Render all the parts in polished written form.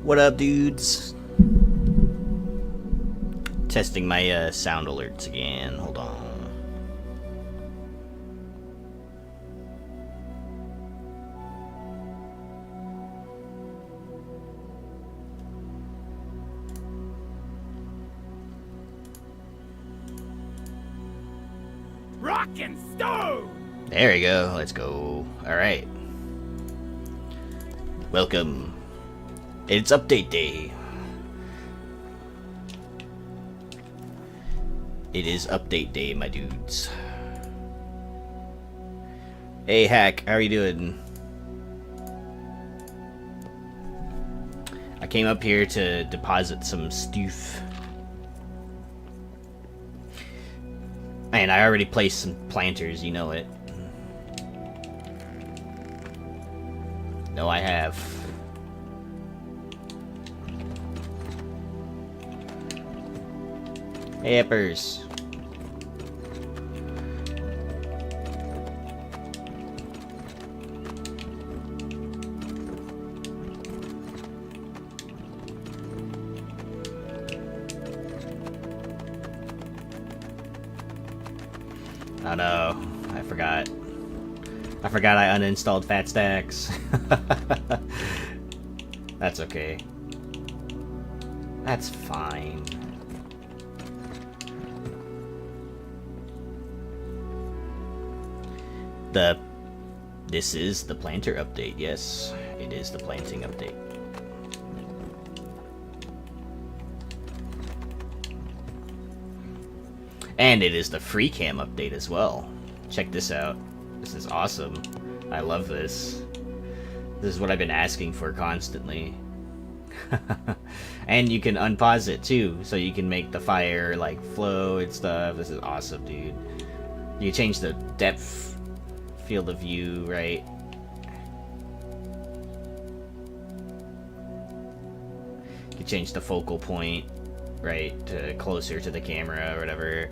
What up, dudes? Testing my sound alerts again. Hold on. Rock and stone! There we go. Let's go. Alright. Welcome. It's update day. It is update day, my dudes. Hey, Hack. How are you doing? I came up here to deposit some stuff. Man, I already placed some planters, you know it. No, I have. Hey, Eppers. Oh no, I forgot. I forgot I uninstalled Fat Stacks. That's okay. That's fine. This is the planter update. Yes, it is the planting update. And it is the free cam update as well. Check this out. This is awesome. I love this. This is what I've been asking for constantly. And you can unpause it too, so you can make the fire like flow and stuff. This is awesome, dude. You change the depth field of view, right? You change the focal point, right, to closer to the camera or whatever.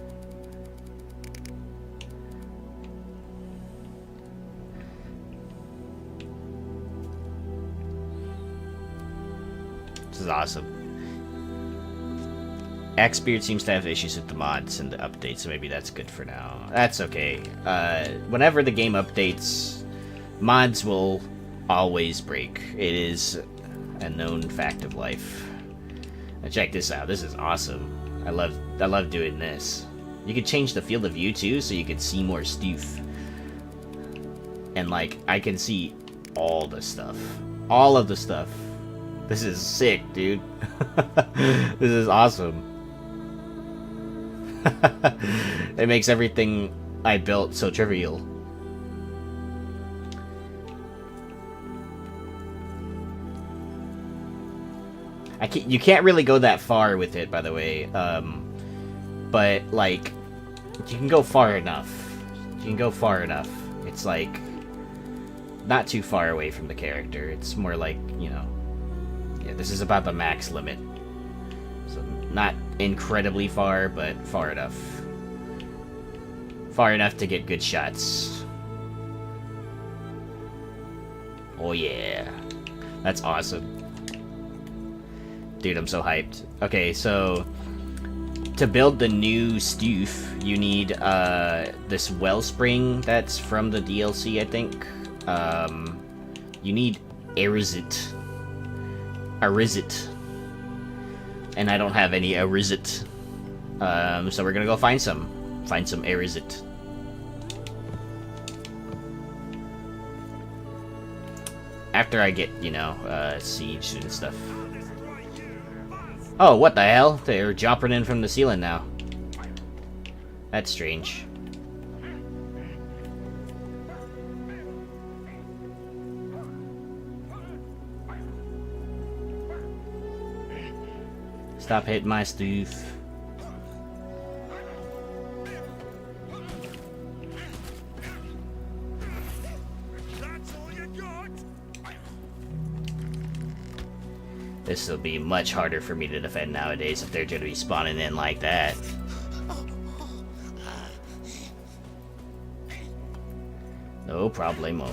This is awesome. Axebeard seems to have issues with the mods and the updates, so maybe that's good for now. That's okay. Whenever the game updates, mods will always break. It is a known fact of life. Now check this out. This is awesome. I love doing this. You can change the field of view too, so you can see more stuff. And like, I can see all the stuff. All of the stuff. This is sick, dude. This is awesome. It makes everything I built so trivial. You can't really go that far with it, by the way. But like, you can go far enough. You can go far enough. It's like not too far away from the character. It's more like, you know, yeah, this is about the max limit. So not incredibly far, but far enough. Far enough to get good shots. Oh yeah. That's awesome. Dude, I'm so hyped. Okay, so to build the new stuff, you need this wellspring that's from the DLC, I think. You need Erizit. And I don't have any Erizit. So we're gonna go find some Erizit. After I get, you know, siege and stuff. Oh, what the hell? They're jumping in from the ceiling now. That's strange. Stop hitting my stuff. This will be much harder for me to defend nowadays if they're going to be spawning in like that. No problemo.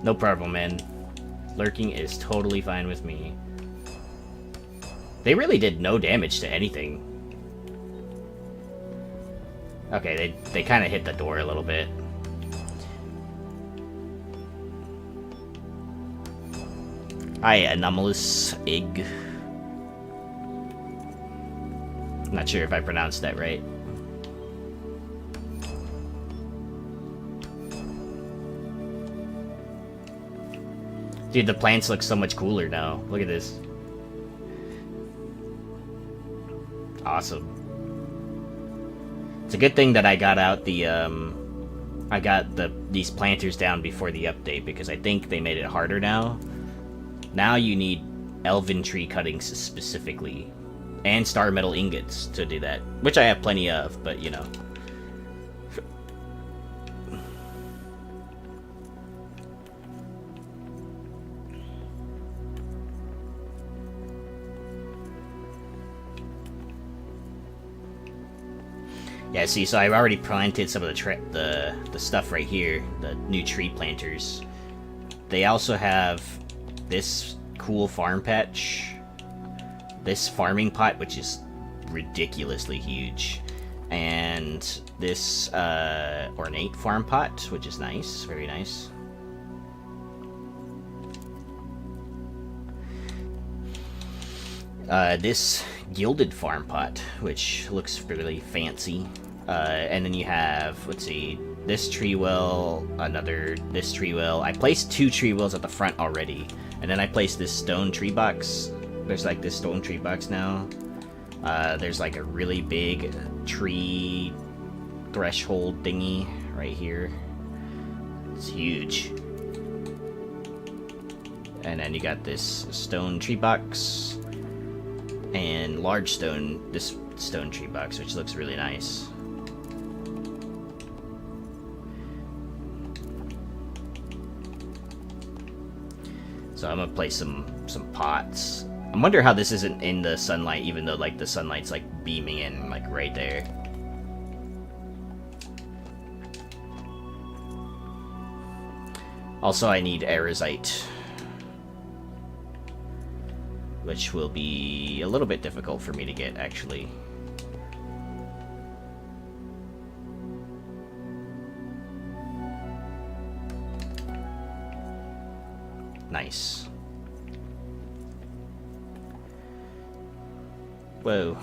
No problem, man. Lurking is totally fine with me. They really did no damage to anything. Okay, they kind of hit the door a little bit. Hi, anomalous egg. Not sure if I pronounced that right. Dude, the plants look so much cooler now. Look at this. Awesome. It's a good thing that I got out the I got these planters down before the update, because I think they made it harder now. Now you need elven tree cuttings specifically, and star metal ingots to do that, which I have plenty of, but you know. Yeah, see, so I've already planted some of the stuff right here, the new tree planters. They also have this cool farm patch, this farming pot, which is ridiculously huge, and this ornate farm pot, which is nice, very nice. This gilded farm pot, which looks really fancy. And then you have, let's see, this tree well, this tree well. I placed 2 tree wells at the front already, and then I placed this stone tree box. There's like this stone tree box now. There's like a really big tree threshold thingy right here. It's huge. And then you got this stone tree box and this stone tree box, which looks really nice. So I'm gonna place some pots. I wonder how this isn't in the sunlight, even though like the sunlight's like beaming in like right there. Also, I need erosite, which will be a little bit difficult for me to get, actually. Nice. Whoa.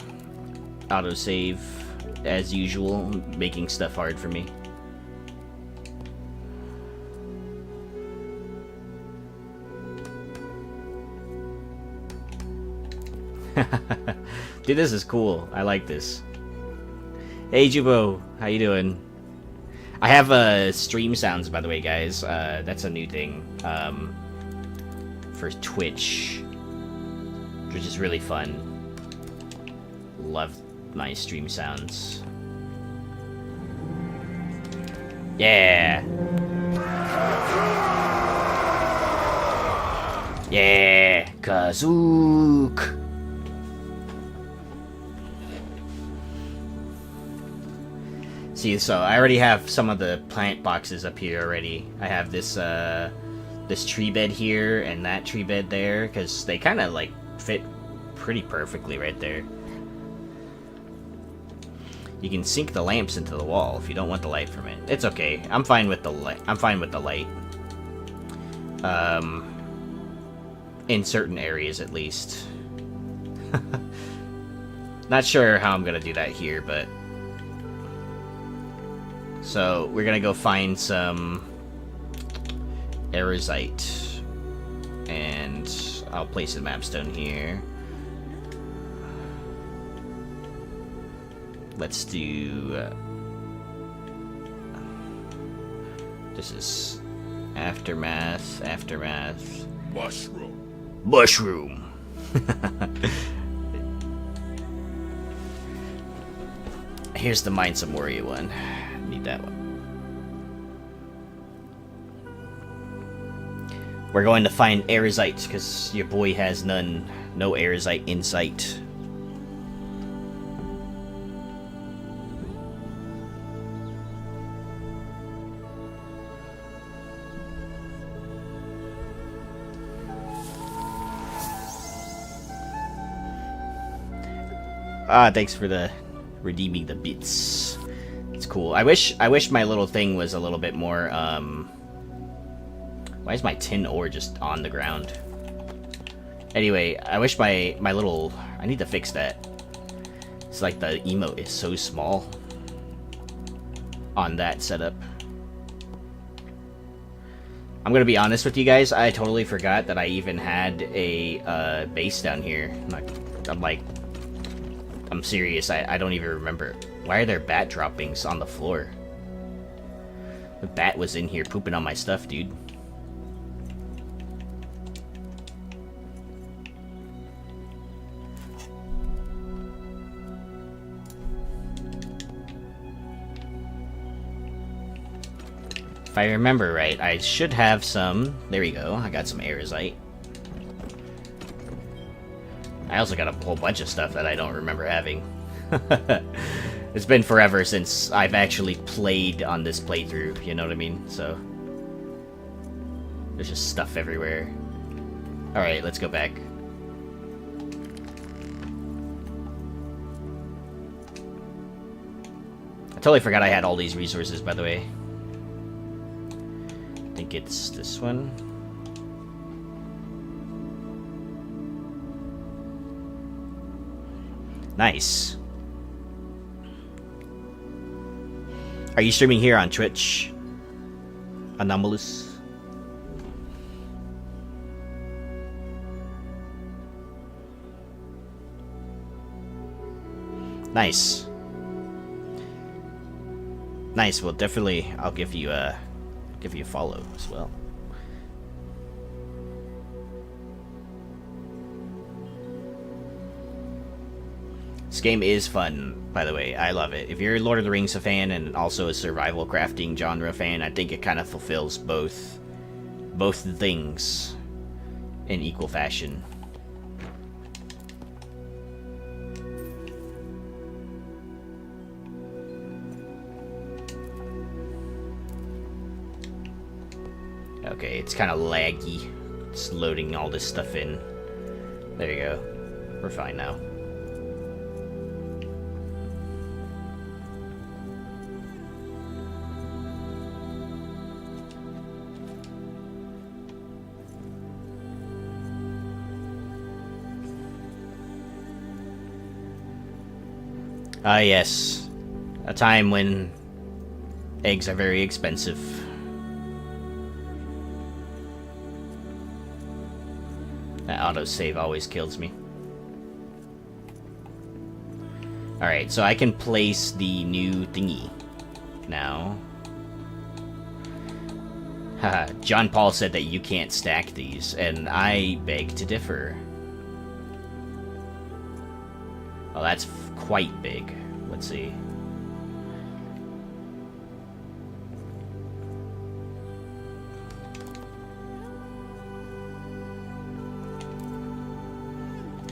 Autosave, as usual, making stuff hard for me. Dude, this is cool. I like this. Hey, Jubo. How you doing? I have stream sounds, by the way, guys. That's a new thing for Twitch, which is really fun. Love my stream sounds. Yeah. Yeah, Kazook. See, so I already have some of the plant boxes up here already. I have this this tree bed here and that tree bed there, because they kind of like fit pretty perfectly right there. You can sink the lamps into the wall if you don't want the light from it. It's okay. I'm fine with the light. I'm fine with the light. In certain areas, at least. Not sure how I'm gonna do that here, but. So we're gonna go find some erosite, and I'll place a mapstone here. Let's do. This is aftermath. Mushroom. Here's the Mines of Moria one. Need that one. We're going to find erosite, because your boy has none. No erosite in sight. Thanks for the redeeming the bits. It's cool. I wish my little thing was a little bit more, Why is my tin ore just on the ground? Anyway, I wish my little... I need to fix that. It's like the emote is so small on that setup. I'm gonna be honest with you guys, I totally forgot that I even had a base down here. I'm serious, I don't even remember. Why are there bat droppings on the floor? The bat was in here pooping on my stuff, dude. If I remember right, I should have some... There we go, I got some aerosite. I also got a whole bunch of stuff that I don't remember having. It's been forever since I've actually played on this playthrough, you know what I mean? So... there's just stuff everywhere. Alright, let's go back. I totally forgot I had all these resources, by the way. I think it's this one. Nice. Are you streaming here on Twitch? Anomalous? Nice. Nice, well definitely I'll give you a follow as well. This game is fun, by the way. I love it. If you're a Lord of the Rings fan and also a survival crafting genre fan, I think it kind of fulfills both things in equal fashion. Okay, it's kind of laggy. It's loading all this stuff in. There you go. We're fine now. Ah, yes. A time when eggs are very expensive. That autosave always kills me. Alright, so I can place the new thingy now. Haha, John Paul said that you can't stack these, and I beg to differ. Oh, that's quite big. Let's see.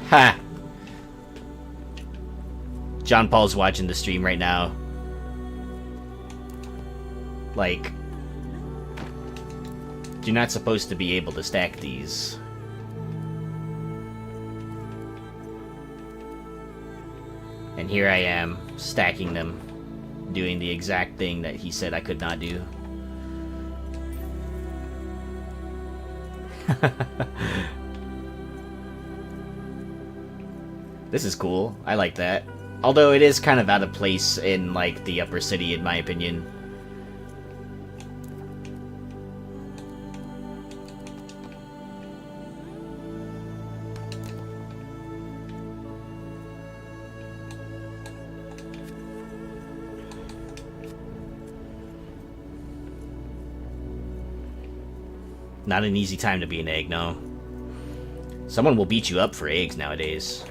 Ha! John Paul's watching the stream right now. Like, you're not supposed to be able to stack these. And here I am, stacking them, doing the exact thing that he said I could not do. This is cool. I like that. Although it is kind of out of place in, like, the upper city, in my opinion. Not an easy time to be an egg, no. Someone will beat you up for eggs nowadays.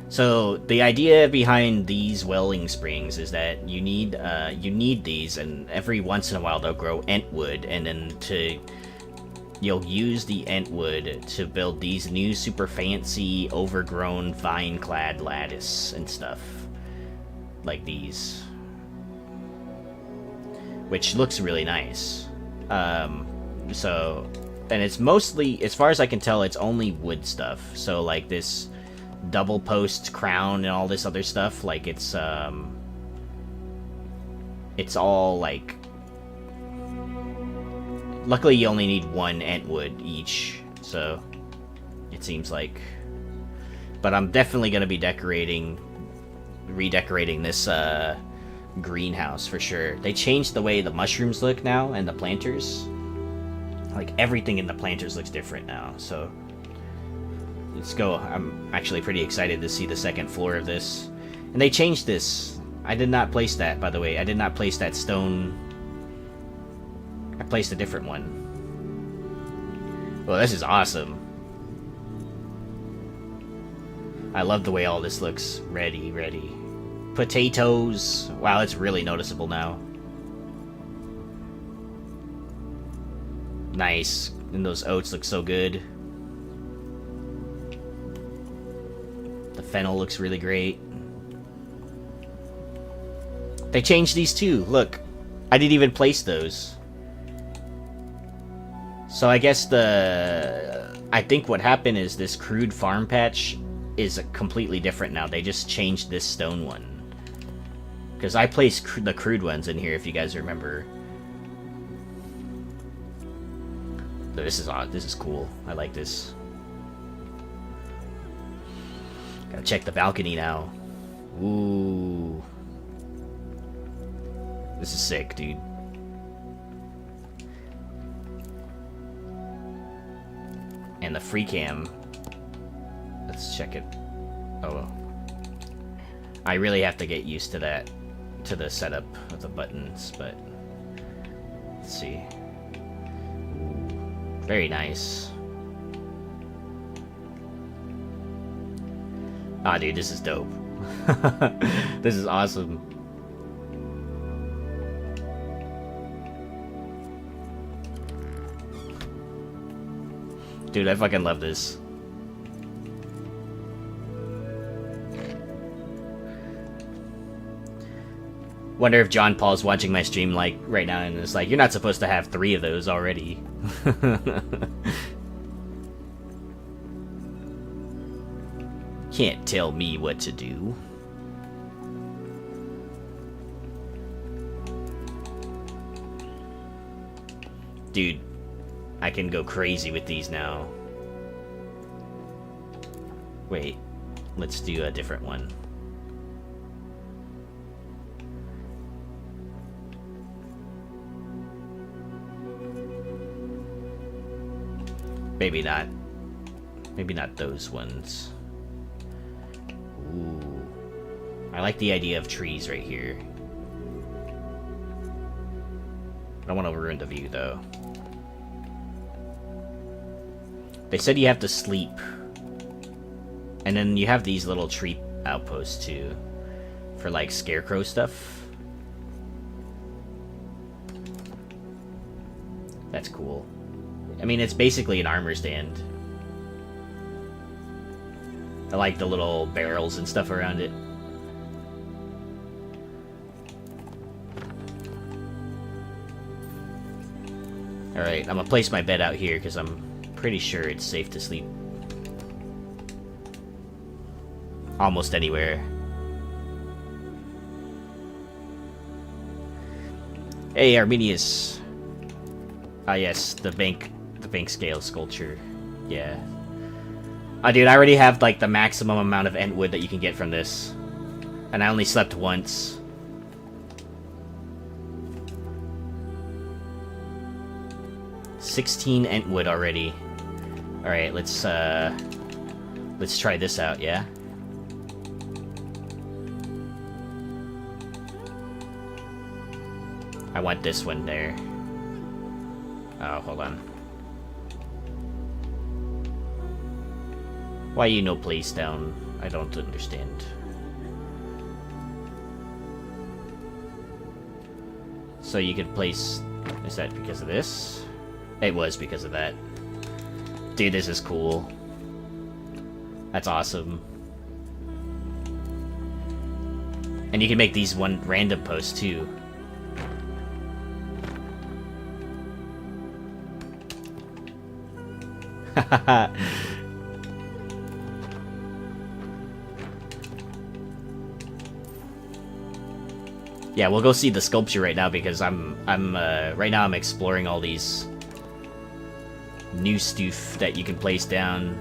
So the idea behind these welling springs is that you need these, and every once in a while they'll grow ent wood, and then you'll use the ent wood to build these new super fancy overgrown vine-clad lattice and stuff like these, which looks really nice. So, and it's mostly, as far as I can tell, it's only wood stuff. So like this double post crown and all this other stuff. Like, it's all, like... Luckily, you only need one ent wood each, so... It seems like... But I'm definitely going to be redecorating this, greenhouse, for sure. They changed the way the mushrooms look now, and the planters. Like, everything in the planters looks different now, so... Let's go. I'm actually pretty excited to see the second floor of this. And they changed this. I did not place that, by the way. I did not place that stone. I placed a different one. Well, this is awesome. I love the way all this looks. Ready. Potatoes. Wow, it's really noticeable now. Nice. And those oats look so good. The fennel looks really great. They changed these too. Look, I didn't even place those. So I guess I think what happened is this crude farm patch is completely different now. They just changed this stone one. Because I placed the crude ones in here, if you guys remember. So this is odd. This is cool. I like this. Gotta check the balcony now. Ooh. This is sick, dude. And the free cam. Let's check it. Oh. I really have to get used to that. To the setup of the buttons, but... Let's see. Ooh. Very nice. Ah, dude, this is dope. This is awesome. Dude, I fucking love this. Wonder if John Paul's watching my stream like right now and is like, you're not supposed to have 3 of those already. Can't tell me what to do. Dude, I can go crazy with these now. Wait, let's do a different one. Maybe not. Maybe not those ones. Ooh. I like the idea of trees right here. I don't want to ruin the view, though. They said you have to sleep. And then you have these little tree outposts, too. For, like, scarecrow stuff. That's cool. I mean, it's basically an armor stand. I like the little barrels and stuff around it. Alright, I'm gonna place my bed out here because I'm pretty sure it's safe to sleep. Almost anywhere. Hey, Arminius. Ah, yes, the bank scale sculpture. Yeah. Oh, dude, I already have, like, the maximum amount of ent wood that you can get from this. And I only slept once. $16 ent wood already. Alright, let's try this out, yeah? I want this one there. Oh, hold on. Why you no place down? I don't understand. So you could place... Is that because of this? It was because of that. Dude, this is cool. That's awesome. And you can make these one random posts too. Yeah, we'll go see the sculpture right now because right now I'm exploring all these new stuff that you can place down.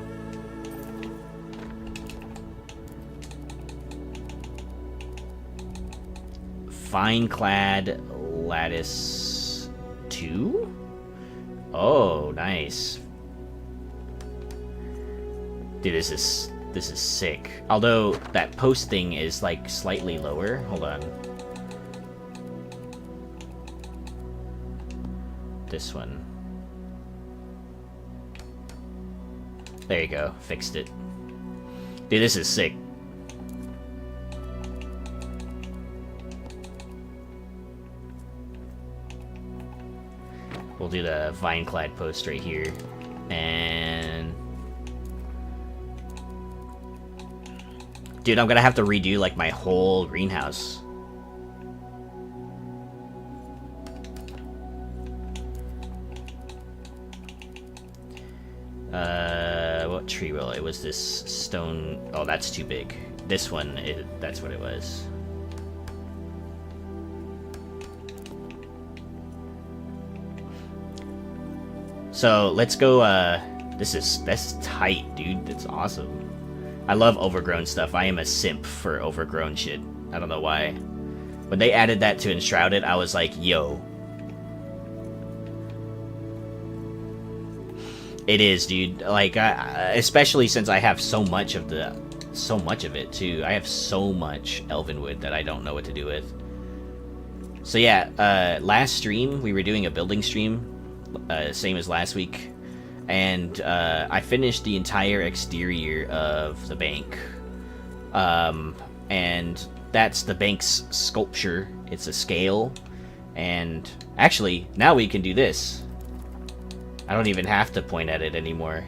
Fine-clad lattice 2? Oh, nice. Dude, this is sick. Although that post thing is like slightly lower. Hold on. This one. There you go. Fixed it. Dude, this is sick. We'll do the vine-clad post right here. And... dude, I'm gonna have to redo, like, my whole greenhouse. What tree will it was this stone? Oh, that's too big. This one, that's what it was. So let's go. That's tight, dude. That's awesome. I love overgrown stuff. I am a simp for overgrown shit. I don't know why. When they added that to Enshrouded, I was like, yo. It is, dude. Like, especially since I have so much of it too. I have so much Elvenwood that I don't know what to do with. So yeah, last stream we were doing a building stream, same as last week, and I finished the entire exterior of the bank, and that's the bank's sculpture. It's a scale, and actually now we can do this. I don't even have to point at it anymore.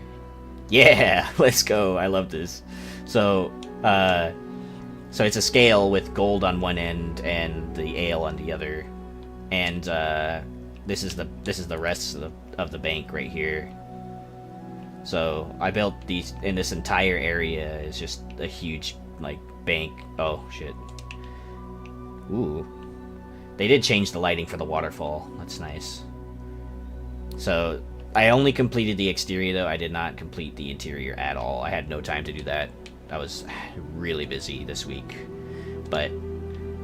Yeah, let's go. I love this. So it's a scale with gold on one end and the ale on the other, and this is the rest of the bank right here. So I built these, in this entire area is just a huge like bank. Oh shit. Ooh, they did change the lighting for the waterfall. That's nice. So I only completed the exterior though. I did not complete the interior at all. I had no time to do that. I was really busy this week. But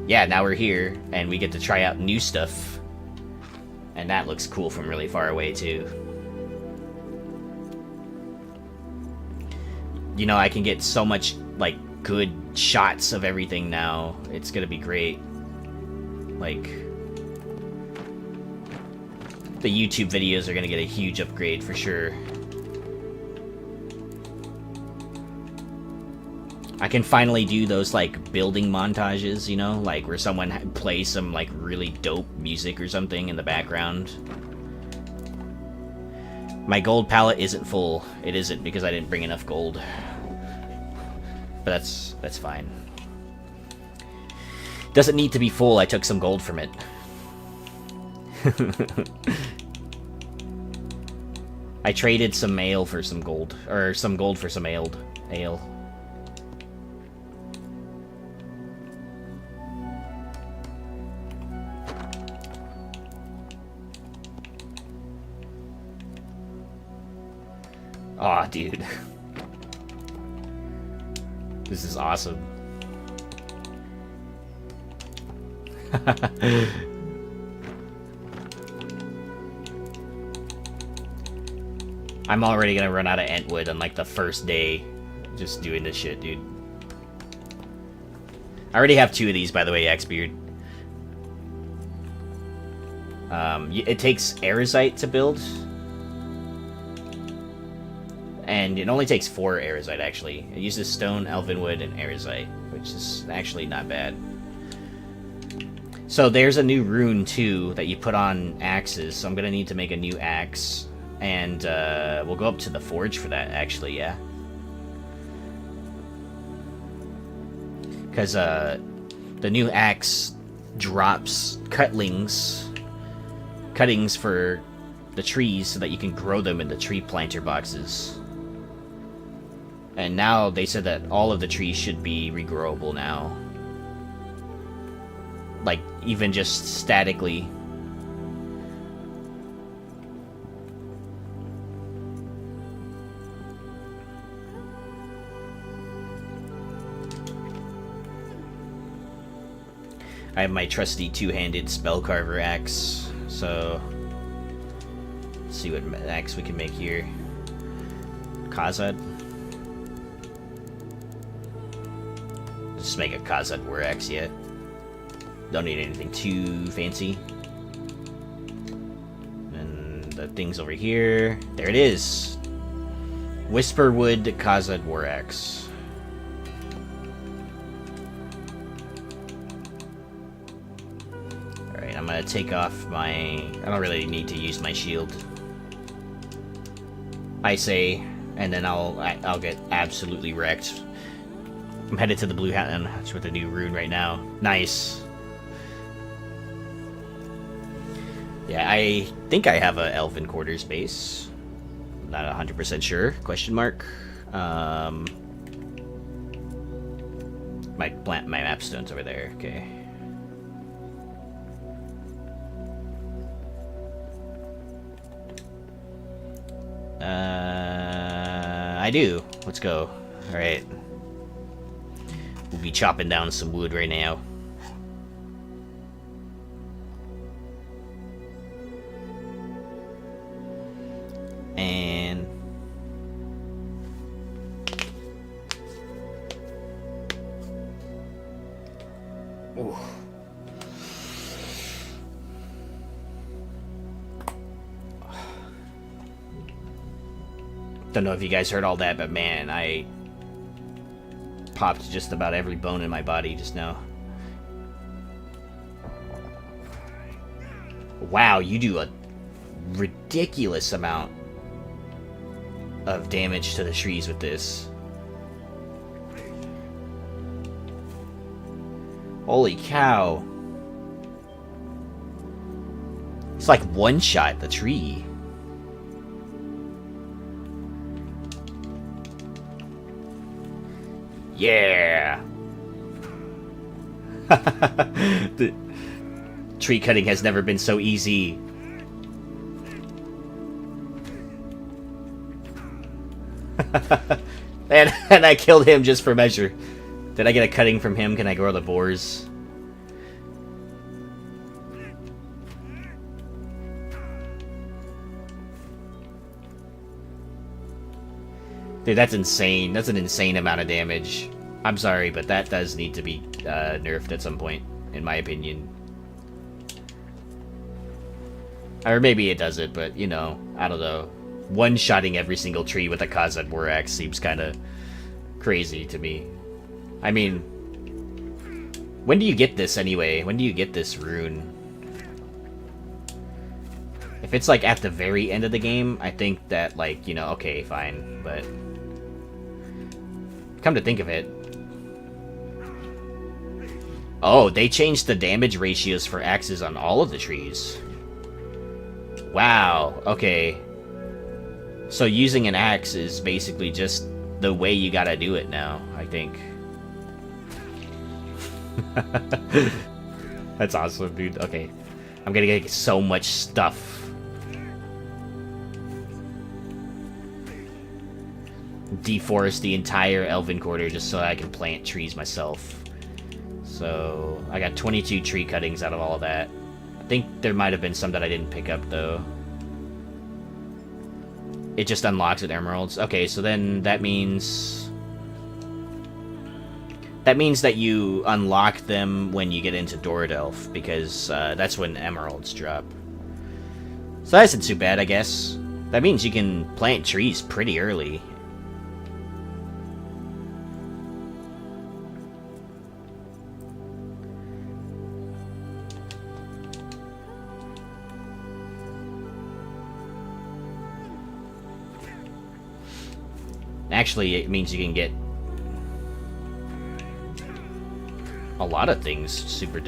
yeah, now we're here and we get to try out new stuff. And that looks cool from really far away too. You know, I can get so much like good shots of everything now. It's gonna be great. Like, the YouTube videos are gonna get a huge upgrade for sure. I can finally do those like building montages, you know, like where someone plays some like really dope music or something in the background. My gold palette isn't full. It isn't because I didn't bring enough gold. But that's fine. Doesn't need to be full. I took some gold from it. I traded some ale for some gold, or some gold for some ale. Aw, dude. This is awesome. I'm already gonna run out of Entwood on like the first day just doing this shit, dude. I already have 2 of these, by the way, Xbeard. It takes Erosite to build. And it only takes 4 Erosite, actually. It uses stone, Elvenwood, and Erosite, which is actually not bad. So there's a new rune, too, that you put on axes, so I'm gonna need to make a new axe. And we'll go up to the forge for that, actually, yeah. Because the new axe drops cuttings for the trees so that you can grow them in the tree planter boxes. And now they said that all of the trees should be regrowable now. like, even just statically. I have my trusty two-handed spellcarver axe, so let's see what axe we can make here. Khazad. Just make a Khazad war axe yet. Don't need anything too fancy. And the thing's over here. There it is. Whisperwood Khazad war axe. I'm gonna take off my... I don't really need to use my shield. I say, and then I'll get absolutely wrecked. I'm headed to the Blue Hatch with a new rune right now. Nice. Yeah, I think I have a Elven Quarters base. Not 100% sure. Question mark. My map stone's over there. Okay. I do. Let's go. Alright. We'll be chopping down some wood right now. And... ooh. Don't know if you guys heard all that, but man, I popped just about every bone in my body just now. Wow, you do a ridiculous amount of damage to the trees with this. Holy cow. It's like one-shot the tree. Yeah! The tree cutting has never been so easy. and I killed him just for measure. Did I get a cutting from him? Can I grow the boars? Dude, that's insane. That's an insane amount of damage. I'm sorry, but that does need to be nerfed at some point, in my opinion. Or maybe it doesn't, but, you know, I don't know. One-shotting every single tree with a Khazad war axe seems kind of crazy to me. I mean, when do you get this anyway? When do you get this rune? If it's, like, at the very end of the game, I think that, like, you know, okay, fine, but... come to think of it. Oh, they changed the damage ratios for axes on all of the trees. Wow, okay. So using an axe is basically just the way you gotta do it now, I think. That's awesome, dude. Okay. I'm gonna get so much stuff. Deforest the entire Elven Quarter just so I can plant trees myself. So, I got 22 tree cuttings out of all of that. I think there might have been some that I didn't pick up, though. It just unlocks with emeralds. Okay, so then that means... that means that you unlock them when you get into Doradelf, because that's when emeralds drop. So that isn't too bad, I guess. That means you can plant trees pretty early. Actually, it means you can get a lot of things super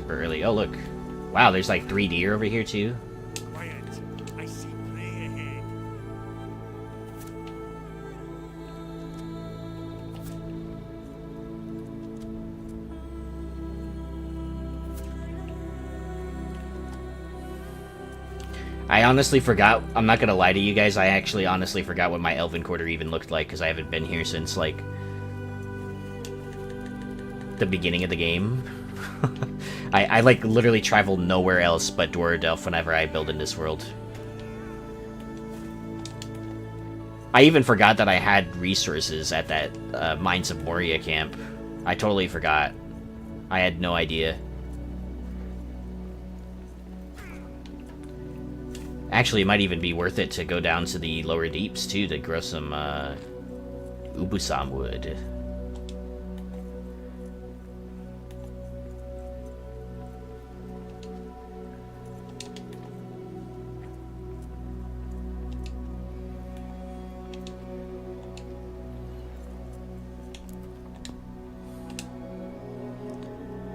early. Oh, look. Wow, there's like 3 deer over here, too. Quiet. I see play ahead. I honestly forgot. I'm not gonna lie to you guys. I actually honestly forgot what my Elven Quarter even looked like because I haven't been here since like the beginning of the game. I like literally travel nowhere else but Dwarf whenever I build in this world. I even forgot that I had resources at that Mines of Moria camp. I totally forgot. I had no idea. Actually, it might even be worth it to go down to the lower deeps, too, to grow some, ubusam wood.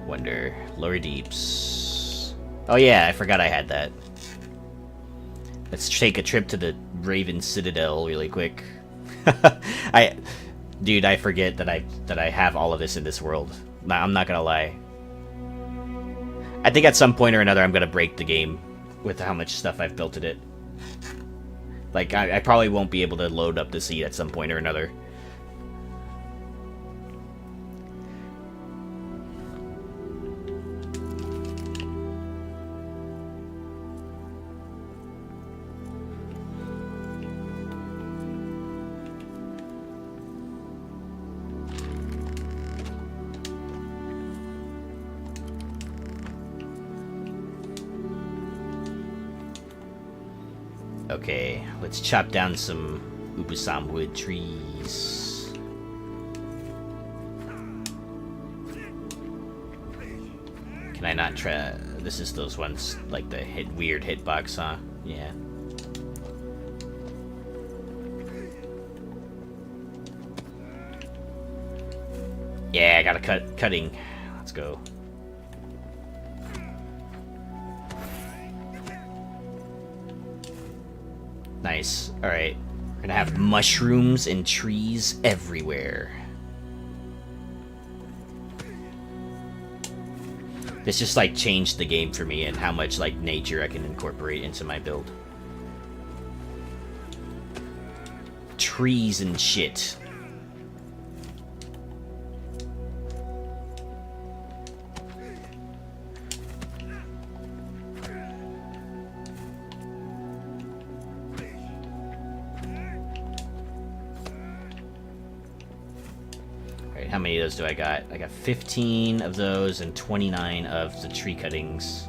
Wonder. Lower deeps. Oh yeah, I forgot I had that. Let's take a trip to the Raven Citadel really quick. Dude, I forget that I have all of this in this world. I'm not gonna lie. I think at some point or another I'm gonna break the game with how much stuff I've built in it. Like, I probably won't be able to load up the seed at some point or another. Okay, let's chop down some ubusam wood trees. Can I not try? This is those ones, like the weird hitbox, huh? Yeah. Yeah, I got a cutting. Let's go. Nice. Alright. We're gonna have mushrooms and trees everywhere. This just like changed the game for me and how much like nature I can incorporate into my build. Trees and shit. How many of those do I got? I got 15 of those and 29 of the tree cuttings.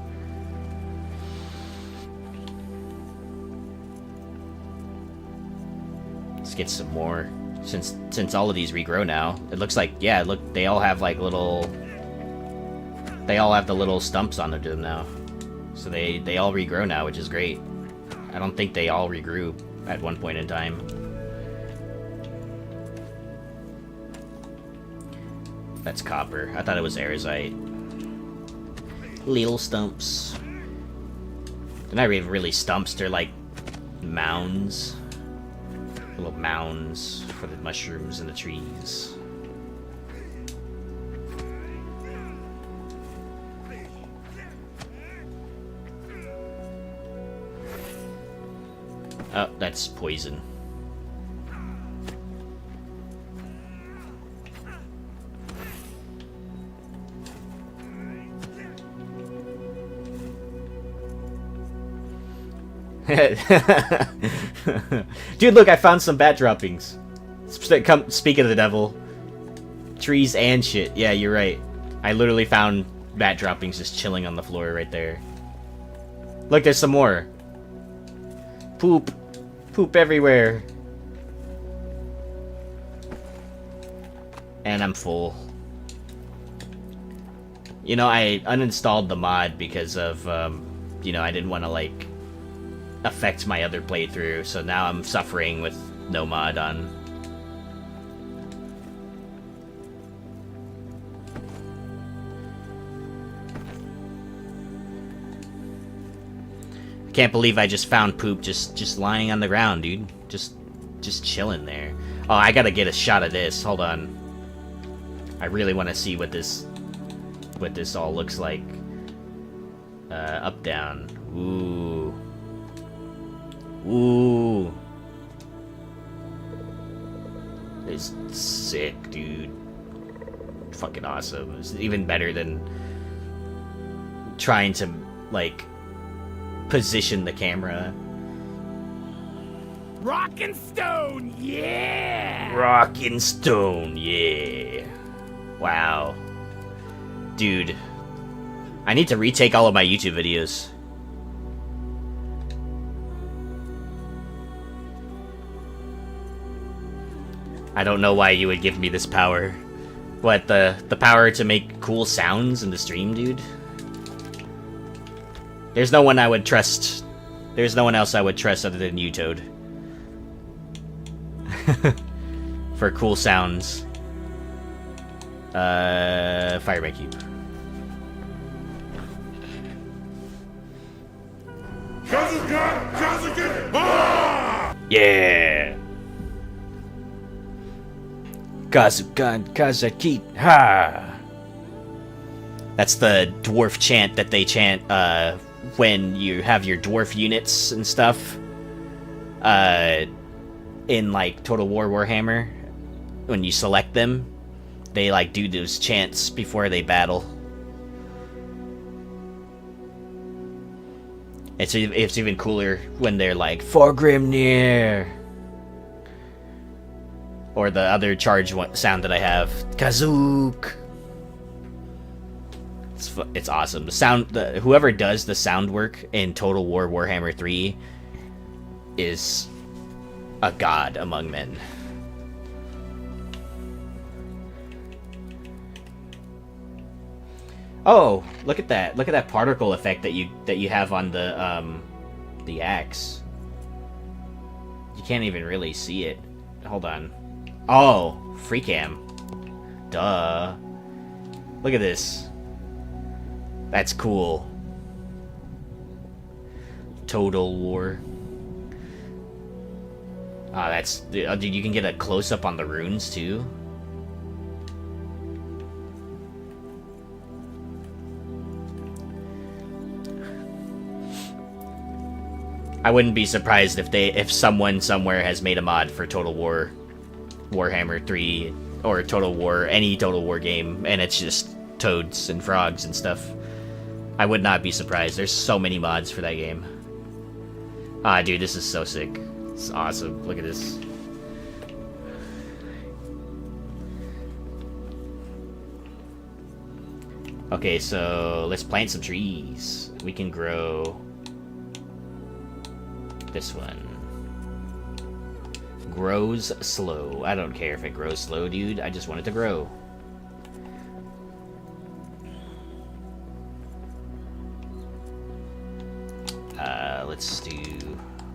Let's get some more. Since all of these regrow now, it looks like, yeah, look, they all have like little... They all have the little stumps on them now. So they all regrow now, which is great. I don't think they all regrew at one point in time. That's copper. I thought it was aerosite. Little stumps. They're not even really stumps, they're like mounds. Little mounds for the mushrooms and the trees. Oh, that's poison. Dude, look, I found some bat droppings. Speaking of the devil. Trees and shit. Yeah, you're right. I literally found bat droppings just chilling on the floor right there. Look, there's some more. Poop. Poop everywhere. And I'm full. You know, I uninstalled the mod because of, you know, I didn't want to, like, affect my other playthrough, so now I'm suffering with no mod on. I can't believe I just found poop just lying on the ground, dude. Just chilling there. Oh, I gotta get a shot of this. Hold on. I really want to see what this all looks like. Up, down. Ooh. Ooh. It's sick, dude. Fucking awesome. It's even better than trying to, like, position the camera. Rock and stone, yeah! Rock and stone, yeah. Wow. Dude. I need to retake all of my YouTube videos. I don't know why you would give me this power. What, the power to make cool sounds in the stream, dude? There's no one I would trust. There's no one else I would trust other than you, Toad. For cool sounds. FireMane Cube. Yeah! Kazukan Kazakit, ha! That's the dwarf chant that they chant, when you have your dwarf units and stuff. In, like, Total War Warhammer. When you select them, they, like, do those chants before they battle. It's even cooler when they're like, For Grimnir! Or the other charge sound that I have, Kazook! It's awesome. The sound, whoever does the sound work in Total War Warhammer 3 is a god among men. Oh, look at that! Look at that particle effect that you have on the axe. You can't even really see it. Hold on. Oh, free cam. Duh. Look at this. That's cool. Total War. Ah, that's... Dude, you can get a close-up on the runes, too. I wouldn't be surprised if someone somewhere has made a mod for Total War Warhammer 3 or Total War, any Total War game, and it's just toads and frogs and stuff. I would not be surprised. There's so many mods for that game. Ah, dude, this is so sick. It's awesome. Look at this. Okay, so let's plant some trees. We can grow this one. Grows slow. I don't care if it grows slow, dude. I just want it to grow.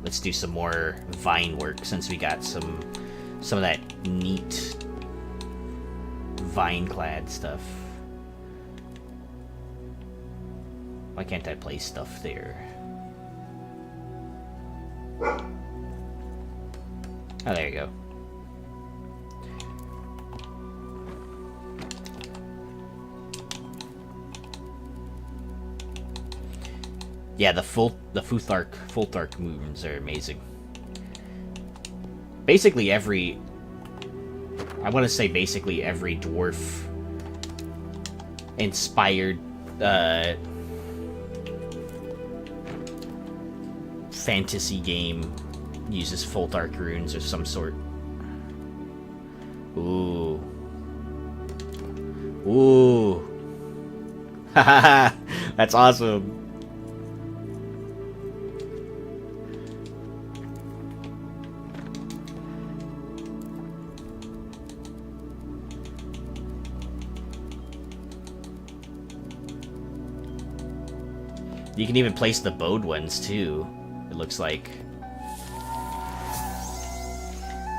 Let's do some more vine work since we got some of that neat vine clad stuff. Why can't I place stuff there? Oh, there you go. Yeah, the Fulthark moons are amazing. Basically every... I want to say basically every dwarf inspired fantasy game uses Fulthark runes of some sort. Ooh. Ooh. Haha, that's awesome. You can even place the bowed ones too, it looks like.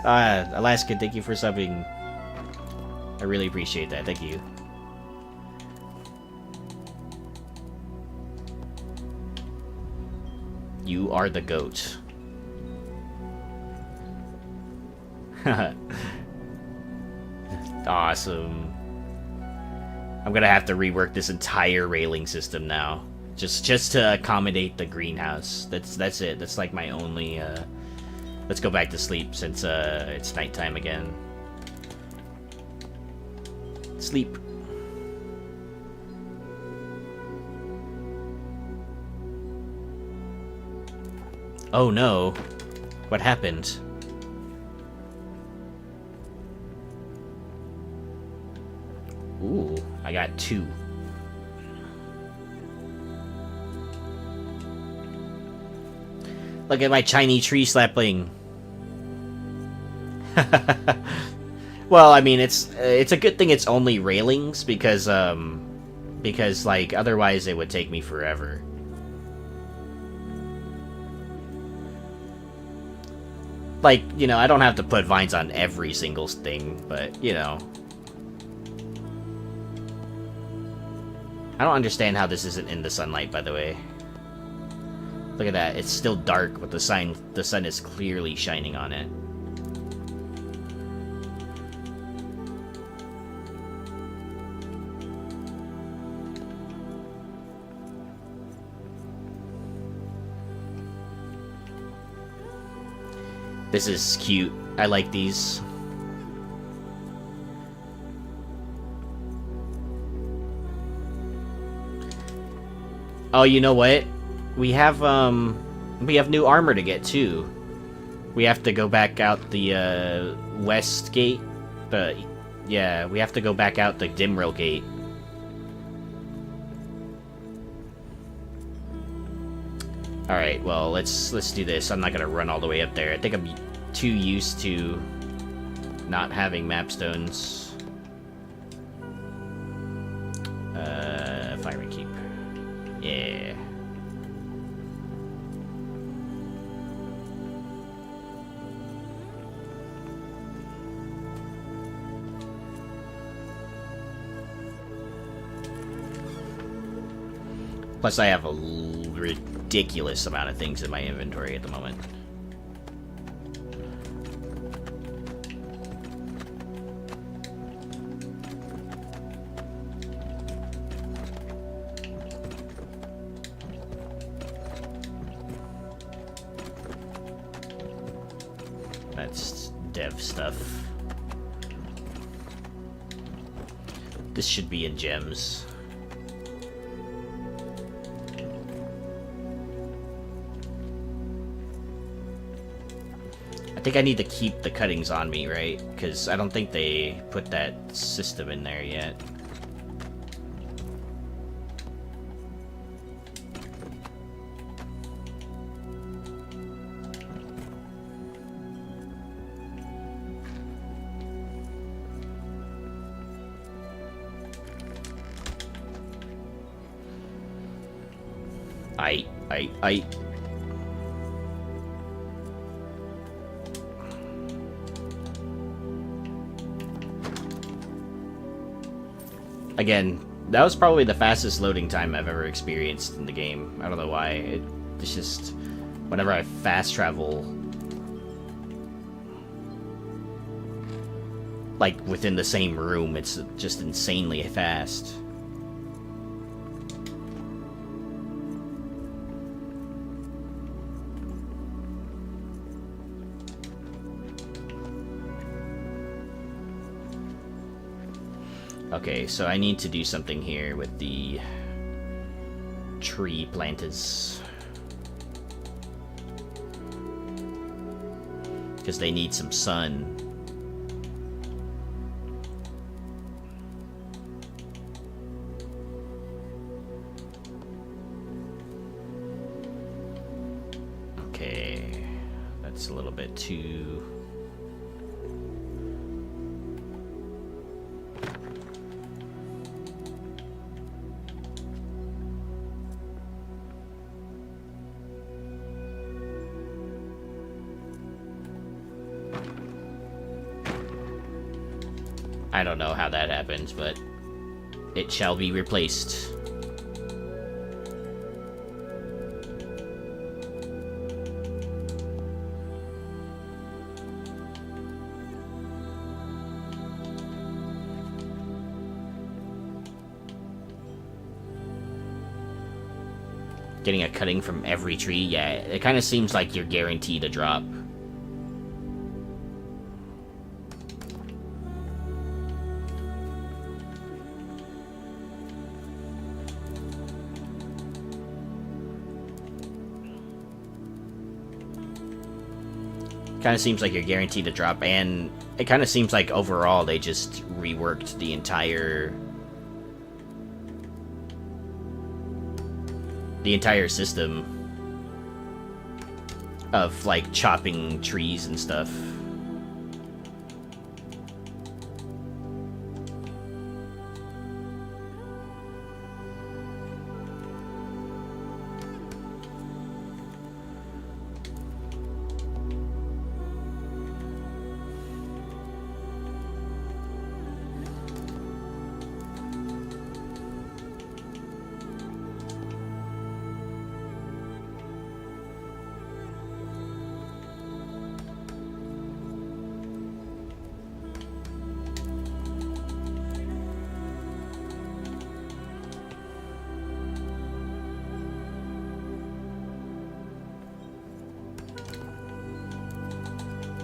Alaska, thank you for subbing. I really appreciate that, thank you. You are the goat. Awesome. I'm gonna have to rework this entire railing system now. Just to accommodate the greenhouse. That's it. That's like my only. Let's go back to sleep since it's nighttime again. Sleep. Oh no. What happened? Ooh, I got 2. Look at my shiny tree sapling. Well, I mean, it's a good thing it's only railings because like otherwise it would take me forever. Like, you know, I don't have to put vines on every single thing, but you know. I don't understand how this isn't in the sunlight, by the way. Look at that. It's still dark, but the sun is clearly shining on it. This is cute. I like these. Oh, you know what? We have new armor to get too. We have to go back out the west gate. But yeah, we have to go back out the Dimrail gate. All right, well, let's do this. I'm not gonna run all the way up there. I think I'm too used to not having mapstones. Fireman Keep. Yeah. Plus, I have a ridiculous amount of things in my inventory at the moment. That's dev stuff. This should be in gems. I think I need to keep the cuttings on me, right? Because I don't think they put that system in there yet. I. Again, that was probably the fastest loading time I've ever experienced in the game. I don't know why. It's just whenever I fast travel, like within the same room, it's just insanely fast. Okay, so I need to do something here with the tree planters. Because they need some sun. Okay, that's a little bit too... I don't know how that happens, but it shall be replaced. Getting a cutting from every tree? Yeah, it kind of seems like you're guaranteed a drop. Kind of seems like you're guaranteed a drop, and it kind of seems like overall they just reworked the entire system of like chopping trees and stuff.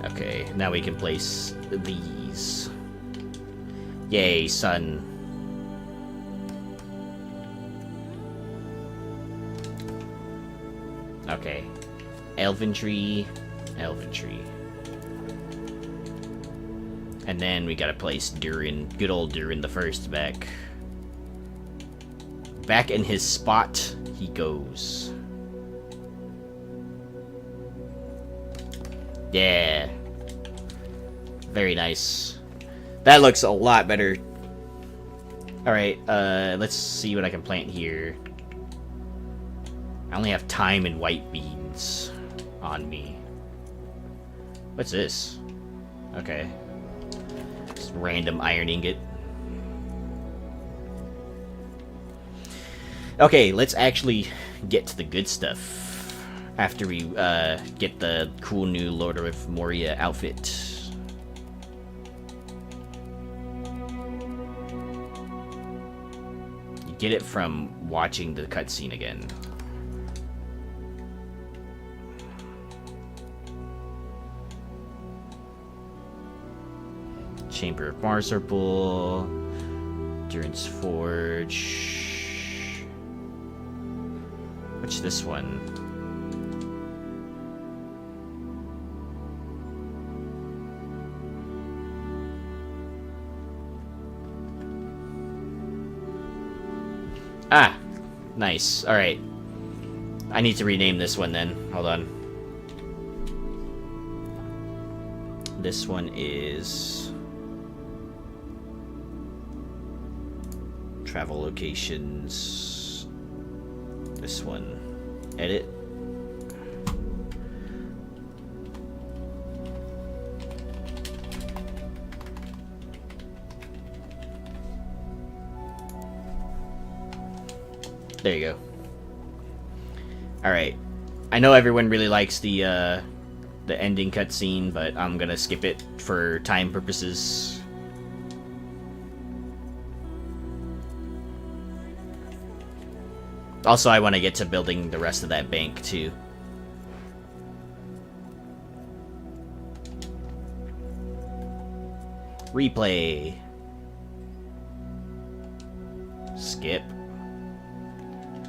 Okay, now we can place these. Yay, sun. Okay. Elven tree. And then we gotta place Durin, good old Durin the First back. Back in his spot he goes. Yeah. Very nice. That looks a lot better. Alright, let's see what I can plant here. I only have thyme and white beans on me. What's this? Okay. Just random iron ingot. Okay, let's actually get to the good stuff. After we get the cool new Lotr of Moria outfit. You get it from watching the cutscene again. Chamber of Marserpool, Durin's Forge. What's this one? Ah, nice. All right. I need to rename this one then. Hold on. This one is travel locations. This one, edit. There you go. Alright. I know everyone really likes the ending cutscene, but I'm gonna skip it for time purposes. Also, I want to get to building the rest of that bank, too. Replay. Skip.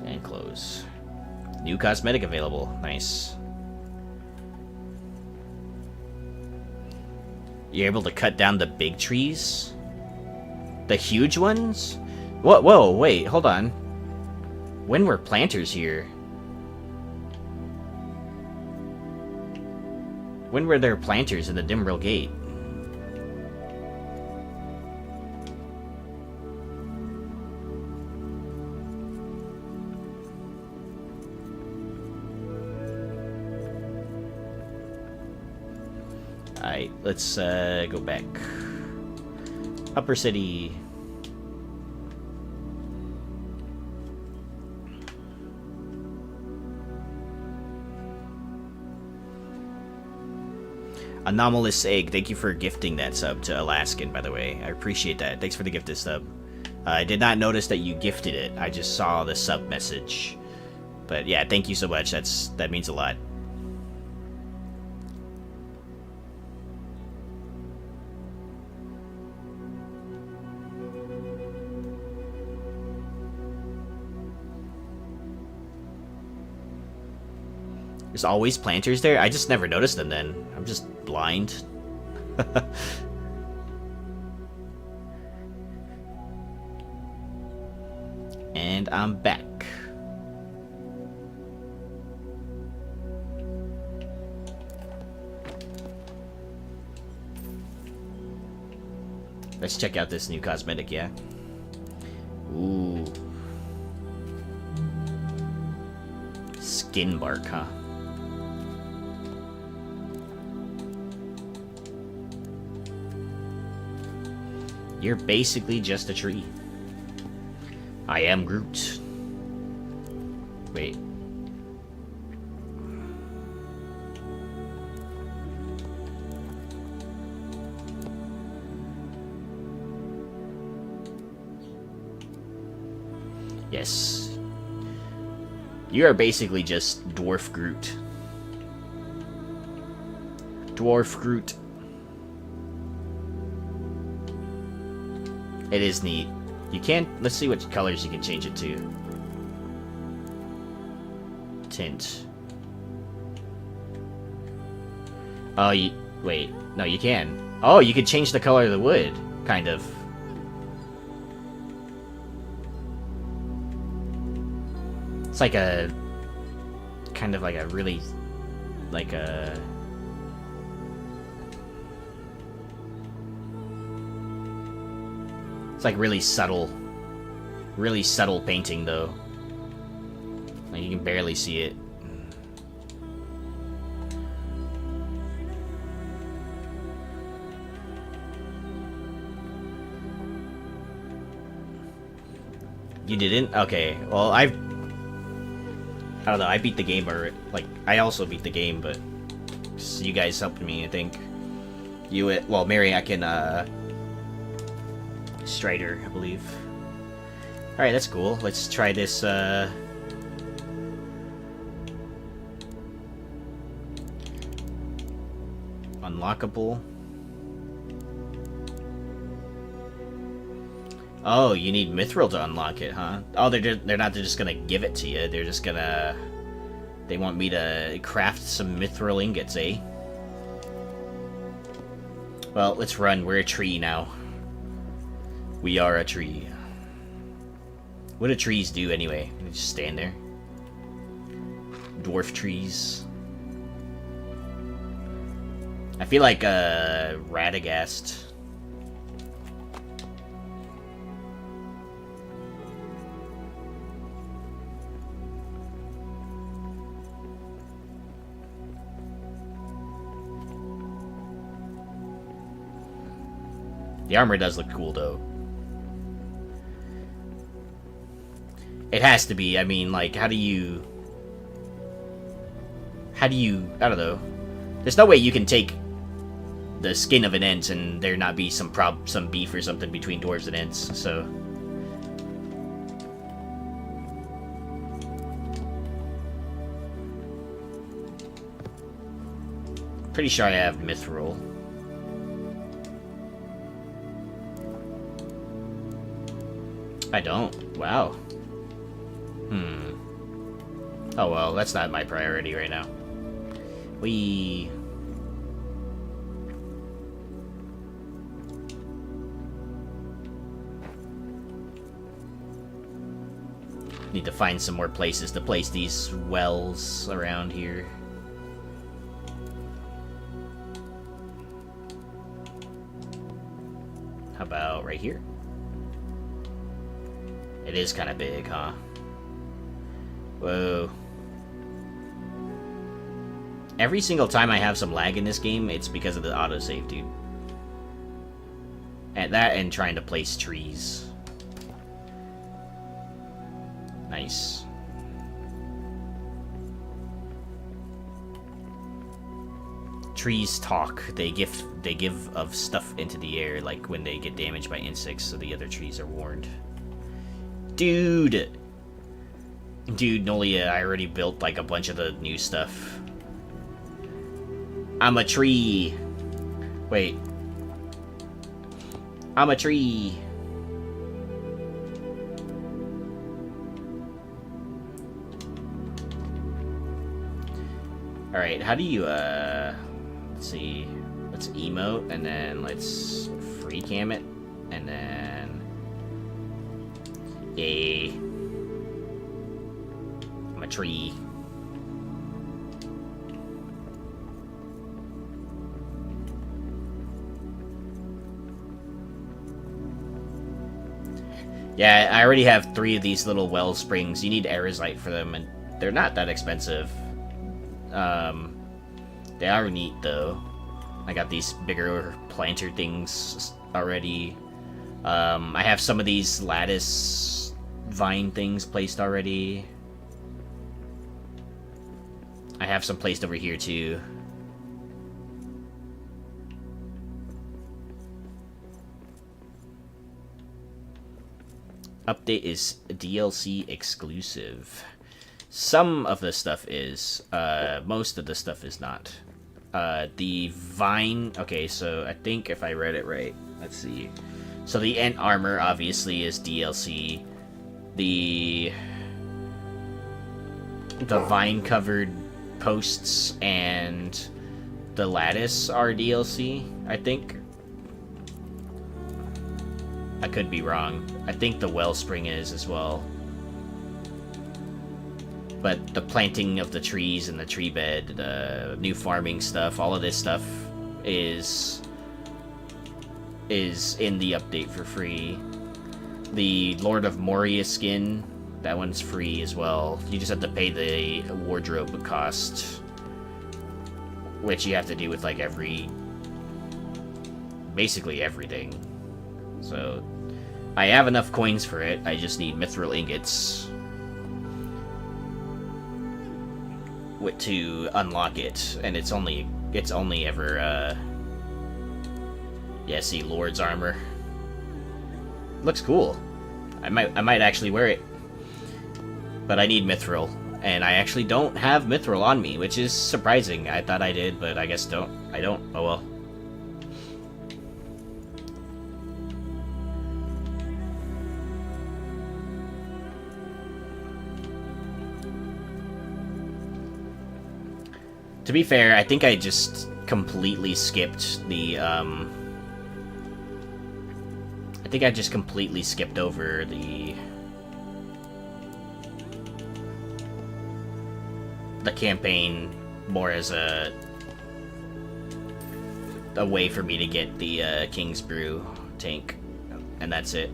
And close. New cosmetic available. Nice. You're able to cut down the big trees? The huge ones? Whoa, wait, hold on. When were planters here? When were there planters in the Dimbril Gate? Alright, let's go back. Upper City. Anomalous Egg, thank you for gifting that sub to Alaskan, by the way. I appreciate that. Thanks for the gifted sub. I did not notice that you gifted it. I just saw the sub message. But yeah, thank you so much. That means a lot. There's always planters there? I just never noticed them then. I'm just blind. And I'm back. Let's check out this new cosmetic, yeah? Ooh. Skin bark, huh? You're basically just a tree. I am Groot. Wait. Yes. You are basically just Dwarf Groot. Dwarf Groot. It is neat. You can't... Let's see what colors you can change it to. Tint. Oh, you... Wait. No, you can. Oh, you could change the color of the wood. Kind of. It's like a... Kind of like a really... Like a... It's like really subtle painting though. Like you can barely see it. You didn't? Okay. Well, I don't know. I beat the game, or like I also beat the game, but you guys helped me. I think well, Mariak and Strider, I believe. Alright, that's cool. Let's try this, unlockable. Oh, you need mithril to unlock it, huh? Oh, they're not just gonna give it to you. They're just gonna... They want me to craft some mithril ingots, eh? Well, let's run. We're a tree now. We are a tree. What do trees do anyway? They just stand there. Dwarf trees. I feel like Radagast. The armor does look cool though. It has to be. I mean, like, how do you... I don't know. There's no way you can take the skin of an ent and there not be some beef or something between dwarves and ents, so... Pretty sure I have mithril. I don't. Wow. Oh well, that's not my priority right now. We... Need to find some more places to place these wells around here. How about right here? It is kind of big, huh? Whoa. Every single time I have some lag in this game, it's because of the autosave, dude. And that and trying to place trees. Nice. Trees talk. They give of stuff into the air, like when they get damaged by insects, so the other trees are warned. Dude! Dude, Nolia, I already built like a bunch of the new stuff. I'm a tree. Wait. I'm a tree. Alright, how do you, let's see. Let's emote, and then let's free cam it, and then I'm a tree. Yeah, I already have 3 of these little well springs. You need Aerosite for them, and they're not that expensive. They are neat, though. I got these bigger planter things already. I have some of these lattice vine things placed already. I have some placed over here, too. Update is DLC exclusive. Some of the stuff is. Most of the stuff is not. The vine... Okay, so I think if I read it right... Let's see. So the ent armor, obviously, is DLC. The vine-covered posts and the lattice are DLC, I think. I could be wrong. I think the wellspring is as well. But the planting of the trees and the tree bed, the new farming stuff, all of this stuff is in the update for free. The Lord of Moria skin, that one's free as well. You just have to pay the wardrobe cost, which you have to do with like basically everything. So I have enough coins for it. I just need mithril ingots to unlock it, and it's only ever yeah, see, Lord's armor looks cool. I might actually wear it, but I need mithril, and I actually don't have mithril on me, which is surprising. I thought I did, but I guess I don't. Oh well. To be fair, I think I just completely skipped the, I think I just completely skipped over the campaign more as a way for me to get the, King's Brew tank, and that's it.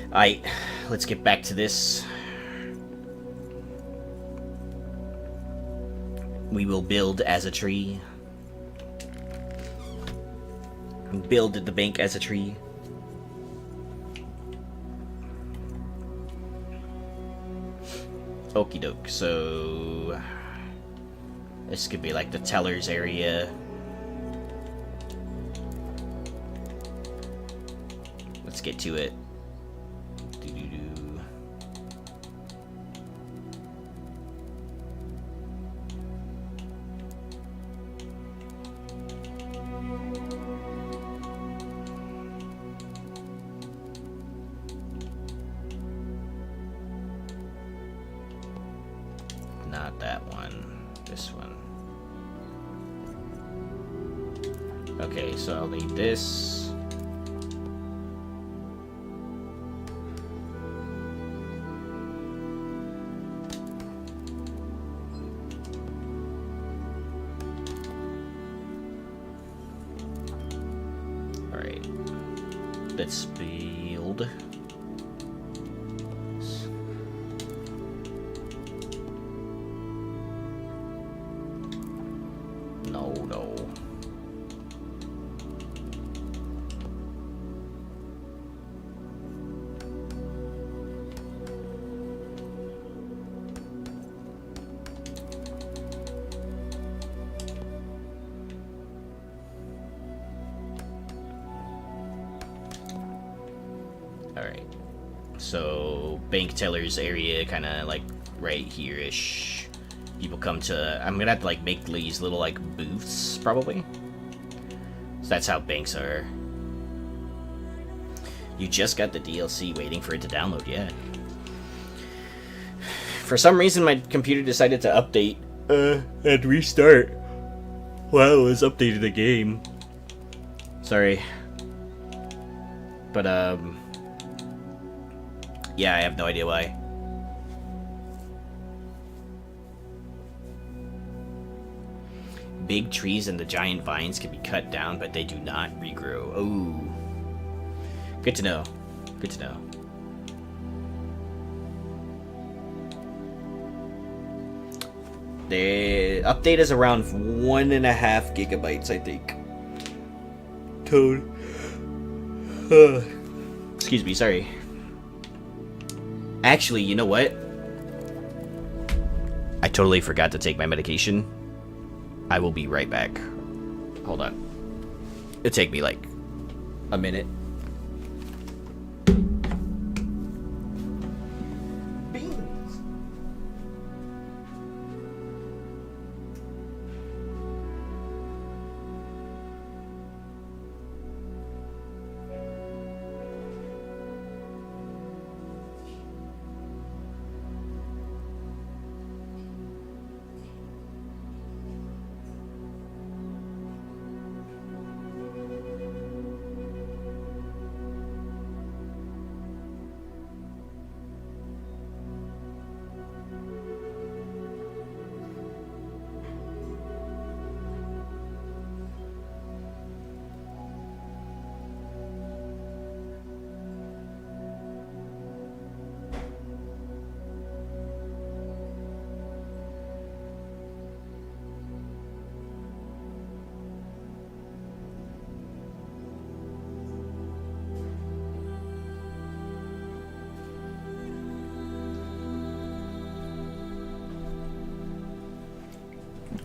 Alright, let's get back to this. We will build as a tree. Build the bank as a tree. Okie doke, so this could be like the teller's area. Let's get to it. Not that one. This one. Okay, so I'll need this. Alright. Let's build. No. Alright. So, bank tellers area, kind of like right here-ish. People come to... I'm gonna have to like make these little like booths, probably. So that's how banks are. You just got the DLC, waiting for it to download, yeah. For some reason, my computer decided to update and restart while it was updating the game. Sorry. But, yeah, I have no idea why. Big trees and the giant vines can be cut down, but they do not regrow. Oh. Good to know. Good to know. The update is around 1.5 gigabytes, I think. Code. Excuse me, sorry. Actually, you know what? I totally forgot to take my medication. I will be right back. Hold on. It'll take me like a minute.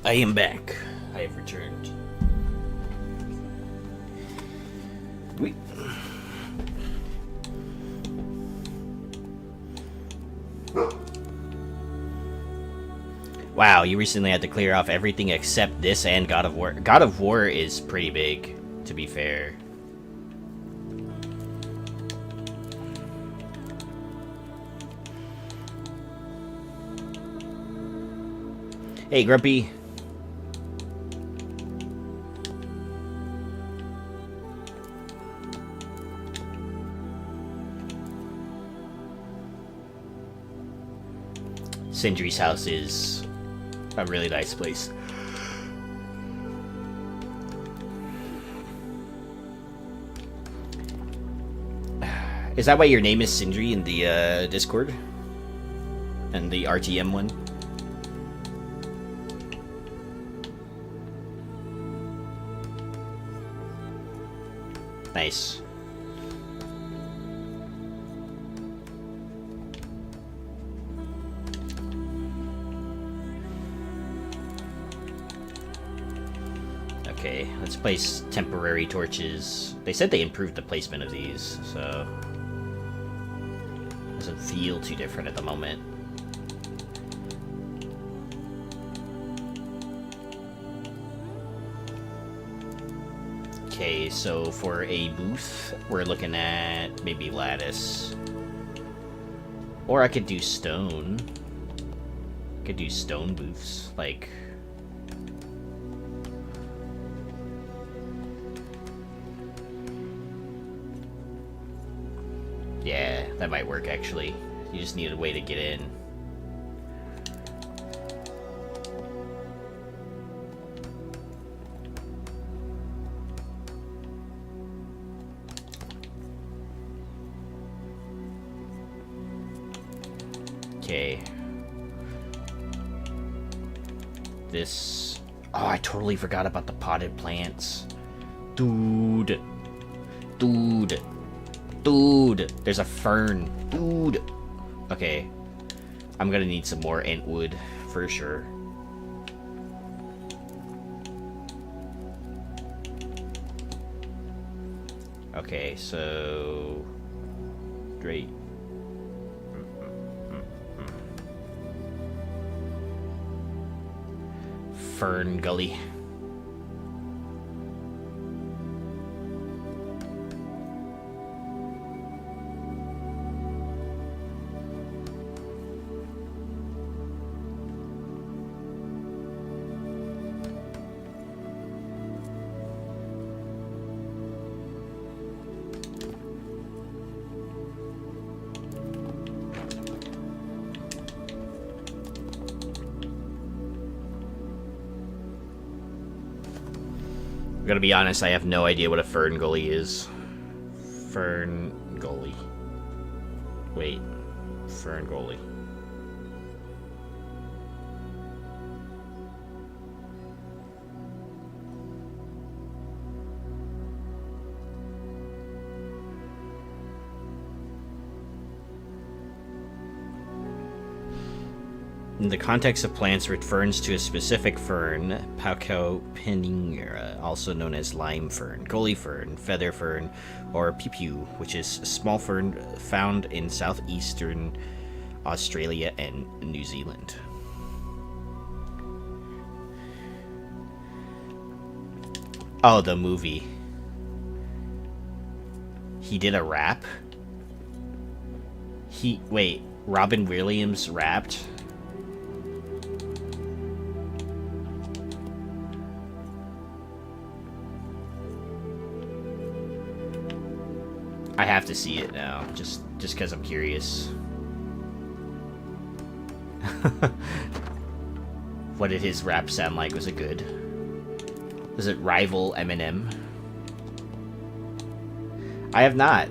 I am back. I have returned. Wait. Wow, you recently had to clear off everything except this and God of War. God of War is pretty big, to be fair. Hey, Grumpy. Sindri's house is a really nice place. Is that why your name is Sindri in the Discord? And the RTM one? Nice. Okay, let's place temporary torches. They said they improved the placement of these, so doesn't feel too different at the moment. Okay, so for a booth, we're looking at maybe lattice. Or I could do stone. I could do stone booths, like... Yeah, that might work actually. You just need a way to get in. Okay. This... Oh, I totally forgot about the potted plants. Dude. Dude. Dude. There's a fern. Dude. Okay. I'm gonna need some more ent wood, for sure. Okay, so... Great. Fern Gully. I'm gonna be honest, I have no idea what a Fern Gully is. Fern Gully. Wait. Fern Gully. In the context of plants, refers to a specific fern, Paucopenninga, also known as lime fern, gully fern, feather fern, or pew, which is a small fern found in southeastern Australia and New Zealand. Oh, the movie. He did a rap? Wait, Robin Williams rapped? I have to see it now, just because I'm curious. What did his rap sound like? Was it good? Does it rival Eminem? I have not.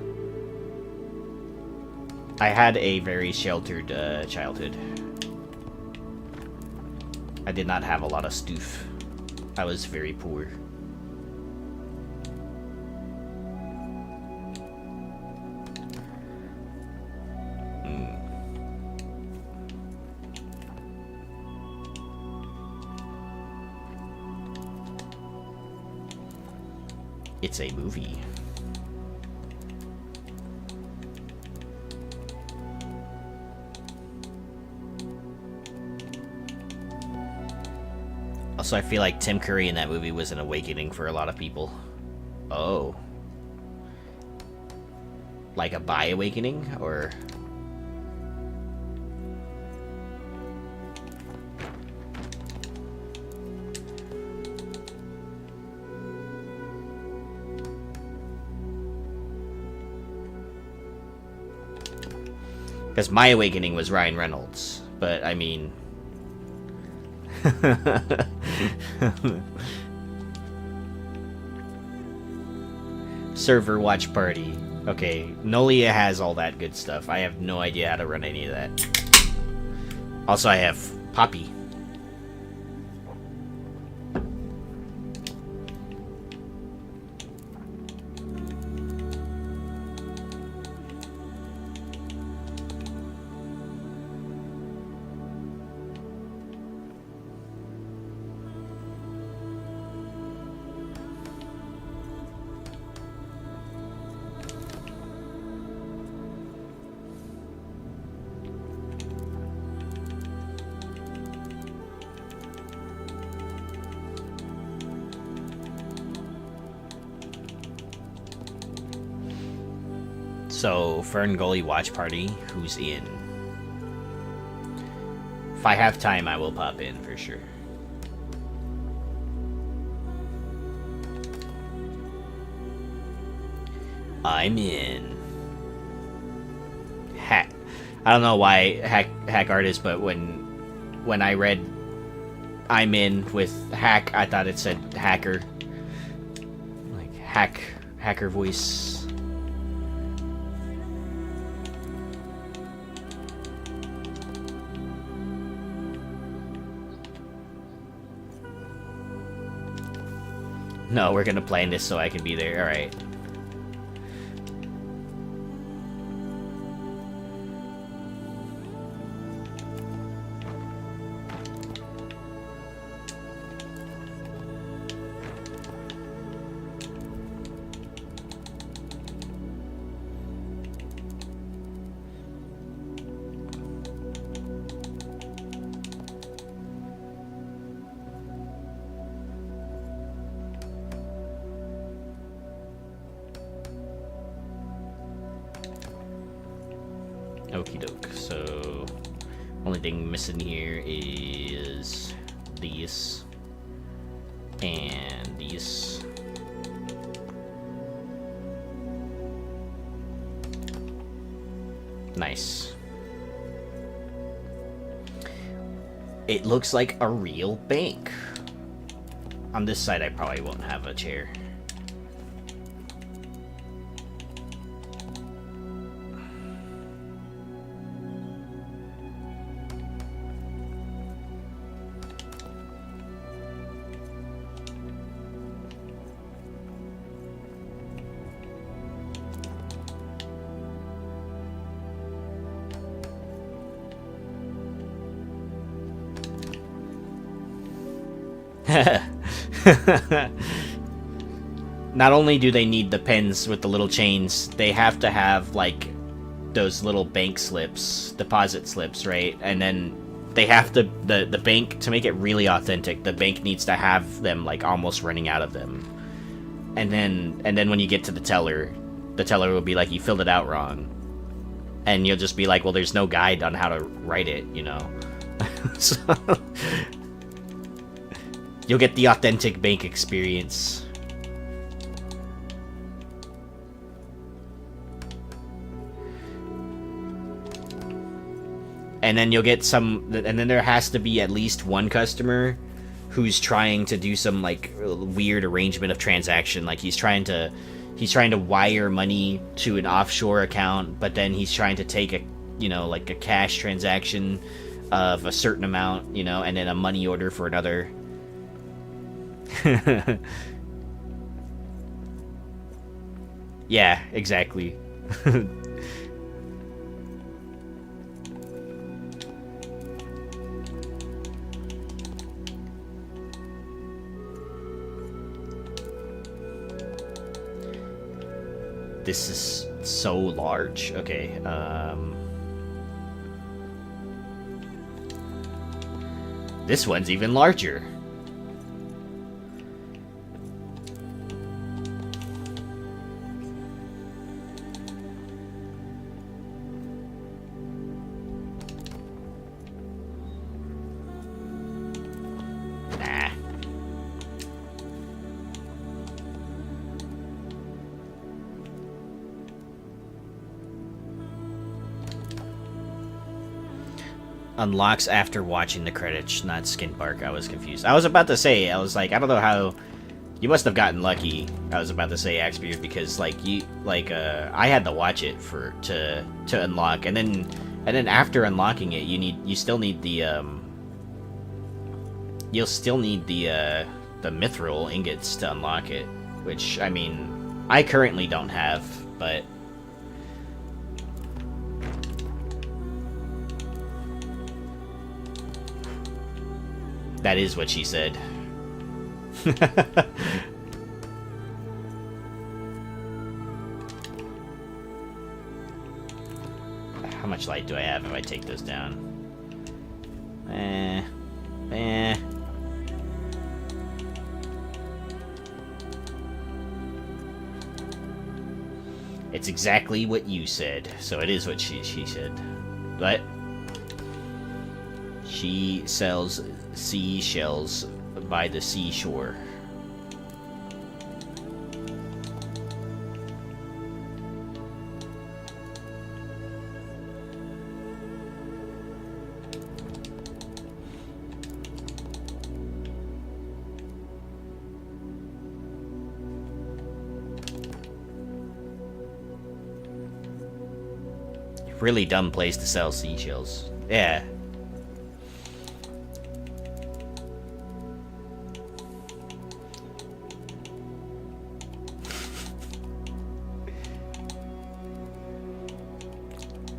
I had a very sheltered childhood. I did not have a lot of stuff. I was very poor. It's a movie. Also, I feel like Tim Curry in that movie was an awakening for a lot of people. Oh. Like a bi-awakening, or... Because my awakening was Ryan Reynolds, but I mean... Server watch party. Okay, Nolia has all that good stuff. I have no idea how to run any of that. Also, I have Poppy. So, Fern Gully watch party, who's in? If I have time, I will pop in for sure. I'm in. Hack. I don't know why hack artist, but when I read I'm in with hack, I thought it said hacker. Like hacker voice. No, we're gonna plan this so I can be there. Alright. Okie doke. So, only thing missing here is these and these. Nice. It looks like a real bank. On this side, I probably won't have a chair. Not only do they need the pens with the little chains, they have to have, like, those little bank slips, deposit slips, right? And then they have to, the bank, to make it really authentic, the bank needs to have them, like, almost running out of them. And then when you get to the teller will be like, you filled it out wrong. And you'll just be like, well, there's no guide on how to write it, you know? So, you'll get the authentic bank experience. And then you'll get some, and then there has to be at least one customer who's trying to do some, like, weird arrangement of transaction. Like, he's trying to wire money to an offshore account, but then he's trying to take a, you know, like a cash transaction of a certain amount, you know, and then a money order for another. Yeah, exactly. This is so large. Okay, this one's even larger. Unlocks after watching the credits, not skin bark. I was confused. I was about to say, I was like, I don't know how. You must have gotten lucky. I was about to say, Axbeard, because like I had to watch it to unlock, and then after unlocking it, you still need the you'll still need the mithril ingots to unlock it, which, I mean, I currently don't have, but. That is what she said. How much light do I have if I take those down? It's exactly what you said, so it is what she said. But she sells seashells by the seashore. Really dumb place to sell seashells. Yeah.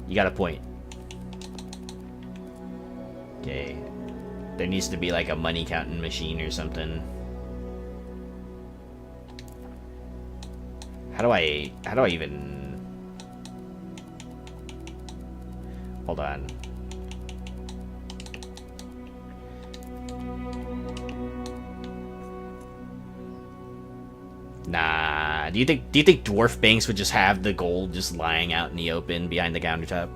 You got a point. Okay. There needs to be like a money counting machine or something. How do I even... Hold on. Nah. Do you think dwarf banks would just have the gold just lying out in the open behind the countertop?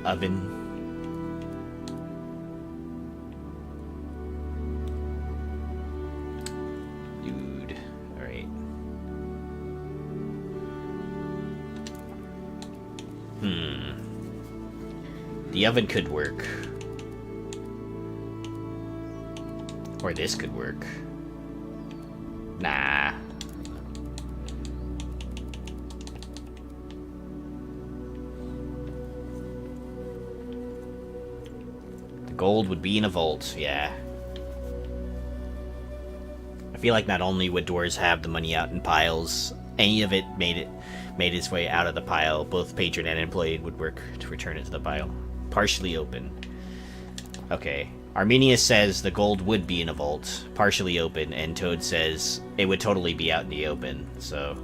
oven. Dude, alright. The oven could work. Or this could work. Nah. The gold would be in a vault, yeah. I feel like not only would dwarves have the money out in piles, any of it made its way out of the pile. Both patron and employee would work to return it to the pile. Partially open. Okay. Arminius says the gold would be in a vault, partially open, and Toad says it would totally be out in the open. So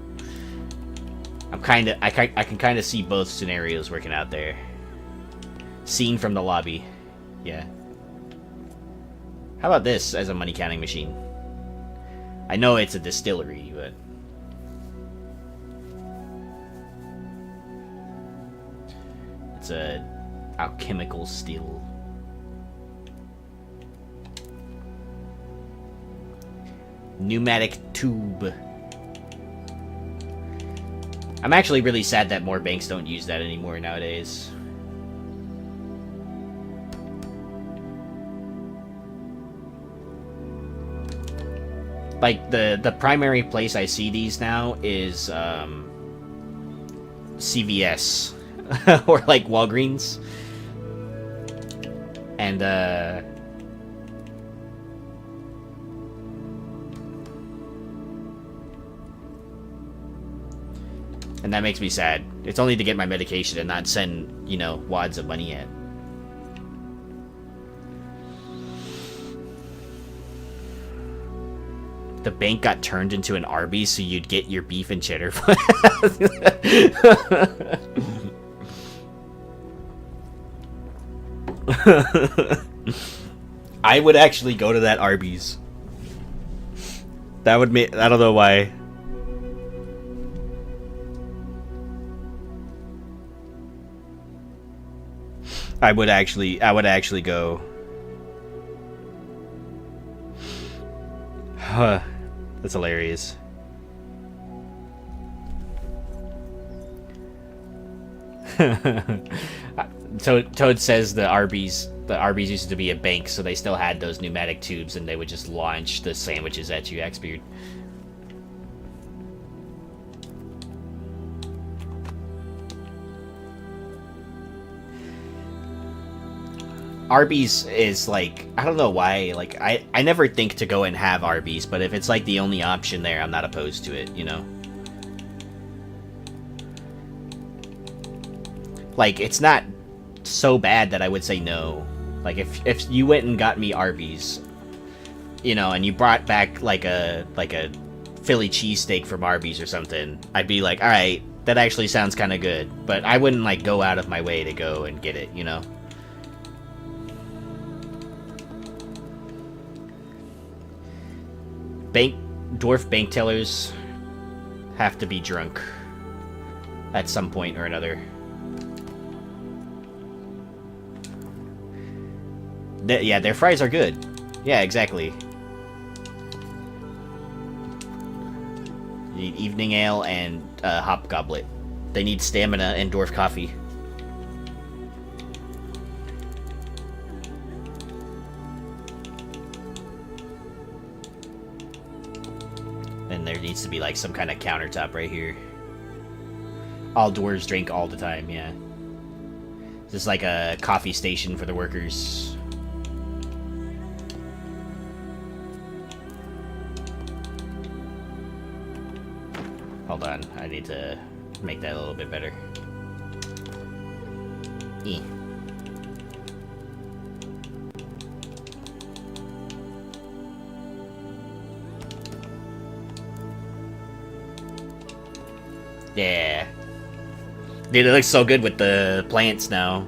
I can kind of see both scenarios working out there. Seen from the lobby. Yeah. How about this as a money counting machine? I know it's a distillery, but it's a alchemical steel. Pneumatic tube. I'm actually really sad that more banks don't use that anymore nowadays. Like, the primary place I see these now is CVS or like Walgreens. And that makes me sad. It's only to get my medication and not send, you know, wads of money in. The bank got turned into an Arby's so you'd get your beef and cheddar. I would actually go to that Arby's. That would make... I don't know why. I would actually go. That's hilarious. Toad says the Arby's used to be a bank, so they still had those pneumatic tubes, and they would just launch the sandwiches at you, Xbeard. Arby's is like, I don't know why, like, I never think to go and have Arby's, but if it's like the only option there, I'm not opposed to it, you know? Like, it's not so bad that I would say no. Like, if you went and got me Arby's, you know, and you brought back like a Philly cheesesteak from Arby's or something, I'd be like, alright, that actually sounds kind of good. But I wouldn't like go out of my way to go and get it, you know? Dwarf bank tellers have to be drunk at some point or another. Yeah, their fries are good. Yeah, exactly. You need evening ale and hop goblet. They need stamina and dwarf coffee. And there needs to be like some kind of countertop right here. All dwarves drink all the time, yeah. This is like a coffee station for the workers. Hold on, I need to make that a little bit better. Yeah. Dude, it looks so good with the plants now.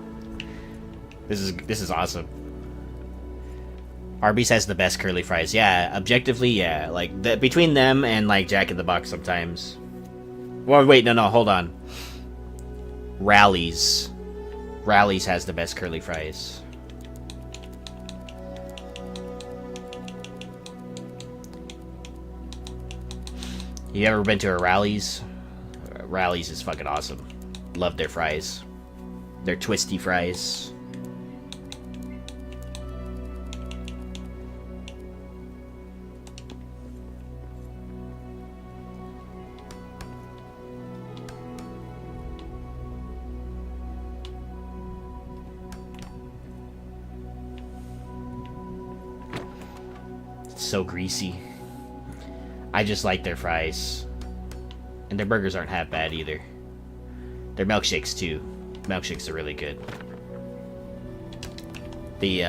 This is awesome. Arby's has the best curly fries. Yeah, objectively, yeah. Like, between them and, like, Jack in the Box sometimes. Well, wait, no, hold on. Rallies. Rallies has the best curly fries. You ever been to a Rallies? Rallies is fucking awesome. Love their fries. Their twisty fries. It's so greasy. I just like their fries. And their burgers aren't half bad either. Their milkshakes too. Milkshakes are really good. The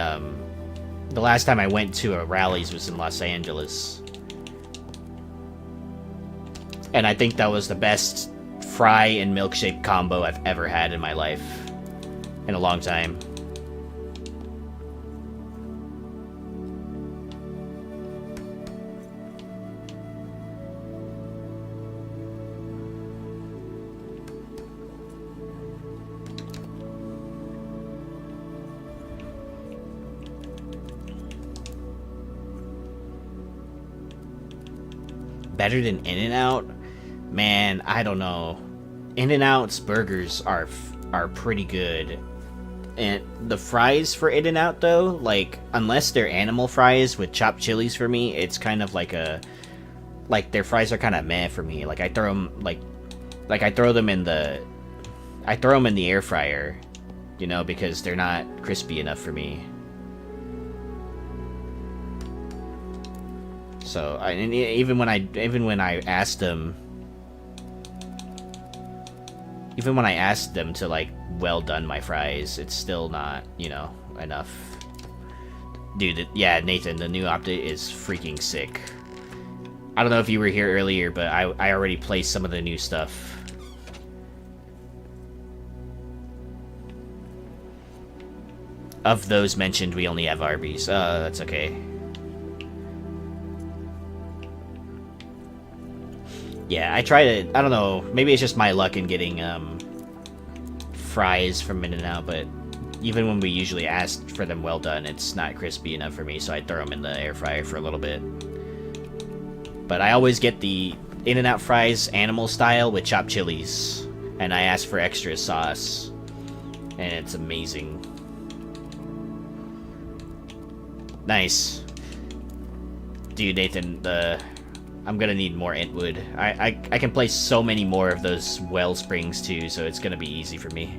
last time I went to a Rallies was in Los Angeles. And I think that was the best fry and milkshake combo I've ever had in my life. In a long time. Better than In-N-Out? Man, I don't know. In-N-Out's burgers are pretty good. And the fries for In-N-Out though, like, unless they're animal fries with chopped chilies for me, it's kind of like a... Like, their fries are kind of meh for me. Like, I throw them, I throw them in the... I throw them in the air fryer, you know, because they're not crispy enough for me. So, even when I asked them to, like, well done my fries, it's still not, you know, enough. Dude, yeah, Nathan, the new update is freaking sick. I don't know if you were here earlier, but I already placed some of the new stuff. Of those mentioned, we only have Arby's. That's okay. Yeah, I try to... I don't know. Maybe it's just my luck in getting fries from In-N-Out, but even when we usually ask for them well done, it's not crispy enough for me, so I throw them in the air fryer for a little bit. But I always get the In-N-Out fries animal style with chopped chilies, and I ask for extra sauce, and it's amazing. Nice. Dude, Nathan, I'm gonna need more Entwood. I can place so many more of those well springs too, so it's gonna be easy for me.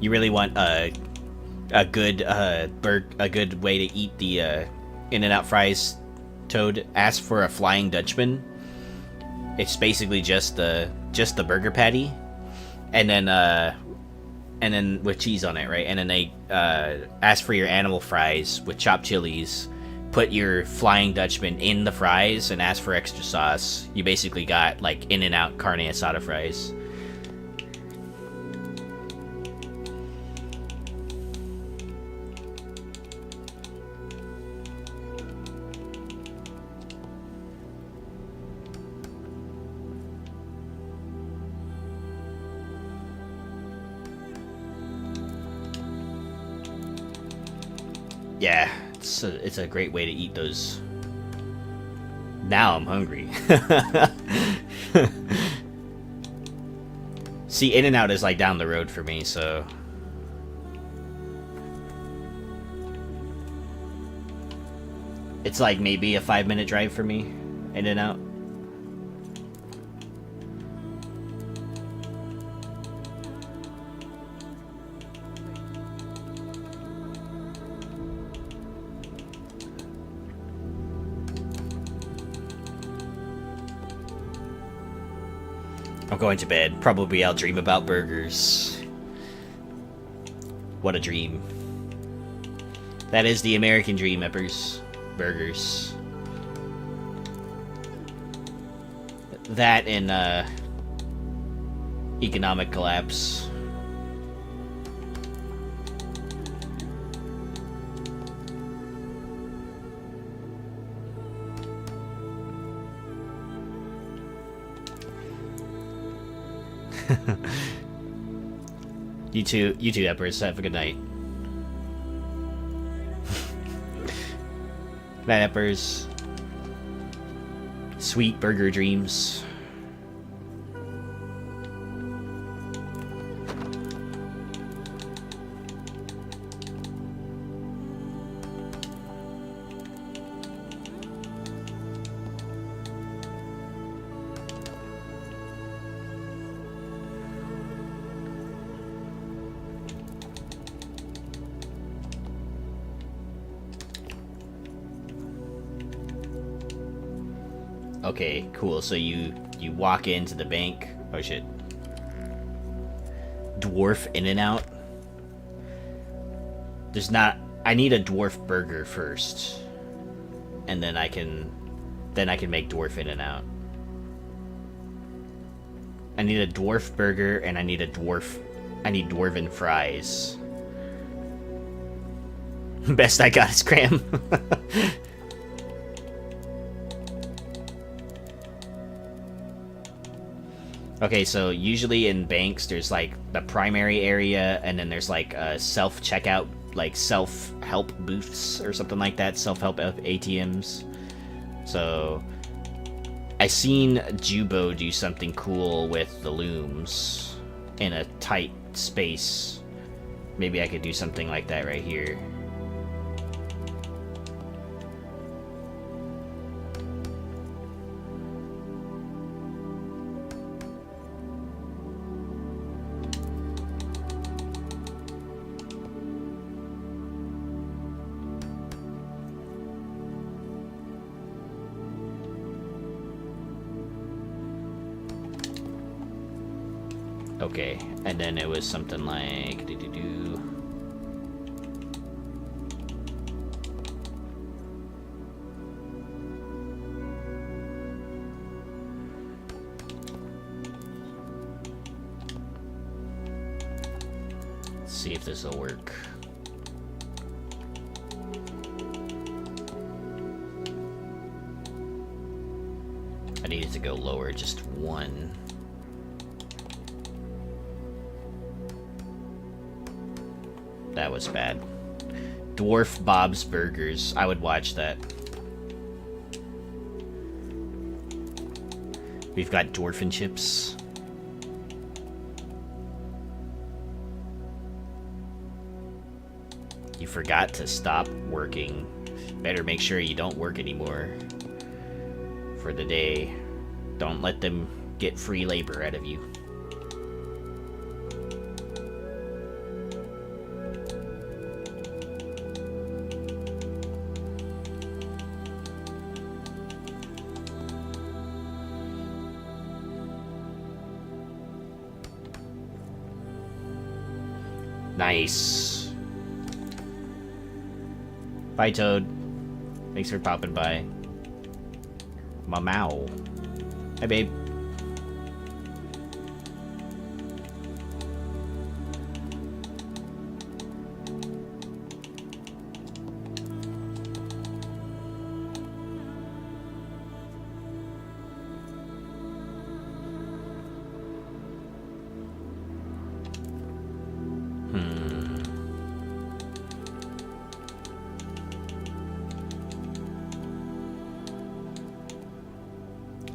You really want a good way to eat the In-N-Out fries, Toad? Ask for a Flying Dutchman. It's basically just the burger patty. And then with cheese on it, right? And then they ask for your animal fries with chopped chilies. Put your Flying Dutchman in the fries and ask for extra sauce. You basically got like In-N-Out carne asada fries. Yeah, it's a great way to eat those. Now I'm hungry. See, In-N-Out is like down the road for me, so... It's like maybe a 5-minute drive for me, In-N-Out. I'm going to bed. Probably I'll dream about burgers. What a dream. That is the American dream, Eppers. Burgers. That and, economic collapse. You too, Empress. Have a good night. Good night, Empress. Sweet burger dreams. Okay, cool. So you walk into the bank. Oh shit. Dwarf in and out. There's not. I need a dwarf burger first, and then I can make dwarf in and out. I need a dwarf burger, and I need dwarven fries. Best I got is Graham. Okay, so usually in banks, there's like the primary area, and then there's like self-checkout, like self-help booths or something like that, self-help ATMs. So I seen Jubo do something cool with the looms in a tight space. Maybe I could do something like that right here. Okay, and then it was something like Let's see if this will work. I needed to go lower just one. That was bad. Dwarf Bob's Burgers. I would watch that. We've got dwarfen chips. You forgot to stop working. Better make sure you don't work anymore for the day. Don't let them get free labor out of you. Nice. Bye, Toad. Thanks for popping by. Mamau. Hi, babe.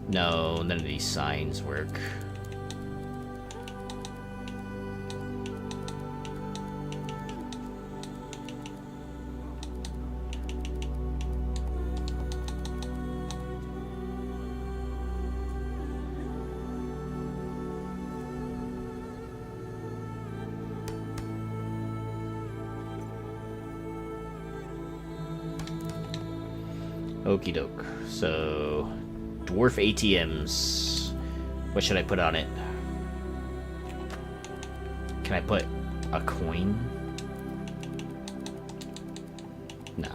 No, none of these signs work. Okie doke. So, dwarf ATMs. What should I put on it? Can I put a coin? Nah.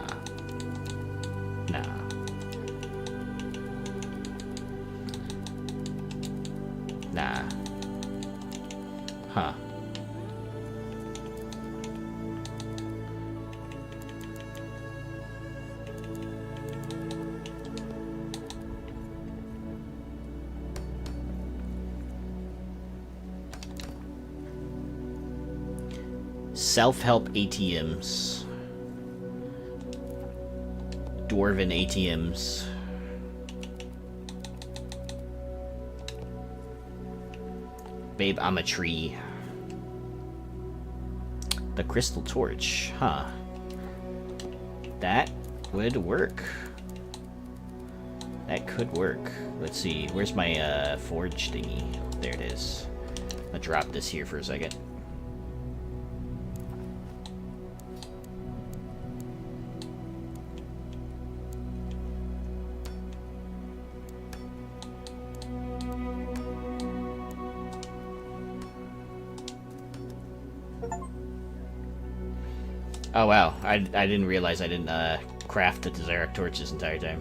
Nah. Nah. Huh. Self-help ATMs. Dwarven ATMs. Babe, I'm a tree. The crystal torch, huh? That would work. That could work. Let's see, where's my forge thingy? There it is. I'll drop this here for a second. Oh wow, I didn't realize I didn't craft the Zarok torch this entire time.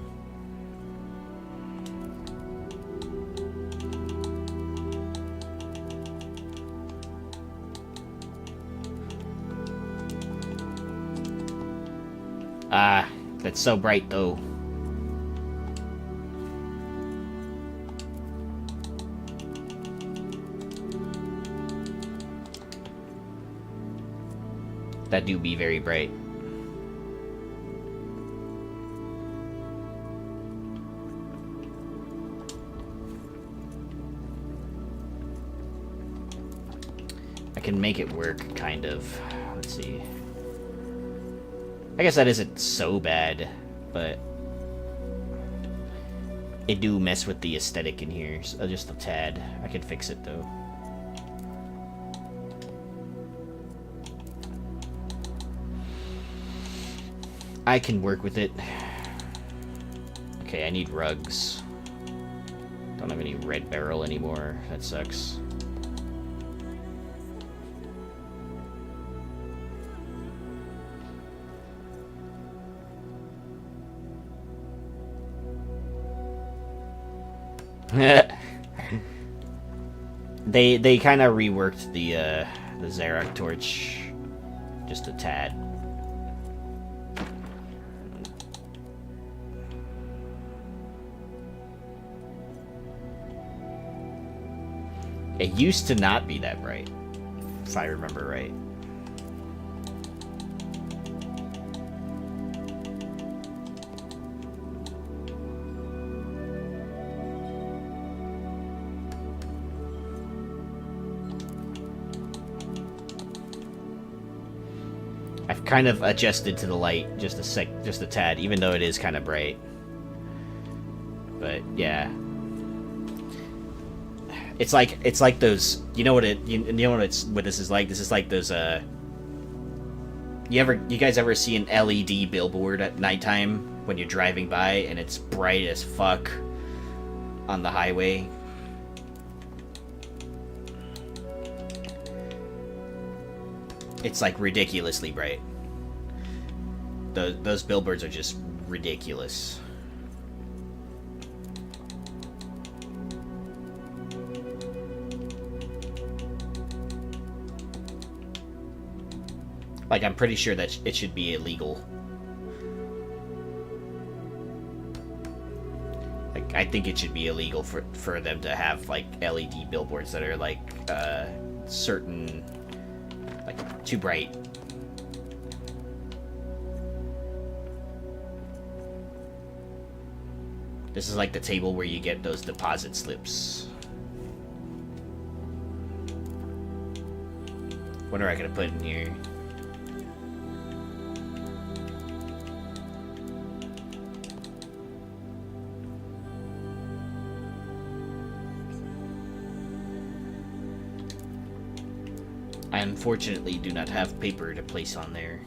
Ah, that's so bright though. That do be very bright. I can make it work, kind of. Let's see. I guess that isn't so bad, but it do mess with the aesthetic in here, so just a tad. I can fix it though. I can work with it. Okay, I need rugs. Don't have any red barrel anymore. That sucks. They kind of reworked the Zarok torch just a tad. It used to not be that bright, if I remember right. I've kind of adjusted to the light just a tad, even though it is kind of bright. But yeah. It's like those, you know what what this is like? This is like those you guys ever see an LED billboard at nighttime when you're driving by and it's bright as fuck on the highway? It's like ridiculously bright. Those billboards are just ridiculous. Like, I'm pretty sure that it should be illegal. Like, I think it should be illegal for them to have, like, LED billboards that are, like, certain... like, too bright. This is like the table where you get those deposit slips. What are I gonna put in here? I unfortunately do not have paper to place on there.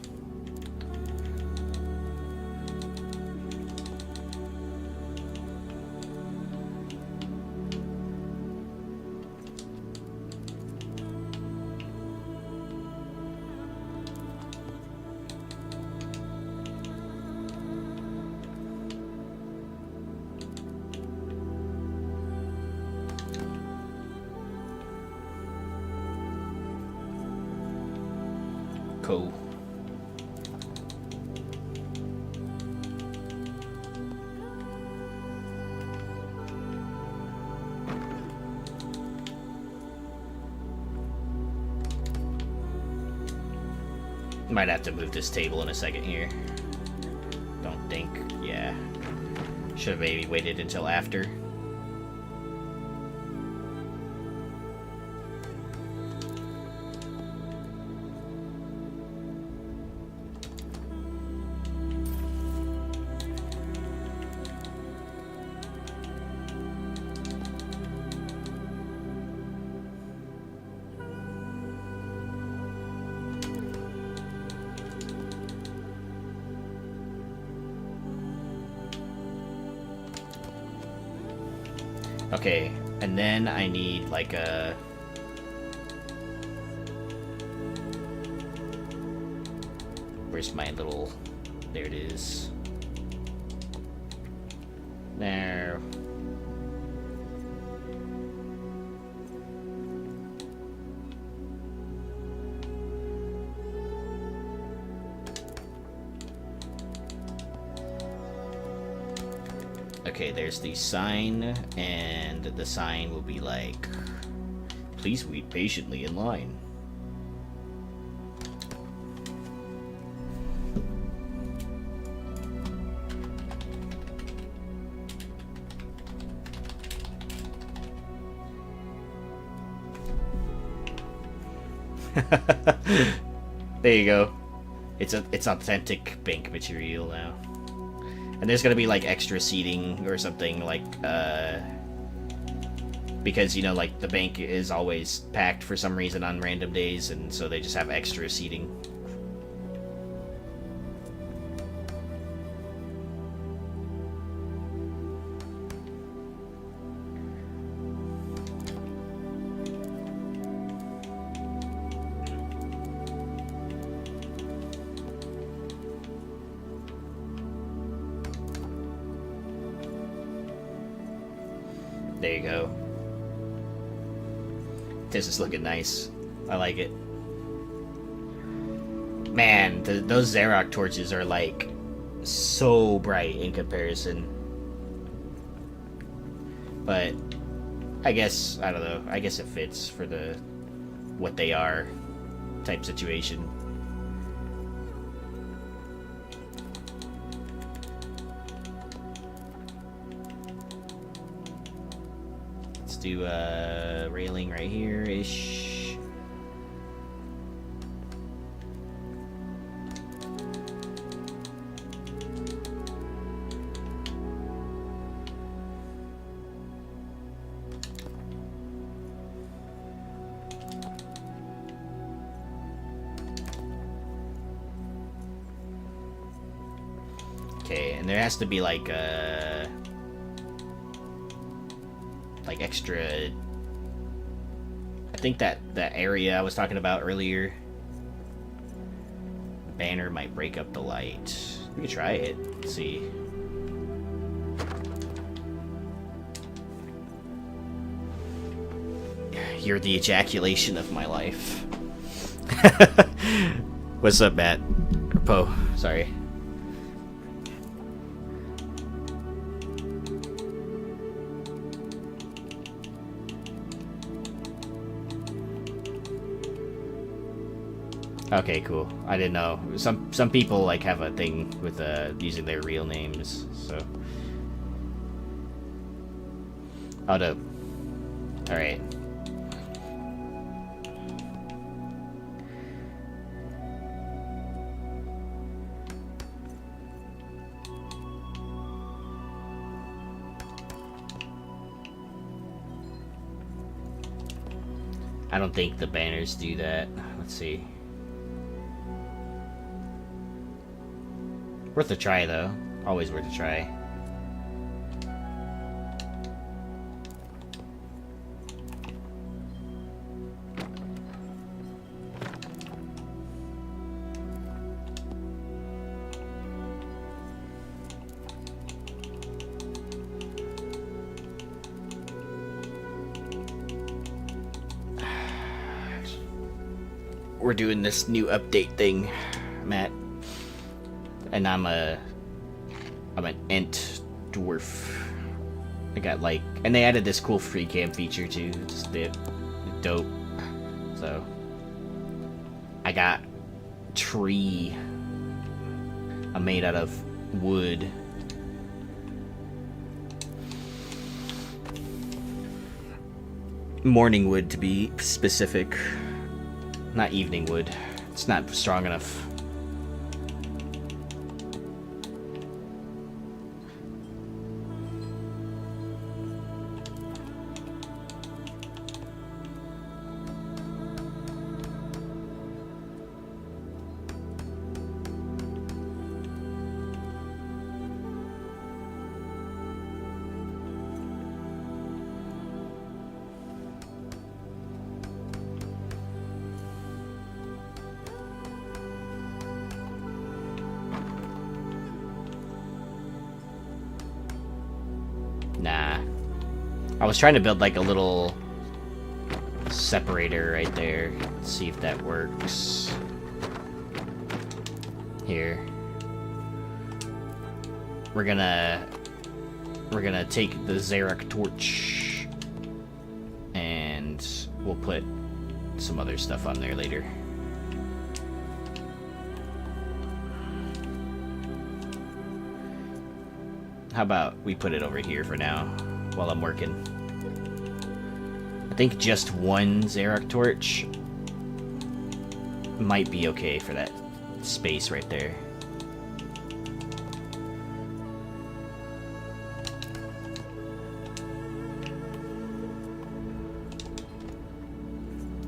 Cool. Might have to move this table in a second here. Don't think. Yeah. Should have maybe waited until after. Okay, and then I need like a... Where's my little... There it is. There. Okay, there's the sign, and the sign will be like, please wait patiently in line. There you go. It's authentic bank material now. And there's gonna be like extra seating or something, like because you know, like the bank is always packed for some reason on random days, and so they just have extra seating. There you go. This is looking nice. I like it. Man, those Xerox torches are like so bright in comparison. But I guess, I don't know, I guess it fits for the what they are type situation. Do a railing right here-ish. Okay, and there has to be like a extra, I think that area I was talking about earlier, the banner might break up the light. We could try it. Let's see. You're the ejaculation of my life. What's up, Matt? Or Poe, sorry. Okay, cool. I didn't know. Some people like have a thing with using their real names, so. Oh no. Alright. I don't think the banners do that. Let's see. Worth a try, though. Always worth a try. We're doing this new update thing, Matt. And I'm an ent dwarf. I got like, and they added this cool free cam feature too. Just dope. So I got tree made out of wood. Morning wood, to be specific. Not evening wood. It's not strong enough. Nah. I was trying to build like a little separator right there. Let's see if that works. Here. We're gonna take the Xeric torch and we'll put some other stuff on there later. How about we put it over here for now, while I'm working. I think just one Xeric torch might be okay for that space right there.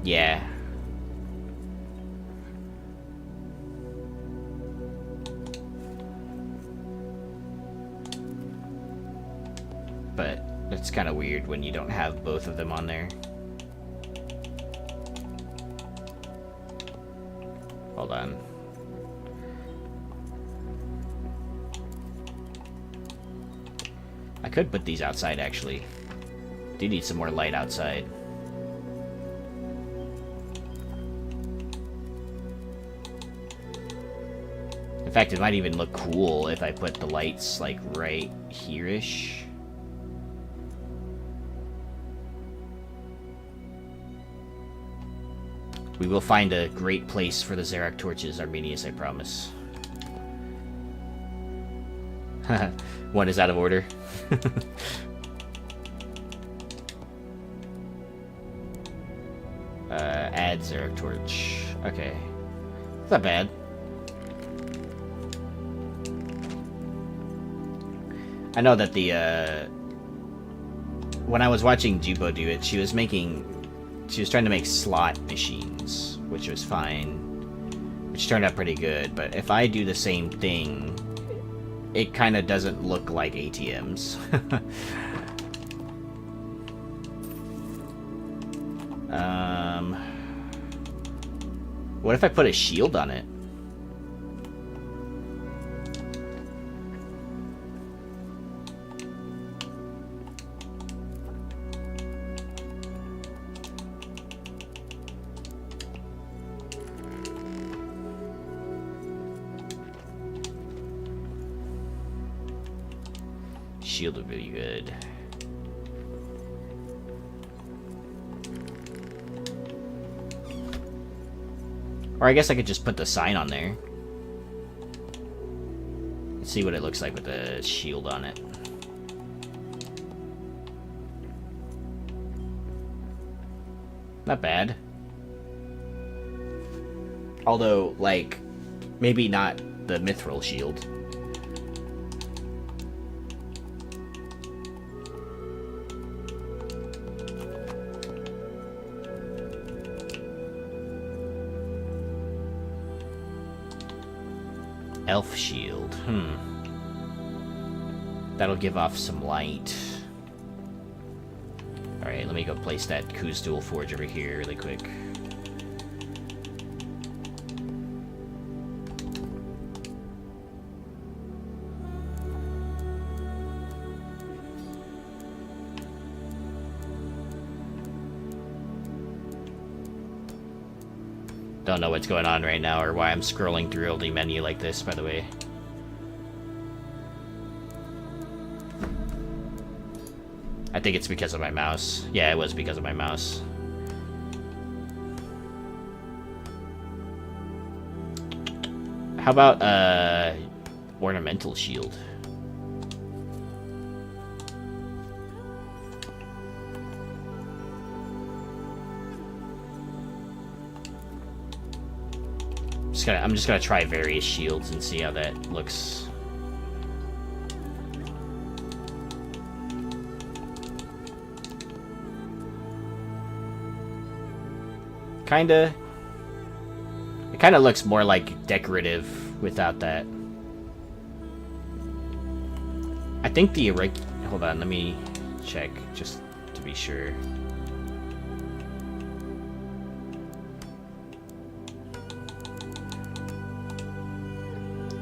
Yeah. But it's kind of weird when you don't have both of them on there. Hold on. I could put these outside, actually. Do need some more light outside. In fact, it might even look cool if I put the lights, like, right here-ish. We will find a great place for the Xeric torches, Arminius, I promise. One is out of order. Add Xeric torch. Okay. It's not bad. I know that the, when I was watching Jubo do it, she was trying to make slot machines, which was fine, which turned out pretty good, but if I do the same thing, it kind of doesn't look like ATMs. What if I put a shield on it? Shield would be good. Or I guess I could just put the sign on there. Let's see what it looks like with the shield on it. Not bad. Although, like, maybe not the mithril shield. Elf shield. That'll give off some light. Alright, let me go place that Kuzdual forge over here really quick. Don't know what's going on right now or why I'm scrolling through the menu like this, by the way. I think it's because of my mouse. Yeah, it was because of my mouse. How about ornamental shield? I'm just gonna try various shields and see how that looks. It kinda looks more like decorative without that. I think the hold on, let me check just to be sure.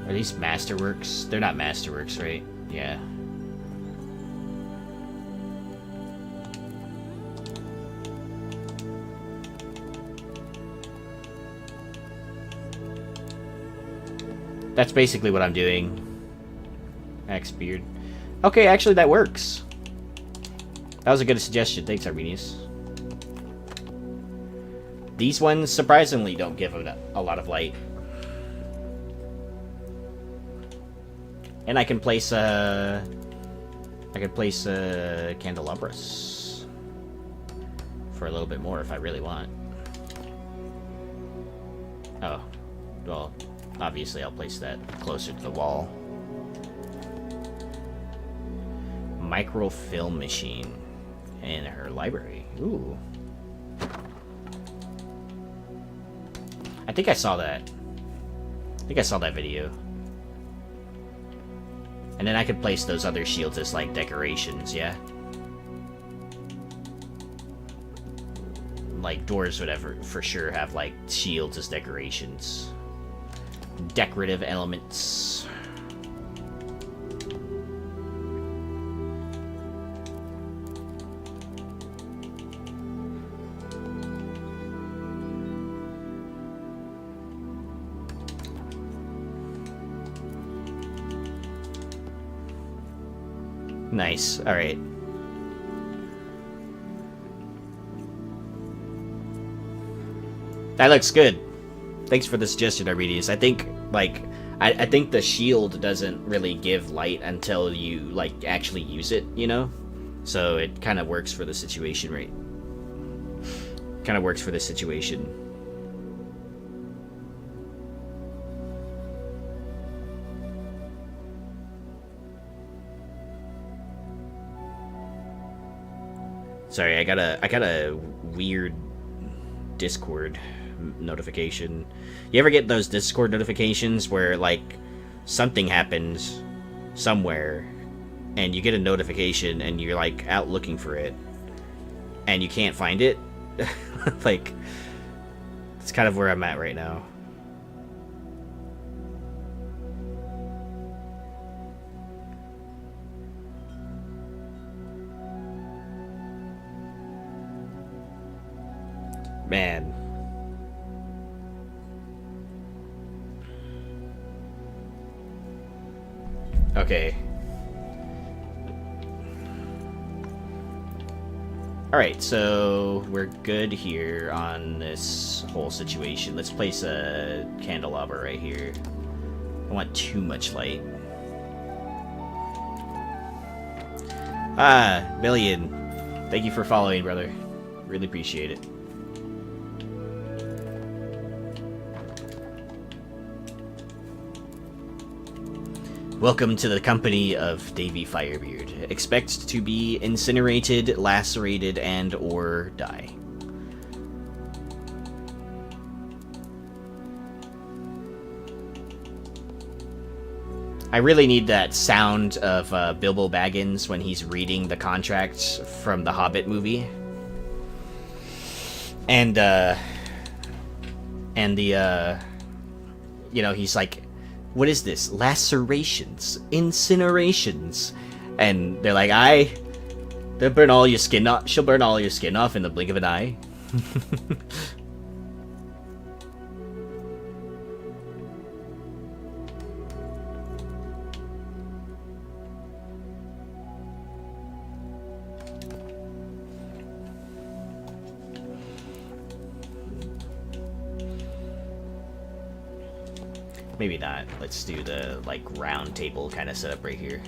Are these Masterworks? They're not Masterworks, right? Yeah. That's basically what I'm doing. Axe beard. Okay, actually that works. That was a good suggestion. Thanks, Arminius. These ones surprisingly don't give a lot of light. And I can place candelabras for a little bit more if I really want. Oh, well, obviously I'll place that closer to the wall. Microfilm machine in her library. Ooh. I think I saw that. I think I saw that video. And then I could place those other shields as, like, decorations, yeah? Like, dwarves would ever, for sure, have, like, shields as decorations. Decorative elements. Nice. All right. That looks good. Thanks for the suggestion, Arminius. I think, like, I think the shield doesn't really give light until you, like, actually use it, you know? So it kind of works for the situation, right? Kind of works for the situation. Sorry, I got a weird Discord notification. You ever get those Discord notifications where, like, something happens somewhere and you get a notification and you're, like, out looking for it and you can't find it? Like, it's kind of where I'm at right now. Man. Okay. Alright, so we're good here on this whole situation. Let's place a candelabra right here. I don't want too much light. Ah, Billion. Thank you for following, brother. Really appreciate it. Welcome to the company of Davy Firebeard. Expect to be incinerated, lacerated, and or die. I really need that sound of Bilbo Baggins when he's reading the contract from the Hobbit movie. And the, you know, he's like, what is this? Lacerations, incinerations. And they're like, they'll burn all your skin off. She'll burn all your skin off in the blink of an eye. maybe not. Let's do the, like, round table kind of setup right here.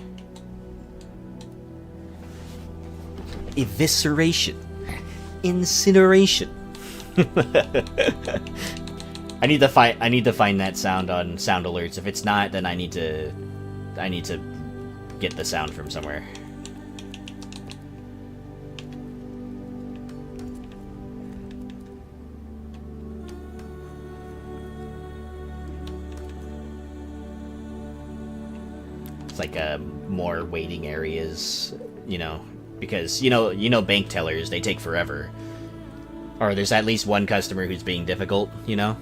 Evisceration. Incineration. I need to find that sound on sound alerts. If it's not, then I need to get the sound from somewhere. It's like more waiting areas, you know, because you know bank tellers, they take forever. Or there's at least one customer who's being difficult, you know?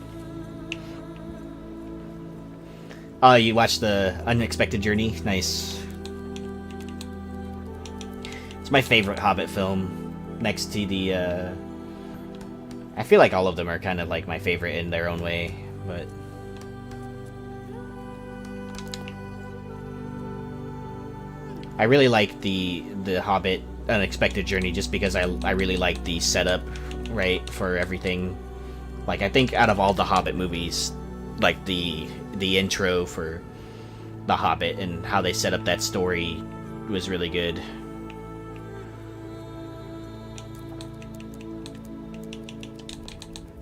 Oh, you watched the Unexpected Journey? Nice. It's my favorite Hobbit film, next to the, I feel like all of them are kind of like my favorite in their own way, but... I really like the Hobbit Unexpected Journey just because I really like the setup, right, for everything. Like, I think out of all the Hobbit movies, like the intro for the Hobbit and how they set up that story was really good.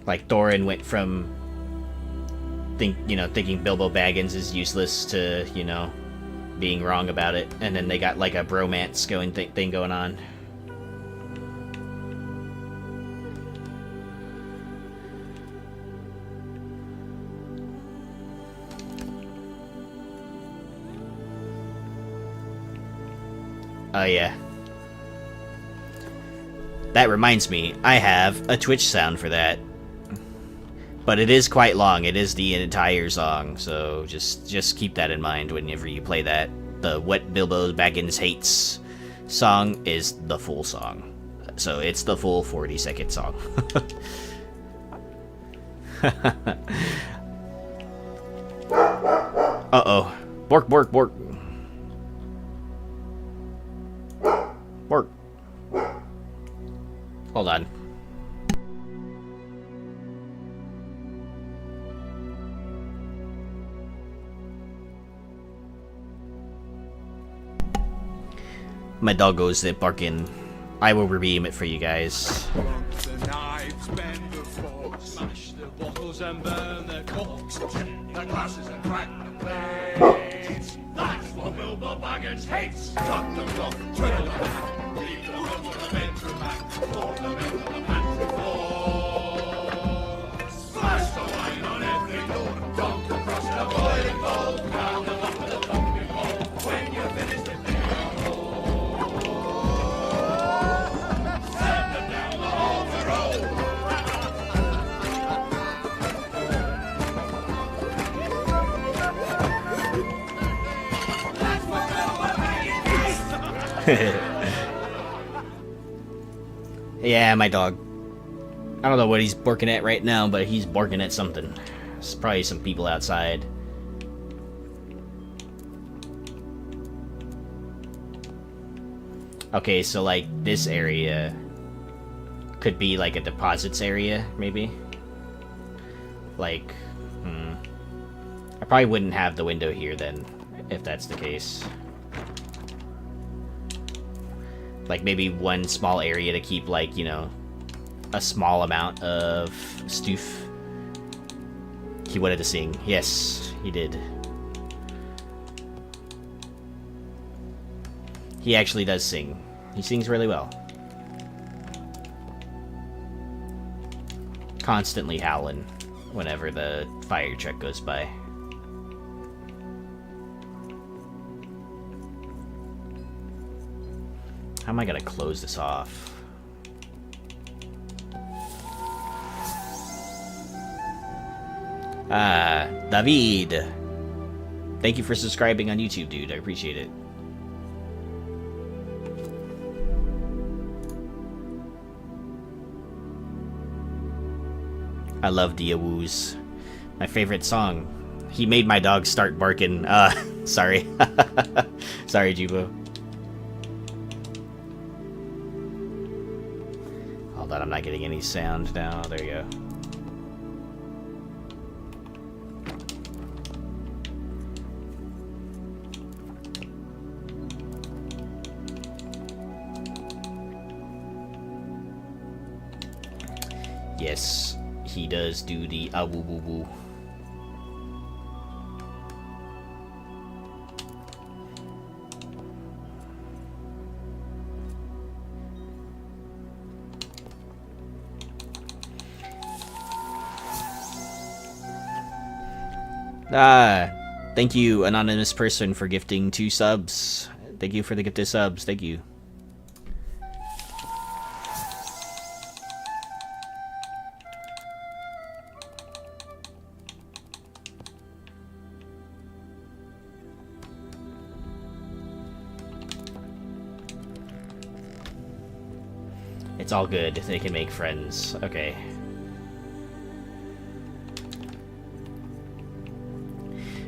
Like, Thorin went from thinking Bilbo Baggins is useless to, you know, being wrong about it, and then they got like a bromance thing going on. Oh yeah. That reminds me, I have a Twitch sound for that. But it is quite long. It is the entire song, so just keep that in mind whenever you play that. The What Bilbo Baggins Hates song is the full song. So it's the full 40-second song. Uh-oh. Bork, bork, bork. Bork. Hold on. My doggo's barking. I will redeem it for you guys. The knives, bend the forks, smash the bottles and burn the corks, check the glasses and crack the plates. That's what Bilbo Baggins hates. Cut them off, twiddle them out, leave them on the bedroom mat, pour them into the pantry floor. Splash the wine on every door, dunk across the boiling bowl, crown them up with a pumpkin hole. When you're finished with the yeah, my dog. I don't know what he's barking at right now, but he's barking at something. There's probably some people outside. Okay, so like this area could be like a deposits area, maybe. Like, I probably wouldn't have the window here then, if that's the case. Like maybe one small area to keep, like, you know, a small amount of stoof. He wanted to sing. Yes, he did. He actually does sing. He sings really well. Constantly howling whenever the fire truck goes by. How am I gonna close this off? Ah, David. Thank you for subscribing on YouTube, dude. I appreciate it. I love Diawoos. My favorite song. He made my dog start barking. Sorry. Sorry, Jubo. Hold on, I'm not getting any sound now. There you go. Yes, he does do the woo woo woo. Thank you, anonymous person, for gifting 2 subs. Thank you for the gifted subs. Thank you. It's all good. They can make friends. Okay.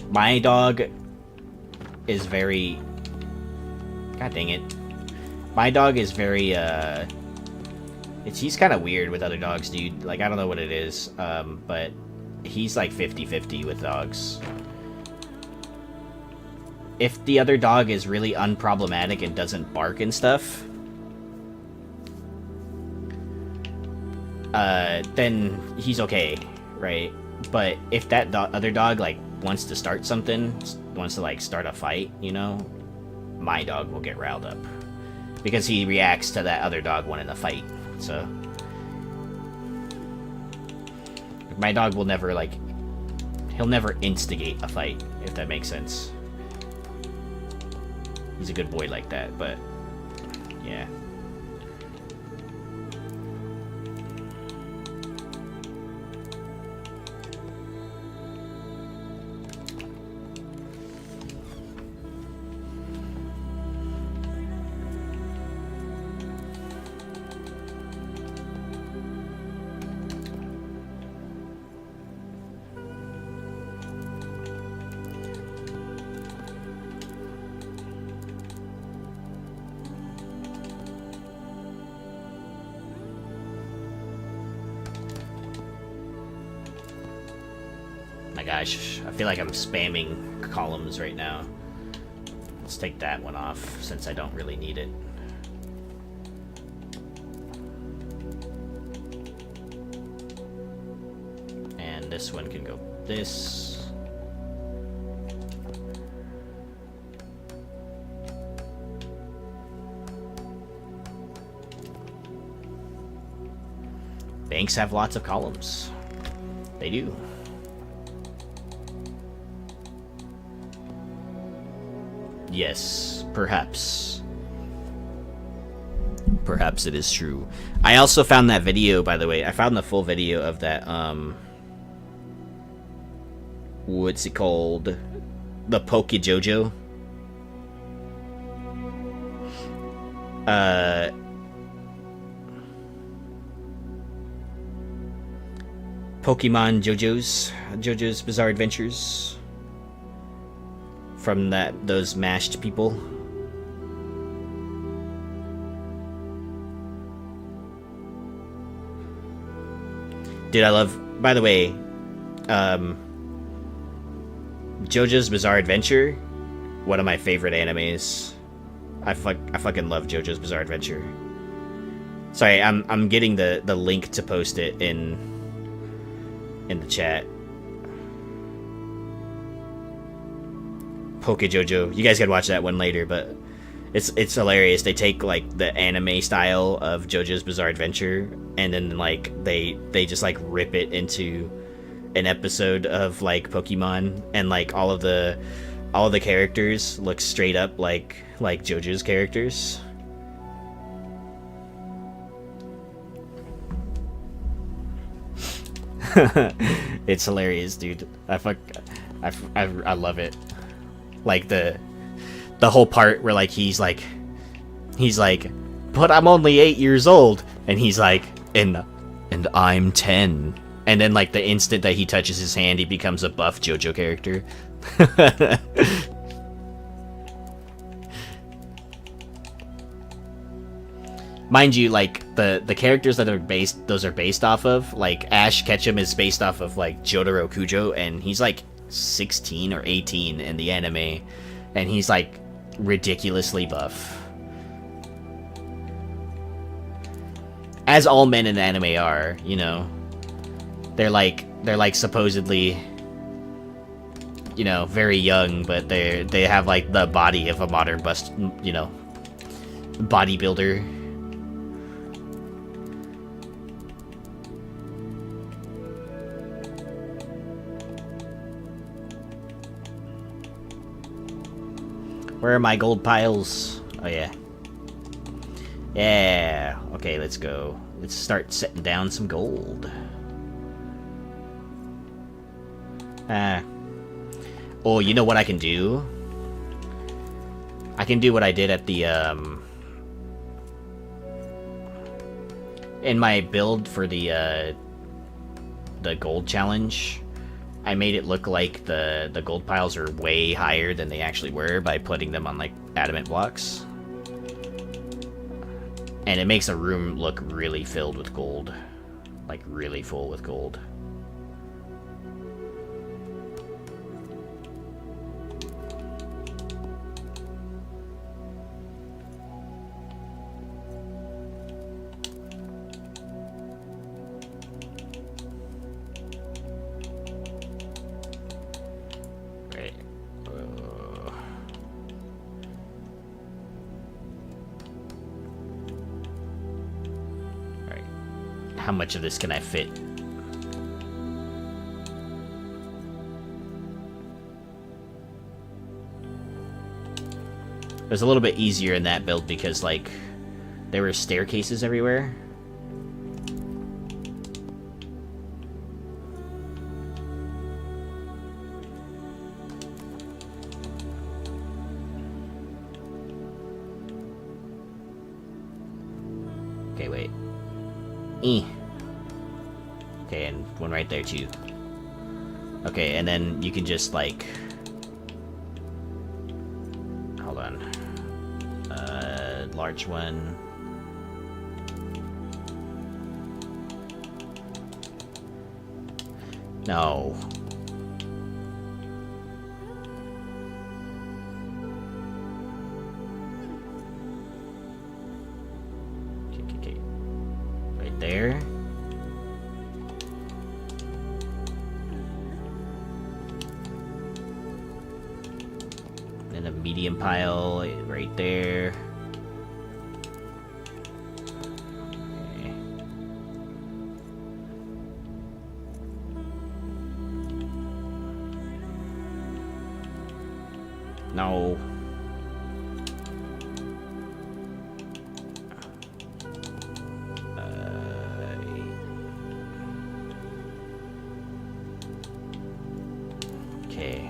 My dog is very... God dang it. My dog is very, he's kind of weird with other dogs, dude. Like, I don't know what it is, but he's like 50-50 with dogs. If the other dog is really unproblematic and doesn't bark and stuff, then he's okay, right? But if that other dog, like, wants to start something, wants to, like, start a fight, you know, my dog will get riled up. Because he reacts to that other dog wanting to fight, so... My dog will never, like... He'll never instigate a fight, if that makes sense. He's a good boy like that, but... Yeah. Gosh, I feel like I'm spamming columns right now. Let's take that one off, since I don't really need it. And this one can go this. Banks have lots of columns. They do. Yes, perhaps. Perhaps it is true. I also found that video, by the way. I found the full video of that, what's it called? The Poke Jojo. Pokemon JoJo's Bizarre Adventures. From those mashed people. Dude, I love... By the way, JoJo's Bizarre Adventure, one of my favorite animes. I fucking love JoJo's Bizarre Adventure. Sorry, I'm getting the link to post it in the chat. Poke Jojo. You guys can watch that one later, but it's hilarious. They take like the anime style of JoJo's Bizarre Adventure, and then like they just like rip it into an episode of like Pokemon, and like all of the characters look straight up like JoJo's characters. It's hilarious, dude. I love it. Like the whole part where like he's like, but I'm only 8 years old, and he's like, and I'm 10, and then like the instant that he touches his hand, he becomes a buff JoJo character. Mind you, like the characters that are based off of, like Ash Ketchum is based off of like Jotaro Kujo, and he's like 16 or 18 in the anime, and he's like ridiculously buff, as all men in the anime are, you know. They're like supposedly, you know, very young, but they have like the body of a modern bodybuilder. Where are my gold piles? Oh yeah. Yeah. Okay, let's go. Let's start setting down some gold. Oh, you know what I can do? I can do what I did at the, in my build for the gold challenge. I made it look like the gold piles are way higher than they actually were by putting them on, like, adamant blocks. And it makes a room look really filled with gold. Like, really full with gold. How much of this can I fit? It was a little bit easier in that build because, like, there were staircases everywhere. Okay, wait. Okay, and one right there too. Okay, and then you can just like... Hold on. Large one. No. Okay. Right there. And a medium pile right there. Okay. No. Okay.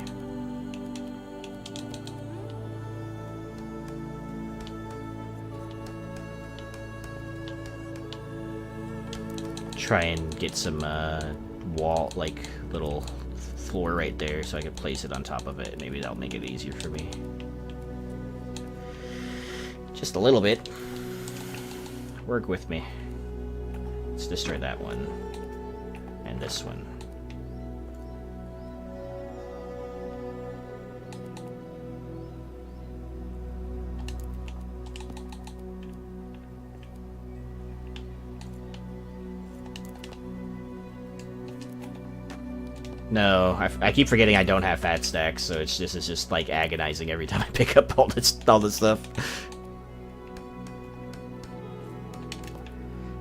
Try and get some wall, like little floor right there so I can place it on top of it. Maybe that'll make it easier for me. Just a little bit. Work with me. Let's destroy that one. And this one. No, I keep forgetting I don't have fat stacks, so it's just like agonizing every time I pick up all this stuff.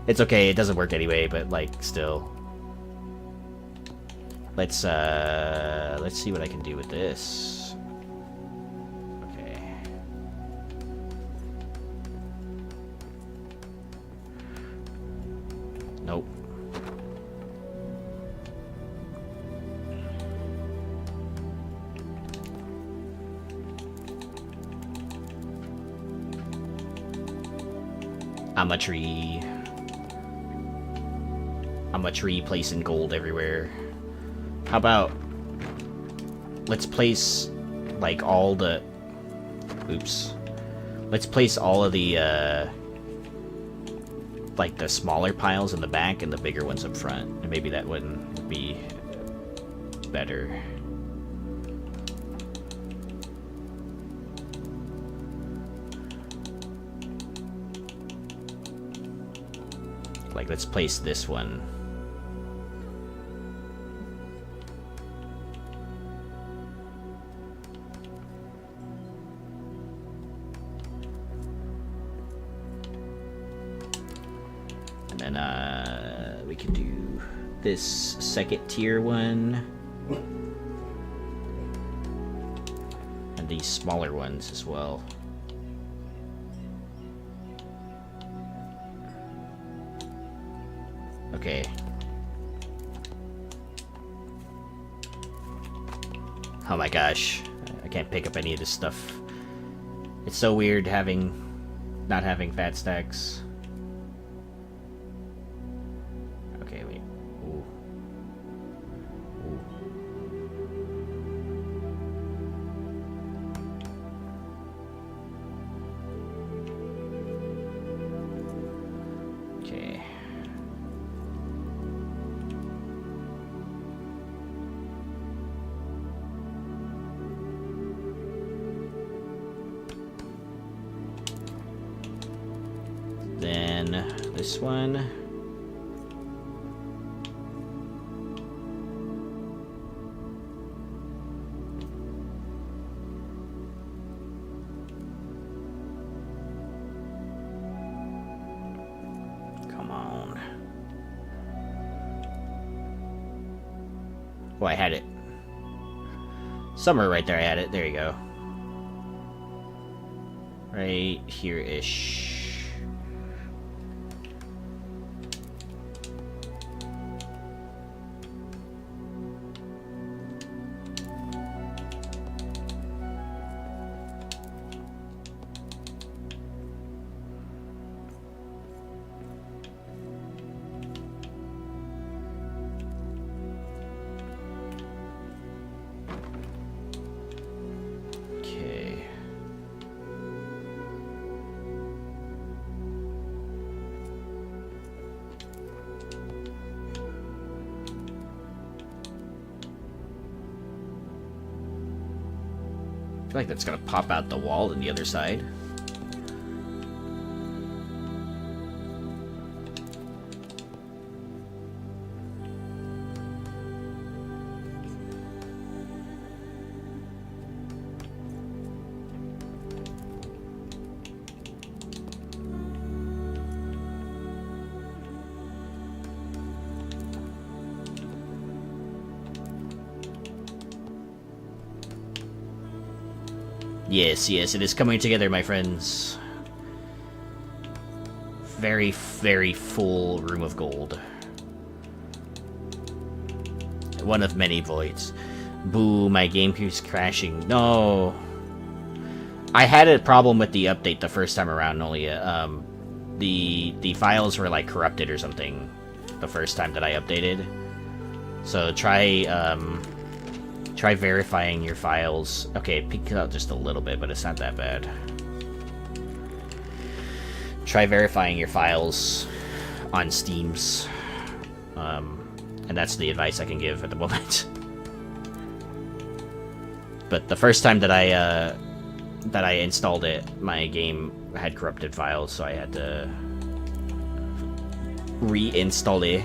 It's okay, it doesn't work anyway, but like still. Let's see what I can do with this. Okay. Nope. I'm a tree placing gold everywhere. How about let's place like all the let's place all of the like the smaller piles in the back and the bigger ones up front, and maybe that wouldn't be better. Like, let's place this one And we can do this second tier one. And these smaller ones as well. Okay. Oh my gosh. I can't pick up any of this stuff. It's so weird not having fat stacks. Okay, wait. Ooh. Ooh. Okay. Then this one. Come on. Oh, I had it. Somewhere right there I had it. There you go. Right here-ish. I feel like that's gonna pop out the wall on the other side. Yes, yes, it is coming together, my friends. Very, very full room of gold. One of many voids. Boo, my game keeps crashing. No. I had a problem with the update the first time around, only the files were like corrupted or something the first time that I updated. So try verifying your files. Okay, it peeked out just a little bit, but it's not that bad. Try verifying your files on Steam's. And that's the advice I can give at the moment. But the first time that I installed it, my game had corrupted files, so I had to reinstall it.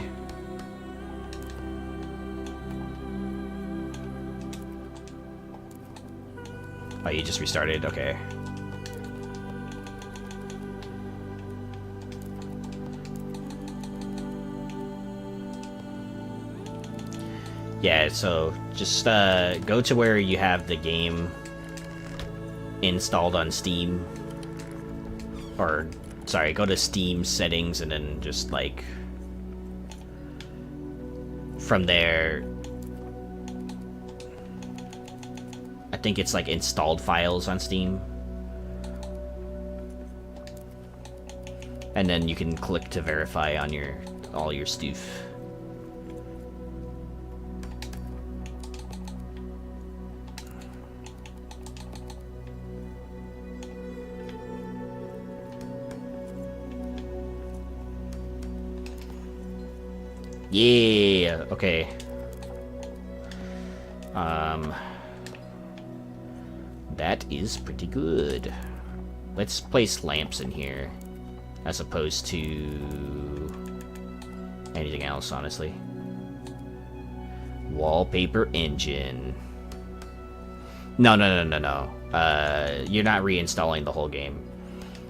Oh, you just restarted? Okay. Yeah, so just go to where you have the game installed on Steam. Or, sorry, go to Steam settings and then just like from there, I think it's like installed files on Steam. And then you can click to verify on all your stuff. Yeah, okay. That is pretty good. Let's place lamps in here as opposed to anything else, honestly. Wallpaper engine. No. You're not reinstalling the whole game.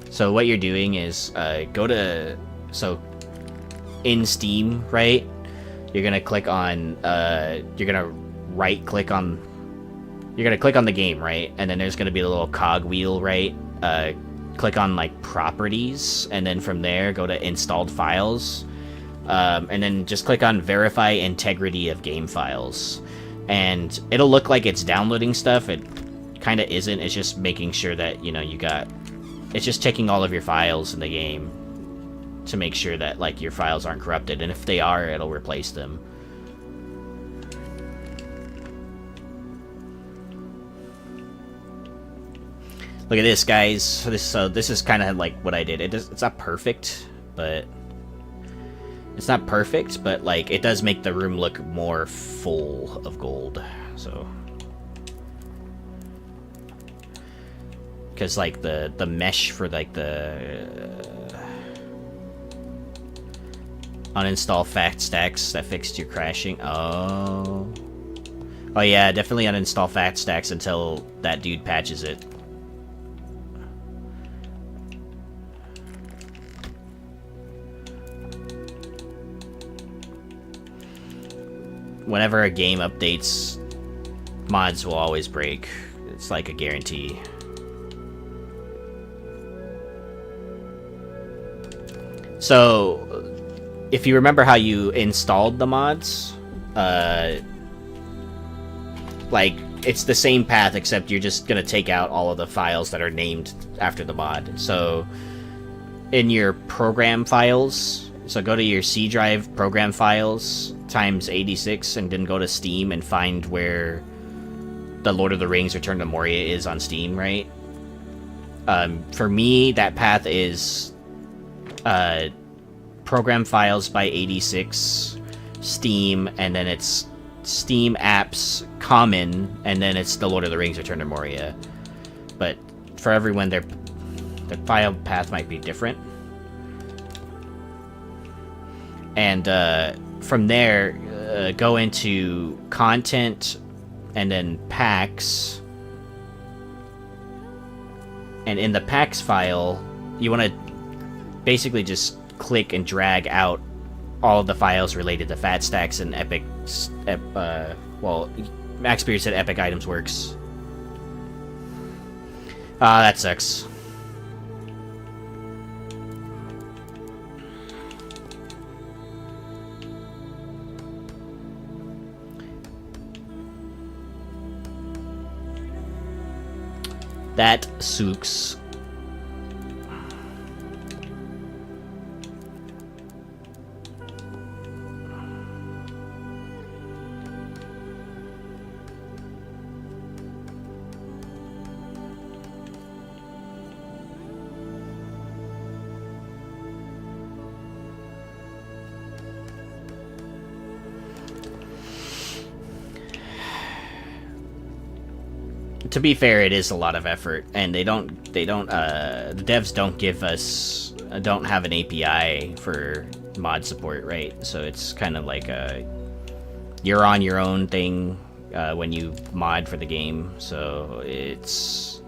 So what you're doing is in Steam, right? You're gonna click on you're gonna click on the game, right? And then there's gonna be a little cog wheel, right? Click on like properties, and then from there go to installed files, and then just click on verify integrity of game files, and it'll look like it's downloading stuff. It kind of isn't. It's just making sure that it's just checking all of your files in the game to make sure that like your files aren't corrupted, and if they are, it'll replace them. Look at this, guys. So this is kind of like what I did. It's not perfect, but like it does make the room look more full of gold. So, because like the mesh for like the uninstall fact stacks that fixed your crashing. Oh yeah, definitely uninstall fact stacks until that dude patches it. Whenever a game updates, mods will always break. It's like a guarantee. So, if you remember how you installed the mods, like, it's the same path, except you're just gonna take out all of the files that are named after the mod. So, in your program files, so go to your C drive program files times 86, and then go to Steam and find where the Lord of the Rings Return to Moria is on Steam, right? For me, that path is program files by 86, Steam, and then it's Steam apps common, and then it's the Lord of the Rings Return to Moria. But for everyone, their file path might be different. And from there, go into content, and then packs. And in the packs file, you want to basically just click and drag out all of the files related to fat stacks and epic. Well, Max Beard said epic items works. That sucks. That sucks. To be fair, it is a lot of effort, and the devs don't have an API for mod support, right? So it's kind of like you're on your own thing when you mod for the game, so it's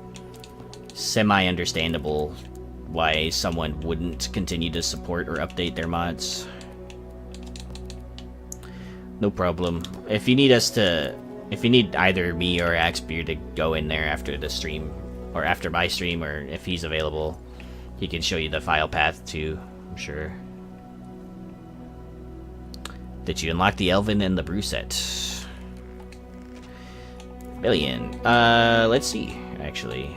semi-understandable why someone wouldn't continue to support or update their mods. No problem. If you need either me or Axbeard to go in there after the stream, or after my stream, or if he's available, he can show you the file path too, I'm sure. Did you unlock the Elven and the Brew set? Billion. Let's see, actually.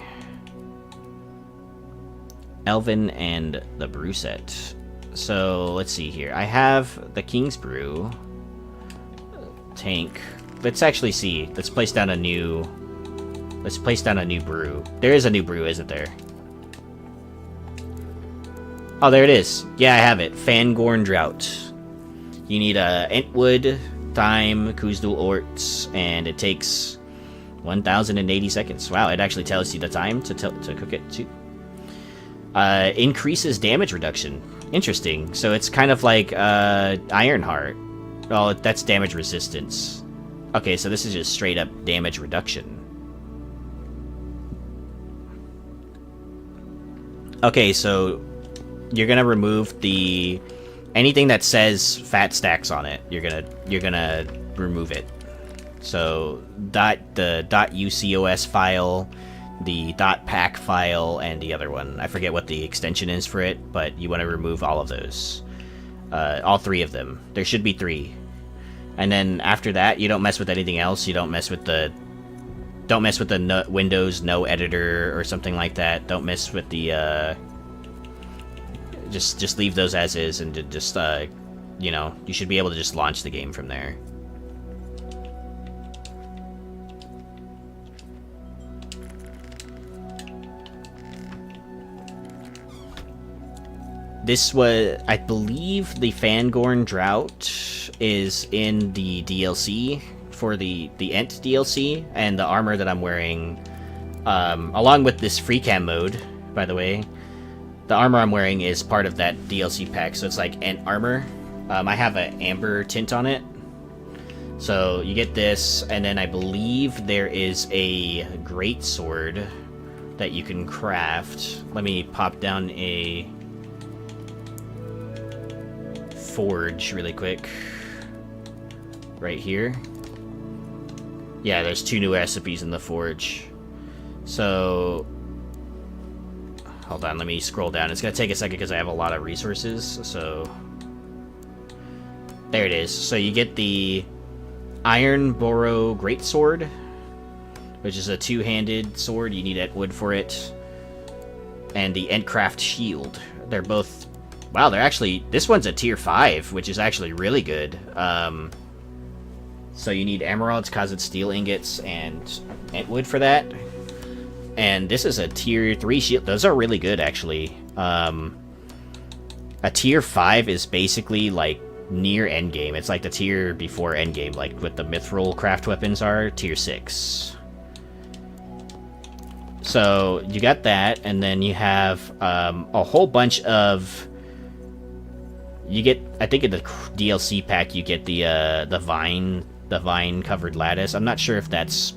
Elven and the Brew set. So, let's see here. I have the King's Brew tank. Let's actually see. Let's place down a new brew. There is a new brew, isn't there? Oh, there it is. Yeah, I have it. Fangorn Drought. You need Entwood, Thyme, Kuzdul Orts, and it takes 1,080 seconds. Wow, it actually tells you the time to cook it too. Increases damage reduction. Interesting. So it's kind of like Ironheart. Well, that's damage resistance. Okay, so this is just straight up damage reduction. Okay, so you're gonna remove the anything that says fat stacks on it, you're gonna remove it. So the .ucos file, the .pack file, and the other one. I forget what the extension is for it, but you want to remove all of those. All 3 of them. There should be 3. And then after that, you don't mess with anything else. You don't mess with the Windows no editor or something like that. Don't mess with the just leave those as is, and just you know, you should be able to just launch the game from there. This was, I believe, the Fangorn Drought is in the DLC for the Ent DLC, and the armor that I'm wearing, along with this free cam mode, by the way, the armor I'm wearing is part of that DLC pack, so it's like Ent armor. I have an amber tint on it, so you get this, and then I believe there is a great sword that you can craft. Let me pop down a forge really quick. Right here. Yeah, there's 2 new recipes in the forge. So, hold on, let me scroll down. It's gonna take a second because I have a lot of resources. So, there it is. So you get the Iron Boro Greatsword, which is a 2-handed sword. You need Etwood for it. And the ent-craft shield. They're both... Wow, they're actually... This one's a tier 5, which is actually really good. So you need emeralds, cosmetic steel ingots, and Entwood for that. And this is a tier 3 shield. Those are really good, actually. A tier 5 is basically, like, near endgame. It's like the tier before endgame, like what the mithril craft weapons are, tier 6. So you got that, and then you have a whole bunch of... You get, I think in the DLC pack, you get the vine covered lattice. I'm not sure if that's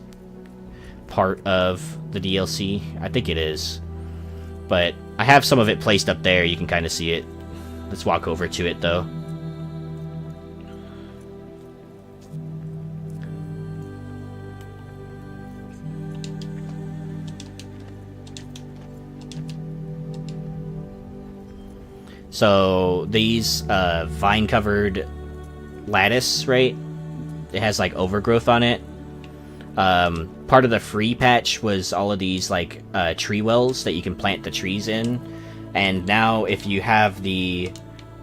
part of the DLC. I think it is, but I have some of it placed up there. You can kind of see it. Let's walk over to it though. So these vine-covered lattice, right? It has like overgrowth on it. Part of the free patch was all of these like tree wells that you can plant the trees in. And now if you have the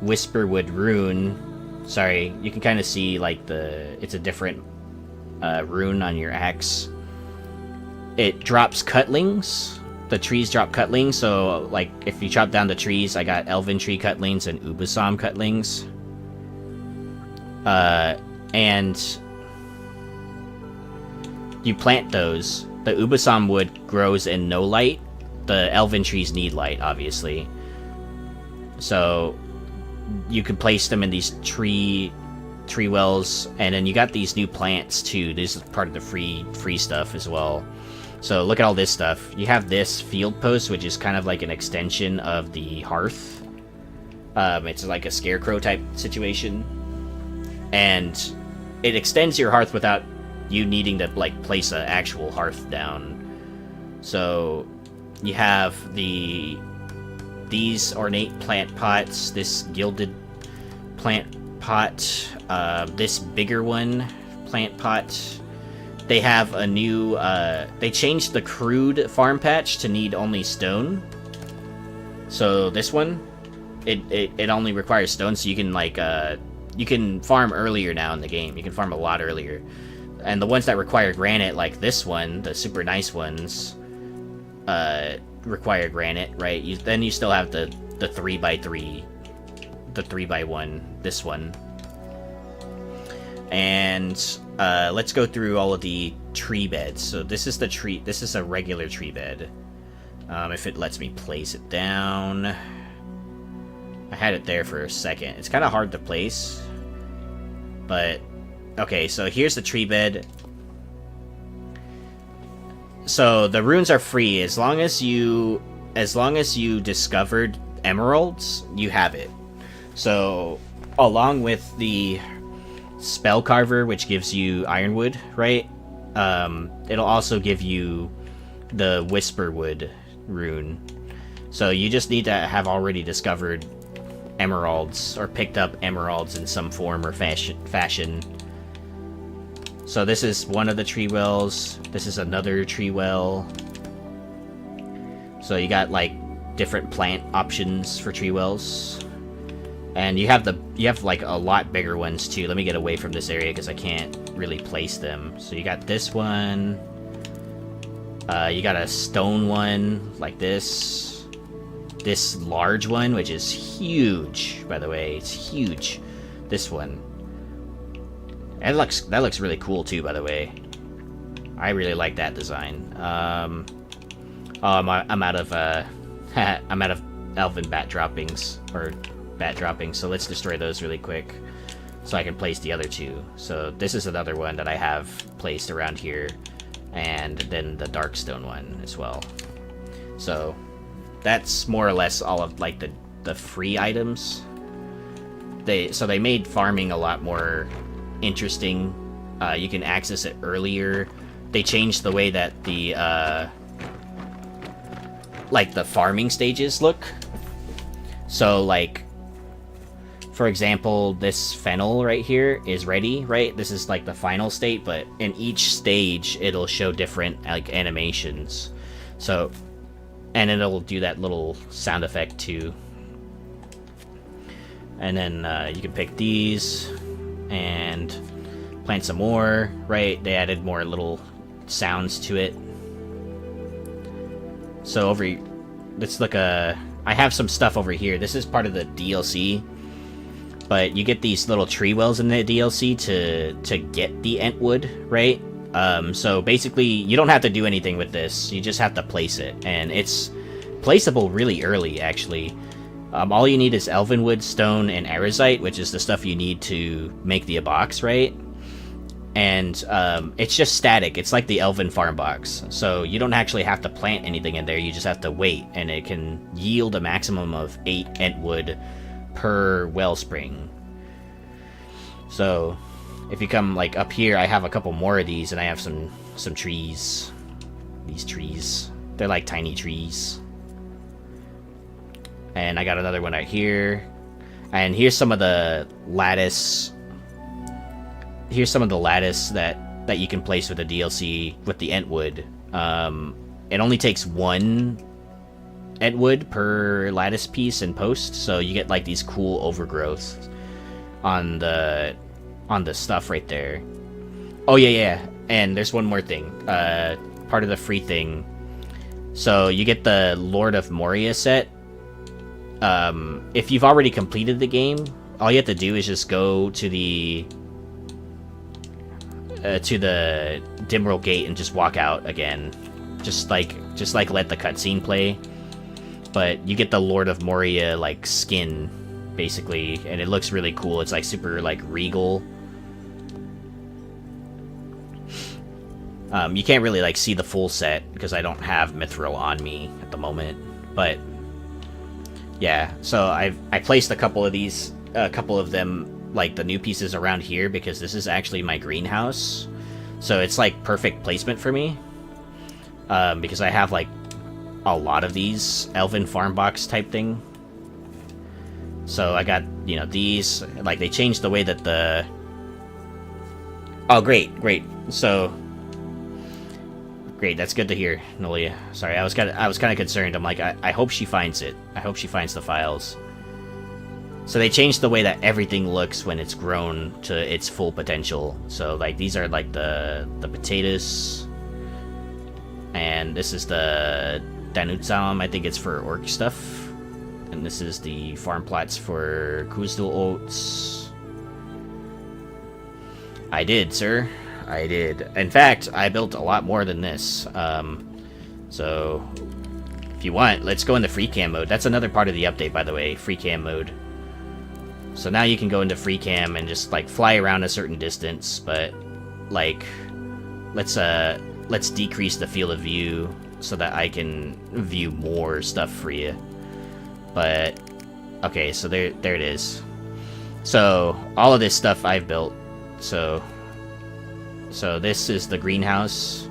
Whisperwood rune, sorry, you can kind of see like it's a different rune on your axe. It drops cutlings. The trees drop cutlings, so like if you chop down the trees, I got elven tree cutlings and ubasam cutlings. And you plant those. The ubasam wood grows in no light. The elven trees need light, obviously. So you can place them in these tree wells, and then you got these new plants too. This is part of the free stuff as well. So look at all this stuff. You have this field post, which is kind of like an extension of the hearth. It's like a scarecrow type situation. And it extends your hearth without you needing to like place an actual hearth down. So you have these ornate plant pots, this gilded plant pot, this bigger one plant pot. They have a new, they changed the crude farm patch to need only stone. So this one, it only requires stone, so you can like, you can farm earlier now in the game. You can farm a lot earlier. And the ones that require granite, like this one, the super nice ones, require granite, right? Then you still have the 3x3, the 3x1, this one. And let's go through all of the tree beds. So this is this is a regular tree bed. If it lets me place it down. I had it there for a second. It's kind of hard to place. But, okay, so here's the tree bed. So the runes are free. As long as you discovered emeralds, you have it. So, along with the spell carver, which gives you ironwood, right? It'll also give you the whisperwood rune. So you just need to have already discovered emeralds or picked up emeralds in some form or fashion. So this is one of the tree wells. This is another tree well. So you got like different plant options for tree wells. And you have like a lot bigger ones too. Let me get away from this area because I can't really place them. So you got this one. You got a stone one like this. This large one, which is huge, by the way. It's huge. This one. That looks really cool too, by the way. I really like that design. Oh, I'm out of I'm out of elven bat droppings or bat droppings, so let's destroy those really quick so I can place the other two. So this is another one that I have placed around here, and then the darkstone one as well. So that's more or less all of like the free items. They made farming a lot more interesting. You can access it earlier. They changed the way that the like the farming stages look. So like, for example, this fennel right here is ready, right? This is like the final state, but in each stage it'll show different like animations. So, and it'll do that little sound effect too. And then you can pick these and plant some more, right? They added more little sounds to it. So let's look I have some stuff over here. This is part of the DLC, but you get these little tree wells in the DLC to get the entwood, right? So basically, you don't have to do anything with this. You just have to place it, and it's placeable really early, actually. All you need is elvenwood, stone, and arazite, which is the stuff you need to make the box, right? And it's just static. It's like the elven farm box, so you don't actually have to plant anything in there. You just have to wait, and it can yield a maximum of 8 entwood per wellspring. So if you come like up here, I have a couple more of these, and I have some trees. These trees, they're like tiny trees. And I got another one right here, and here's some of the lattice. Here's some of the lattice that you can place with the DLC with the entwood. It only takes 1 entwood per lattice piece and post, so you get like these cool overgrowths on the stuff right there. Oh yeah, and there's one more thing. Part of the free thing. So you get the Lord of Moria set. If you've already completed the game, all you have to do is just go to the Dimmerl Gate and just walk out again. Just like let the cutscene play. But you get the Lord of Moria like skin, basically, and it looks really cool. It's like super like regal. You can't really like see the full set because I don't have Mithril on me at the moment, but yeah. So I placed a couple of them, like the new pieces around here, because this is actually my greenhouse, so it's like perfect placement for me, because I have like a lot of these elven farm box type thing. So I got, you know, these, like they changed the way that the great, so great, that's good to hear, Nolia. Sorry, I was kind of concerned. I'm like, I hope she finds it. I hope she finds the files. So they changed the way that everything looks when it's grown to its full potential. So like these are like the potatoes, and this is the Danutsam. I think it's for orc stuff, and this is the farm plots for Kuzdul oats. I did, sir. I did. In fact, I built a lot more than this. So if you want, let's go into free cam mode. That's another part of the update, by the way, free cam mode. So now you can go into free cam and just like fly around a certain distance, but like let's decrease the field of view so that I can view more stuff for you. But Okay, so there it is. So all of this stuff I've built. So this is the greenhouse,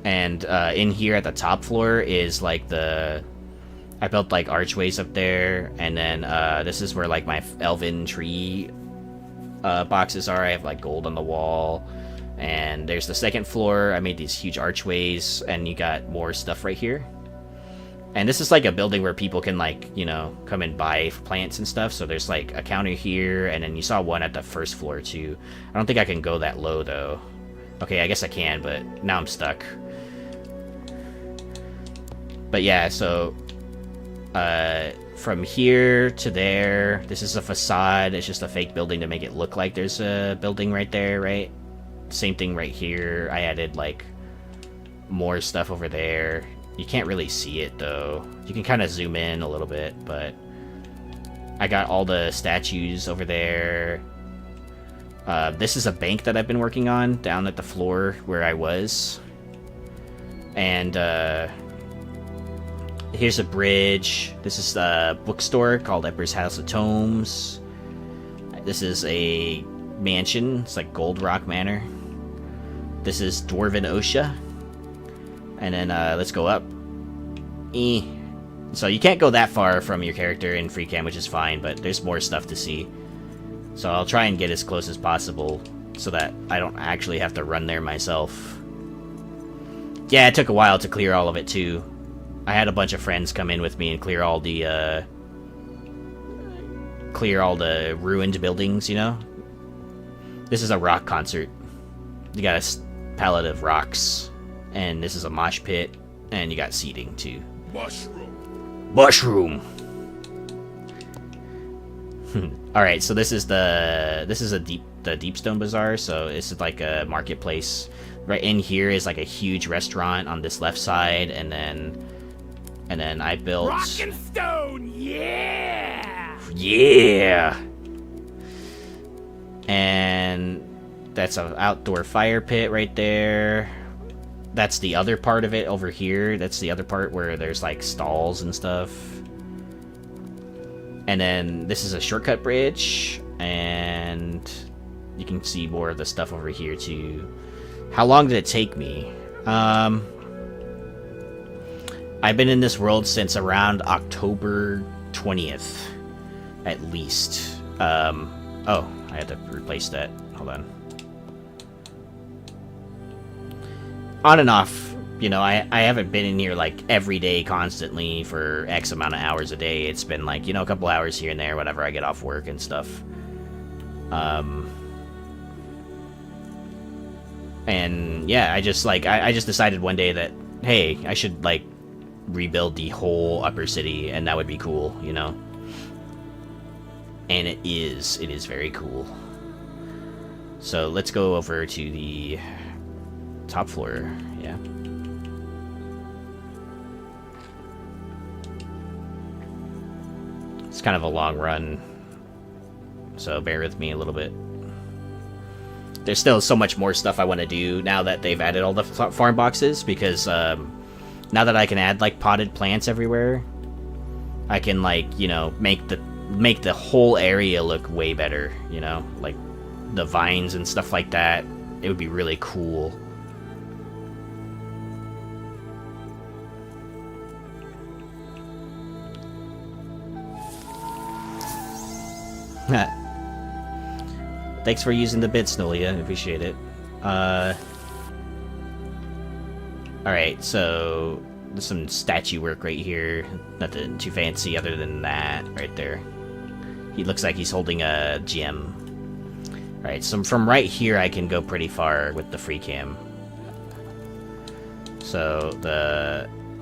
and in here at the top floor is like I built like archways up there, and then this is where like my elven tree boxes are. I have like gold on the wall, and there's the second floor. I made these huge archways, and you got more stuff right here. And this is like a building where people can like, you know, come and buy plants and stuff. So there's like a counter here, and then you saw one at the first floor too. I don't think I can go that low though. Okay, I guess I can, but now I'm stuck. But yeah, so from here to there, this is a facade. It's just a fake building to make it look like there's a building right there, right? Same thing right here. I added like more stuff over there. You can't really see it though. You can kind of zoom in a little bit, but I got all the statues over there. This is a bank that I've been working on down at the floor where I was. And here's a bridge. This is a bookstore called Emperor's House of Tomes. This is a mansion. It's like Gold Rock Manor. This is Dwarven Osha. And then let's go up. So you can't go that far from your character in free cam, which is fine, but there's more stuff to see. So I'll try and get as close as possible so that I don't actually have to run there myself. Yeah, it took a while to clear all of it too. I had a bunch of friends come in with me and clear all the ruined buildings, you know? This is a rock concert. You got a palette of rocks. And this is a mosh pit, and you got seating too. Mushroom. All right, so this is the Deepstone Bazaar. So this is like a marketplace. Right in here is like a huge restaurant on this left side, and then I built Rock and stone, yeah. Yeah. And that's an outdoor fire pit right there. That's the other part of it over here. That's the other part where there's like stalls and stuff. And then this is a shortcut bridge, and you can see more of the stuff over here too. How long did it take me? I've been in this world since around October 20th, at least. Oh, I had to replace that. Hold on. On and off, you know, I haven't been in here like every day constantly for X amount of hours a day. It's been like, you know, a couple hours here and there whenever I get off work and stuff. And yeah, I just decided one day that, hey, I should like rebuild the whole upper city, and that would be cool, you know? And it is very cool. So let's go over to the top floor, yeah. It's kind of a long run, so bear with me a little bit. There's still so much more stuff I want to do now that they've added all the farm boxes, because now that I can add like potted plants everywhere, I can like, you know, make the whole area look way better, you know, like the vines and stuff like that. It would be really cool. Thanks for using the bits, Nolia. I appreciate it. Alright, so there's some statue work right here. Nothing too fancy other than that right there. He looks like he's holding a gem. Alright, so from right here I can go pretty far with the free cam. So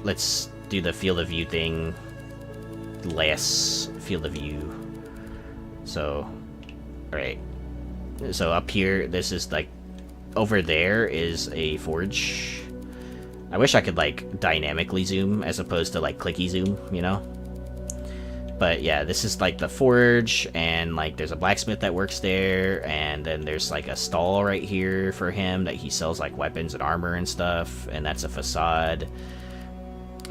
let's do the field of view thing. Less field of view. So, alright. So up here, this is like, over there is a forge. I wish I could like dynamically zoom as opposed to like clicky zoom, you know? But yeah, this is like the forge, and like there's a blacksmith that works there, and then there's like a stall right here for him that he sells like weapons and armor and stuff, and that's a facade.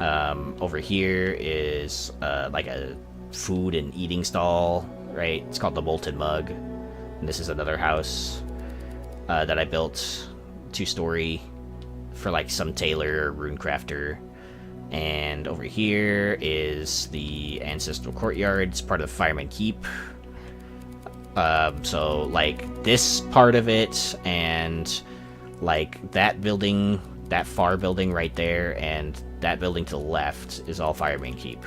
Over here is like a food and eating stall, right? It's called the Molten Mug. And this is another house that I built, 2-story, for like some tailor or rune crafter. And over here is the ancestral courtyard. It's part of Fireman Keep. So like this part of it, and like that building, that far building right there, and that building to the left is all Fireman Keep.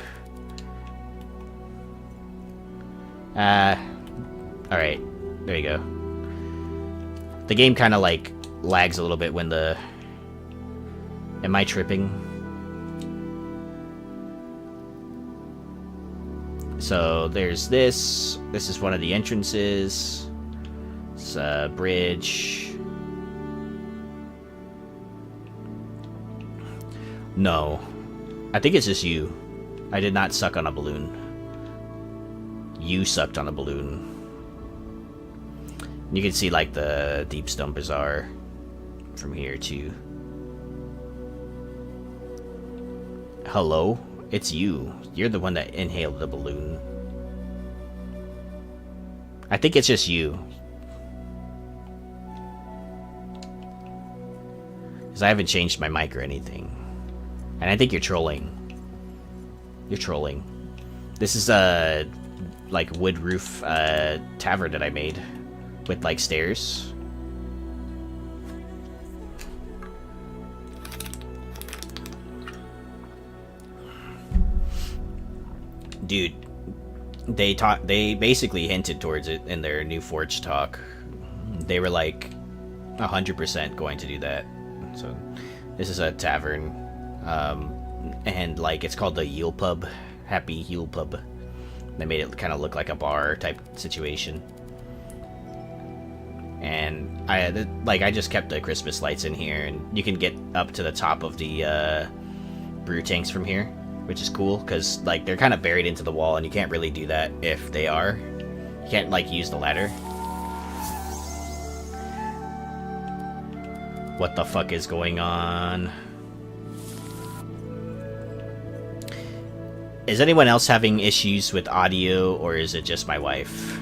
Alright, there you go. The game kind of like lags a little bit when the... Am I tripping? So there's this. This is one of the entrances. It's a bridge. No. I think it's just you. I did not suck on a balloon. You sucked on a balloon. You can see like the Deep Stone Bazaar from here too. Hello? It's you. You're the one that inhaled the balloon. I think it's just you. Because I haven't changed my mic or anything. And I think you're trolling. You're trolling. This is a like wood roof tavern that I made with like stairs. Dude, they basically hinted towards it in their new Forge talk. They were like 100% going to do that. So this is a tavern, and like it's called the Heel Pub, Happy Heel Pub. They made it kind of look like a bar type situation. And I just kept the Christmas lights in here, and you can get up to the top of the brew tanks from here, which is cool because like they're kind of buried into the wall, and you can't really do that if they are. You can't like use the ladder. What the fuck is going on? Is anyone else having issues with audio, or is it just my wife?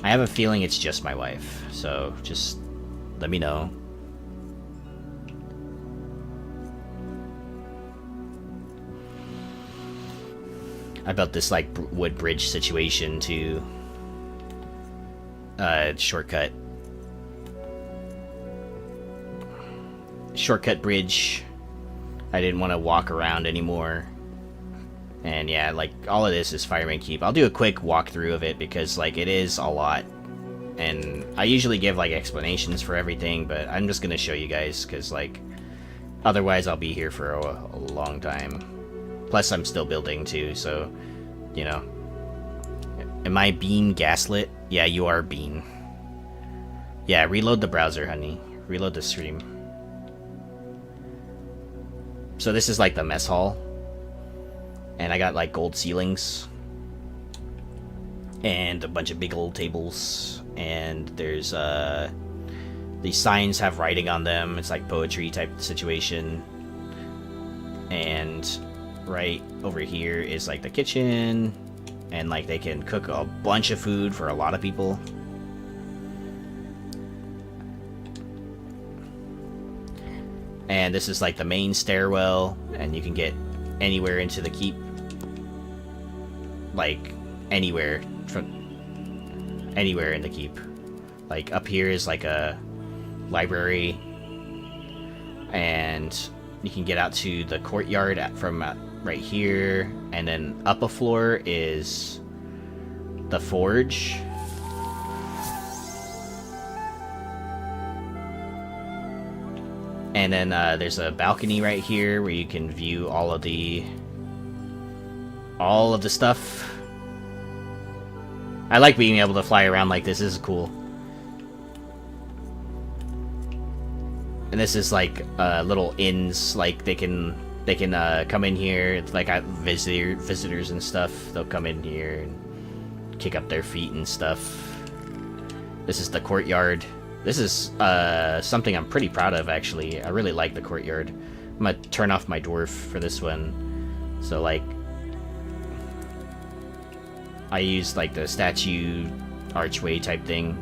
I have a feeling it's just my wife, so just let me know. I built this like wood bridge situation to shortcut bridge. I didn't want to walk around anymore. And yeah, like all of this is Fireman Keep. I'll do a quick walkthrough of it because like it is a lot. And I usually give like explanations for everything, but I'm just gonna show you guys because like otherwise I'll be here for a long time. Plus I'm still building too, so you know. Am I being gaslit? Yeah, you are being. Yeah, reload the browser, honey. Reload the stream. So this is like the mess hall. And I got like gold ceilings. And a bunch of big old tables. And there's these signs have writing on them. It's like poetry type situation. And right over here is like the kitchen. And like they can cook a bunch of food for a lot of people. And this is like the main stairwell, and you can get anywhere into the keep. Like anywhere in the keep. Like up here is like a library, and you can get out to the courtyard from right here, and then up a floor is the forge. And then there's a balcony right here where you can view all of the stuff. I like being able to fly around like this. This is cool. And this is like little inns. Like they can come in here. It's like visitors and stuff. They'll come in here and kick up their feet and stuff. This is the courtyard. This is something I'm pretty proud of, actually. I really like the courtyard. I'm gonna turn off my dwarf for this one. So like, I use like the statue archway type thing,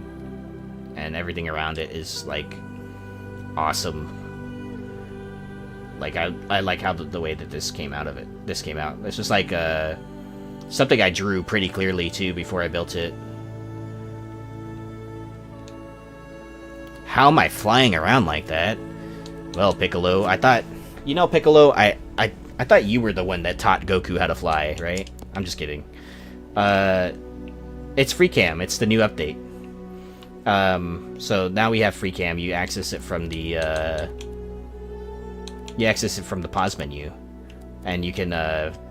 and everything around it is like awesome. Like I like how the way that this came out. It's just like something I drew pretty clearly too before I built it. How am I flying around like that? Well, Piccolo, I thought, you know, Piccolo, I thought you were the one that taught Goku how to fly, right? I'm just kidding. It's free cam. It's the new update. So now we have free cam. You access it from the pause menu, and you can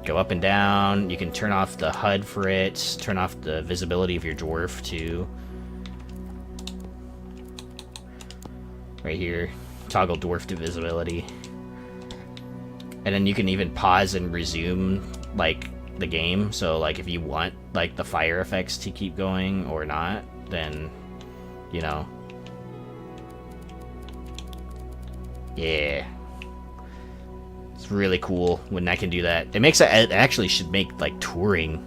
go up and down. You can turn off the HUD for it. Turn off the visibility of your dwarf too. Right here, toggle dwarf to visibility, and then you can even pause and resume like the game. So like if you want like the fire effects to keep going or not, then you know, yeah, it's really cool when I can do that. It makes it actually should make like touring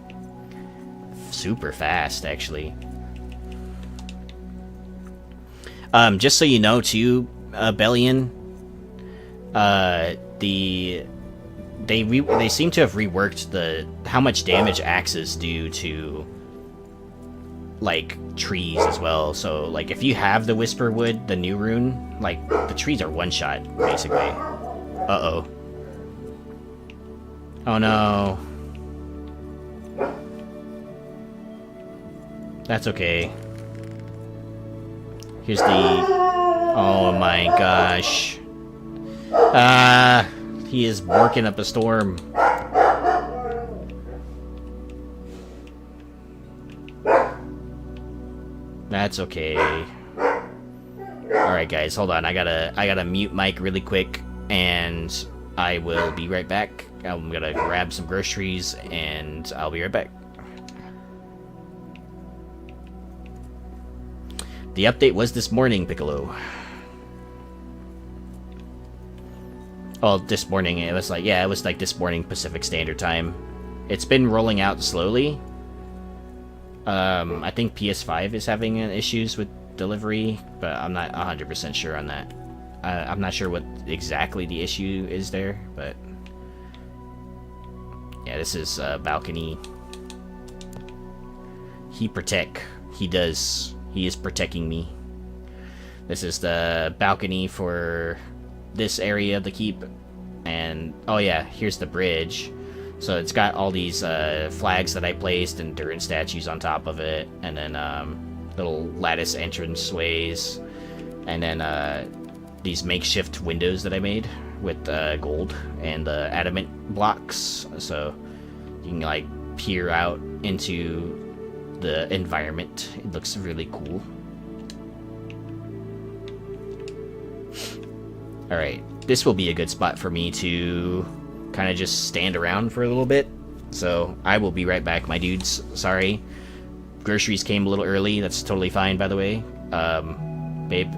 super fast actually. Just so you know, too, Bellion, they seem to have reworked how much damage axes do to like trees as well. So like if you have the Whisper Wood, the new rune, like the trees are one shot basically. Uh-oh. Oh no. That's okay. Here's the... Oh my gosh. He is barking up a storm. That's okay. Alright guys, hold on. I gotta mute Mike really quick, and I will be right back. I'm gonna grab some groceries, and I'll be right back. The update was this morning, Piccolo. Well, this morning, it was like, yeah, it was like this morning Pacific Standard Time. It's been rolling out slowly. I think PS5 is having issues with delivery, but I'm not 100% sure on that. I'm not sure what exactly the issue is there, but... Yeah, this is balcony. He is protecting me. This is the balcony for this area of the keep. And, oh yeah, here's the bridge. So it's got all these flags that I placed and Durin statues on top of it. And then little lattice entrance ways. And then these makeshift windows that I made with gold and the adamant blocks. So you can like peer out into the environment. It looks really cool. Alright, this will be a good spot for me to kind of just stand around for a little bit. So I will be right back, my dudes. Sorry. Groceries came a little early. That's totally fine, by the way. Babe.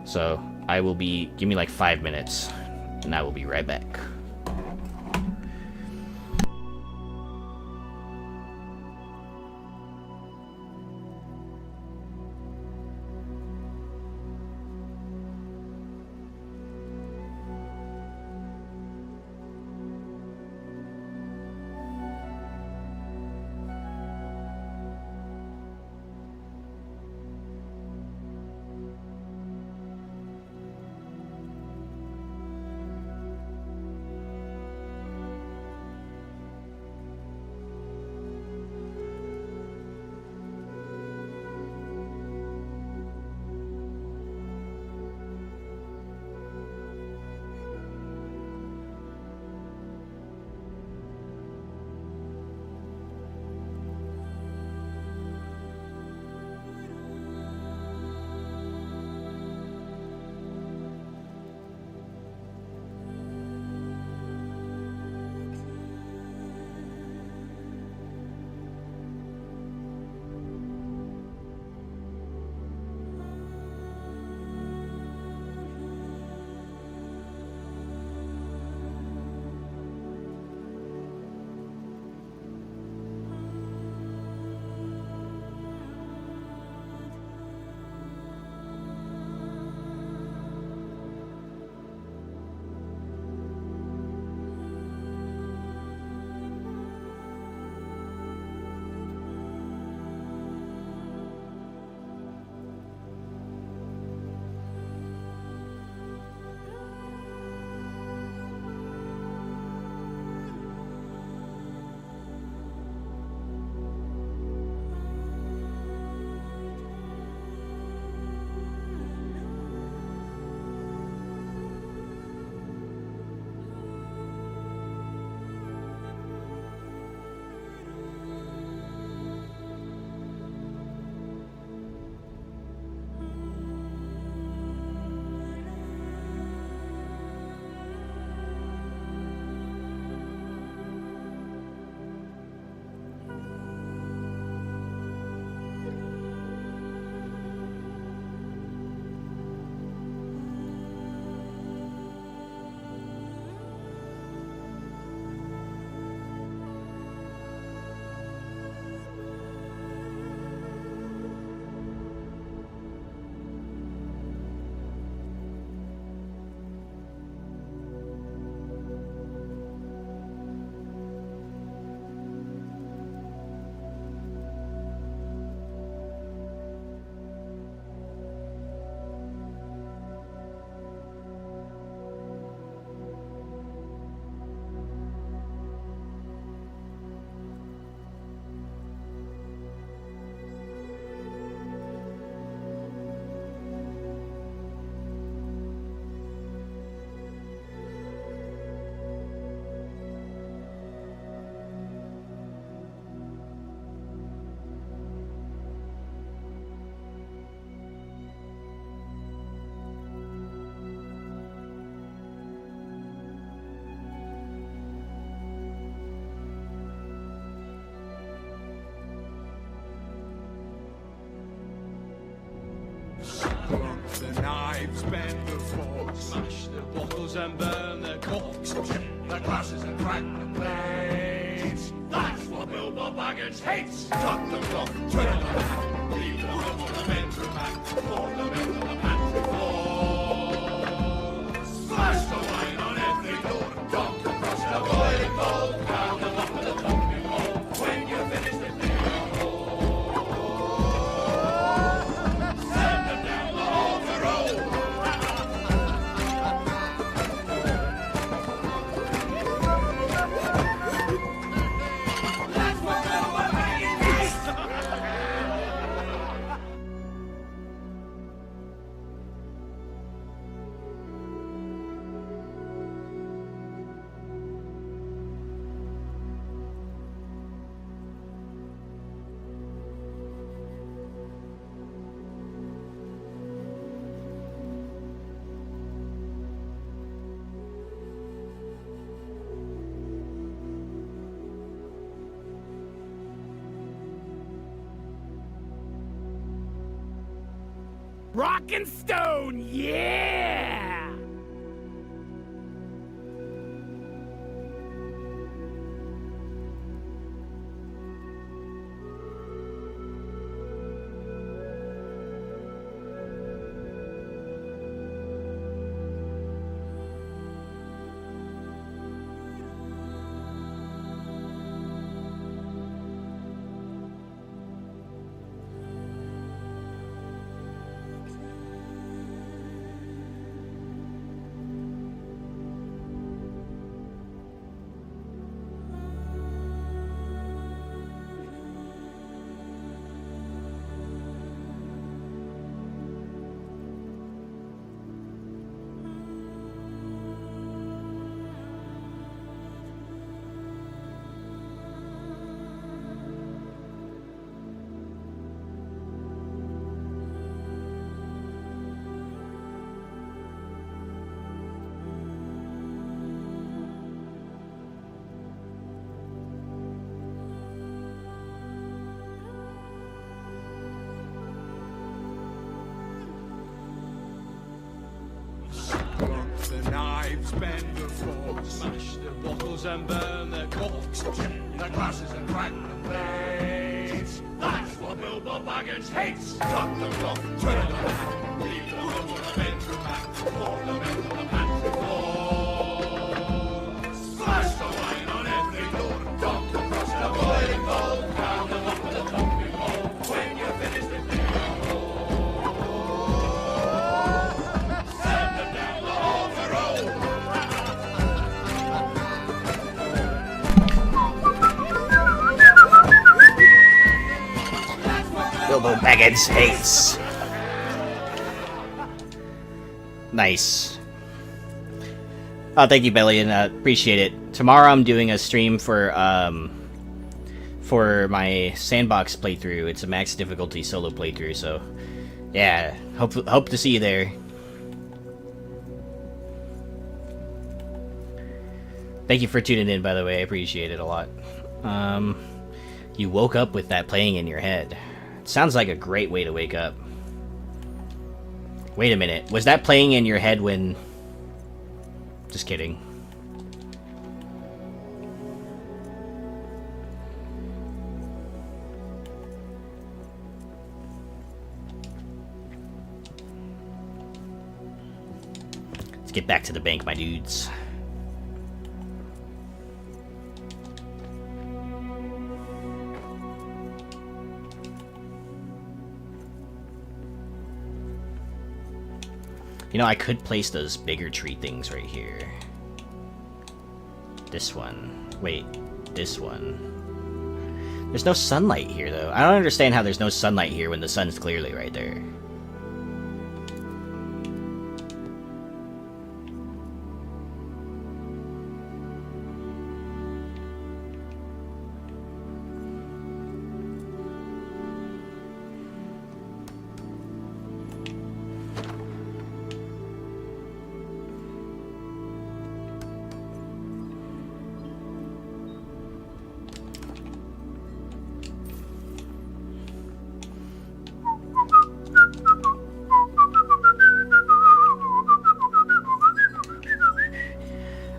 So I will be... Give me like 5 minutes, and I will be right back. knives bend the forks, smash the bottles and burn the corks, check the glasses and crack the plates. That's what Bilbo Baggins hates. Cut them off, turn them back, leave them on the bedroom mat, pour them into the pantry floor. Smash the wine on every door, dunk across the boiling bowl, count them up with a thumping hole. When you finish the thing, send them down the overhaul. That's what Bilbo Baggins hates. Rock and stone, yeah! The knives bend the forks, smash the bottles and burn the corks, check the glasses and crack the plates. That's what Bilbo Baggins hates. Cut them off, turn them back, leave them on the bedroom mat, pour them into the pantry floor. Smash the wine on every door, dunk across the boiling bowl, count them up with a thumping hole. When you finish the thing, send them down the overhaul. Bilbo Baggins hates. Nice. Oh, thank you, Bellion. Appreciate it. Tomorrow I'm doing a stream for my sandbox playthrough. It's a max difficulty solo playthrough, so yeah, hope to see you there. Thank you for tuning in, by the way. I appreciate it a lot. You woke up with that playing in your head. It sounds like a great way to wake up. Wait a minute. Was that playing in your head when... Just kidding. Let's get back to the bank, my dudes. You know, I could place those bigger tree things right here. This one. Wait, this one. There's no sunlight here, though. I don't understand how there's no sunlight here when the sun's clearly right there.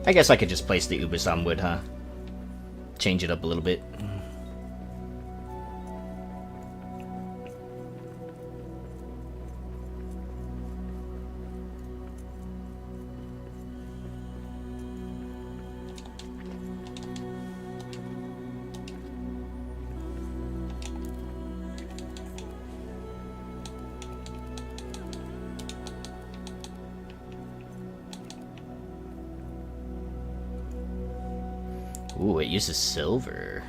I guess I could just place the Ubasam wood, huh? Change it up a little bit. Ooh, it uses silver.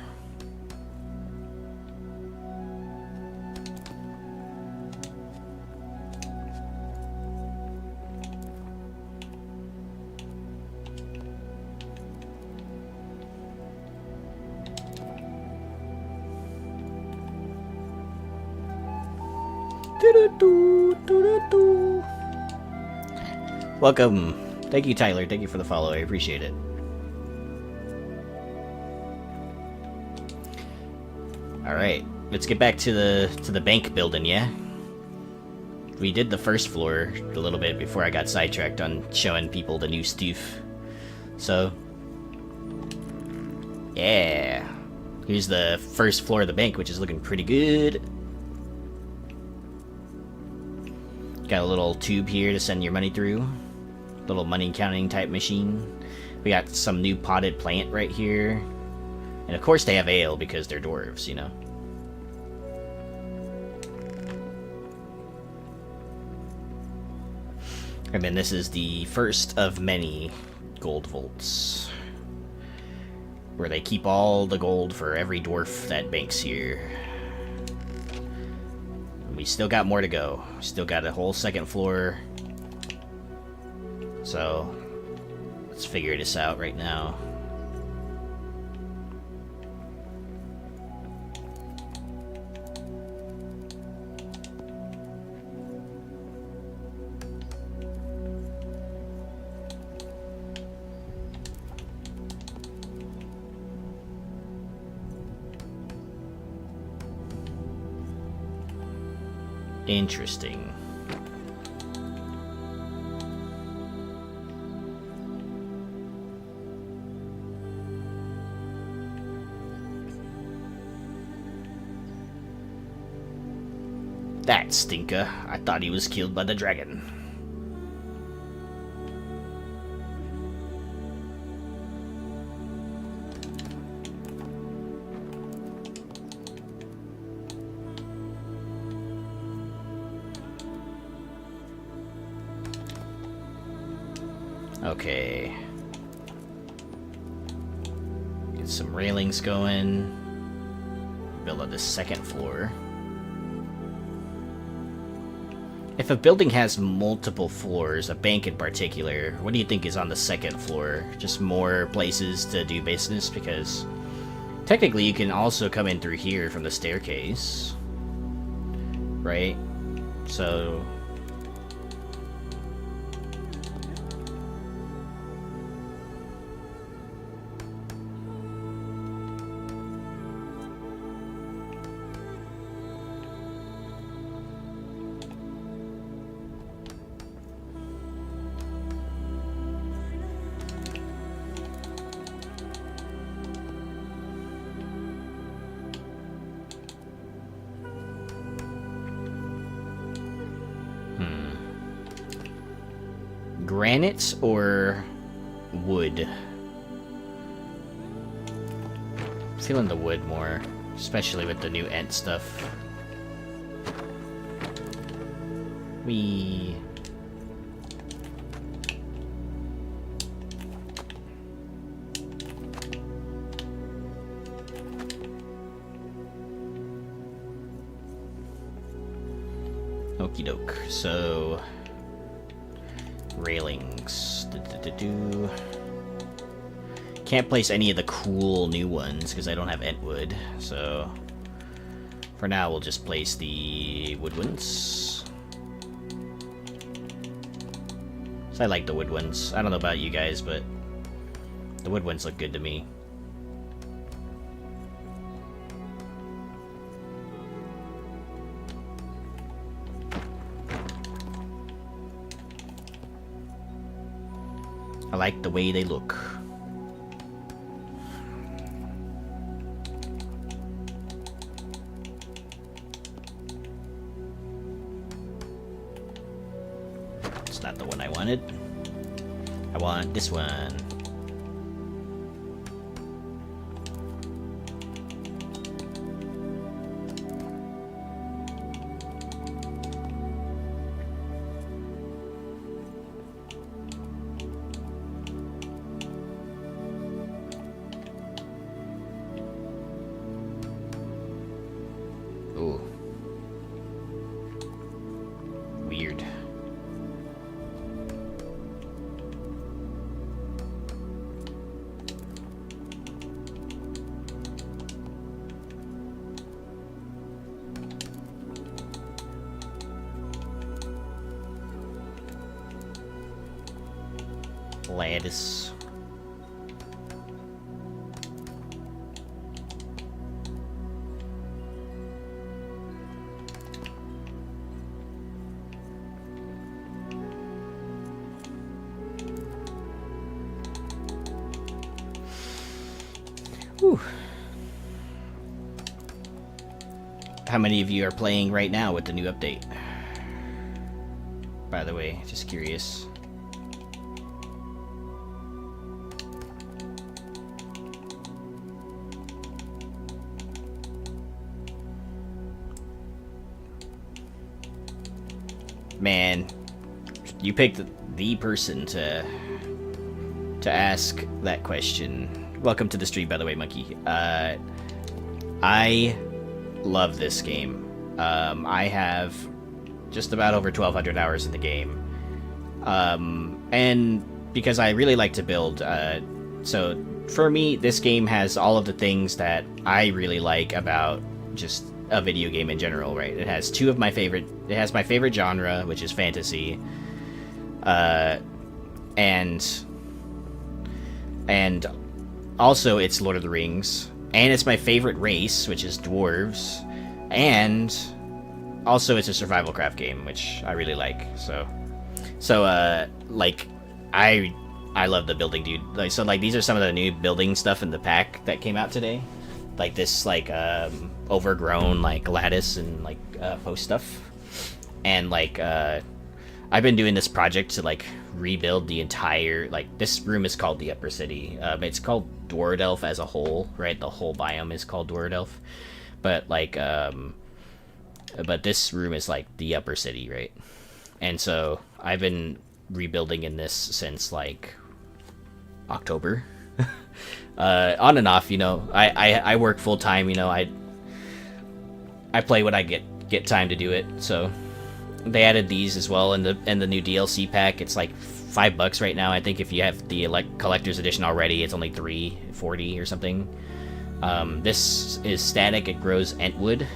Welcome. Thank you, Tyler. Thank you for the follow. I appreciate it. Alright, let's get back to the bank building, yeah? We did the first floor a little bit before I got sidetracked on showing people the new stuff. So, yeah. Here's the first floor of the bank, which is looking pretty good. Got a little tube here to send your money through. Little money counting type machine. We got some new potted plant right here. And of course they have ale because they're dwarves, you know. And then this is the first of many gold vaults, where they keep all the gold for every dwarf that banks here. And we still got more to go. Still got a whole second floor. So, let's figure this out right now. Interesting. That stinker. I thought he was killed by the dragon. Okay. Get some railings going. Build up the second floor. If a building has multiple floors, a bank in particular, what do you think is on the second floor? Just more places to do business? Because technically you can also come in through here from the staircase. Right? So... Granite or wood? Feeling the wood more, especially with the new ent stuff. Okie doke. So railings. Can't place any of the cool new ones because I don't have Entwood. So for now, we'll just place the wood ones. So I like the wood ones. I don't know about you guys, but the wood ones look good to me. I like the way they look. It's not the one I wanted. I want this one. Ooh. Weird. Lattice. Whew. How many of you are playing right now with the new update? By the way, just curious. Man, you picked the person to ask that question. Welcome to the stream, by the way, Monkey. I love this game. I have just about over 1,200 hours in the game. And because I really like to build, so for me, this game has all of the things that I really like about just a video game in general, right? It has two of my favorite... It has my favorite genre, which is fantasy. And also it's Lord of the Rings. And it's my favorite race, which is dwarves. And also it's a survival craft game, which I really like. So like, I love the building, dude. Like, so, like, these are some of the new building stuff in the pack that came out today. Like this, like, overgrown, like, lattice and, like, post stuff. And, like, I've been doing this project to, like, rebuild the entire, like, this room is called the Upper City. It's called Dwarven as a whole, right? The whole biome is called Dwarven. But, like, but this room is, like, the Upper City, right? And so I've been rebuilding in this since, like, October. On and off, you know. I work full time, you know. I play when I get time to do it. So they added these as well in the new DLC pack. It's like $5 right now. I think if you have the collector's edition already, it's only $3.40 or something. This is static. It grows entwood,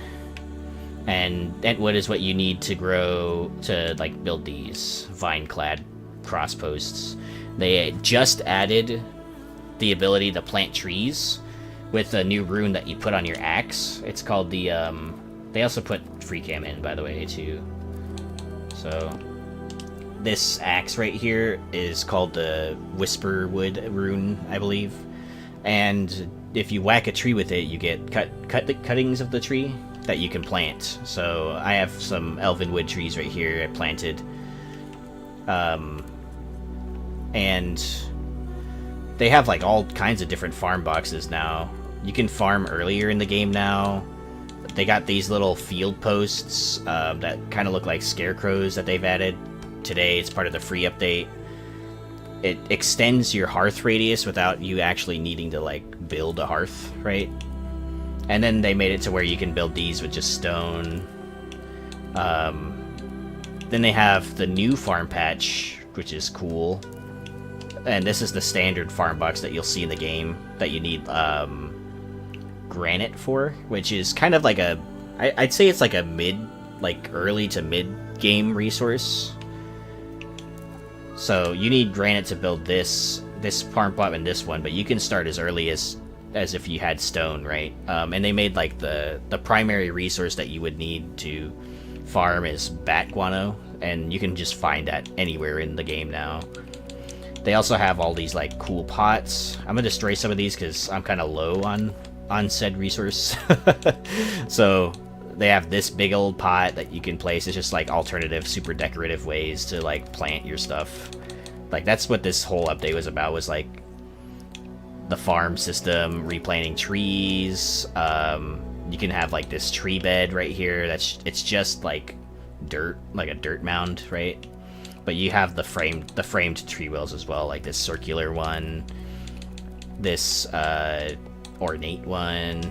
and entwood is what you need to grow to, like, build these vine-clad cross posts. They just added the ability to plant trees with a new rune that you put on your axe. It's called the they also put free cam in, by the way, too. So this axe right here is called the Whisperwood rune, I believe. And if you whack a tree with it, you get cuttings of the tree that you can plant. So I have some elven wood trees right here I planted. And they have, like, all kinds of different farm boxes now. You can farm earlier in the game now. They got these little field posts that kind of look like scarecrows that they've added today. It's part of the free update. It extends your hearth radius without you actually needing to, like, build a hearth, right? And then they made it to where you can build these with just stone. Then they have the new farm patch, which is cool. And this is the standard farm box that you'll see in the game that you need granite for, which is kind of like a... I'd say it's like a early to mid game resource. So you need granite to build this farm plot and this one, but you can start as early as if you had stone, right? And they made, like, the primary resource that you would need to farm is bat guano, and you can just find that anywhere in the game now. They also have all these like cool pots. I'm gonna destroy some of these because I'm kind of low on said resource. So they have this big old pot that you can place. It's just like alternative, super decorative ways to like plant your stuff. Like that's what this whole update was about. Was like the farm system, replanting trees. You can have like this tree bed right here. It's just like dirt, like a dirt mound, right? But you have the framed tree wheels as well, like this circular one, this ornate one,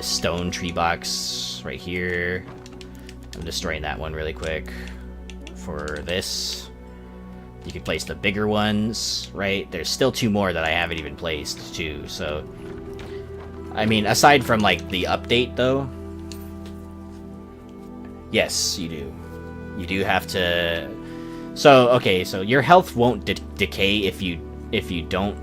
stone tree box right here. I'm destroying that one really quick. For this, you can place the bigger ones, right? There's still 2 more that I haven't even placed too. So, I mean, aside from like the update though, yes, you do. You do have to. So okay, so your health won't decay if you don't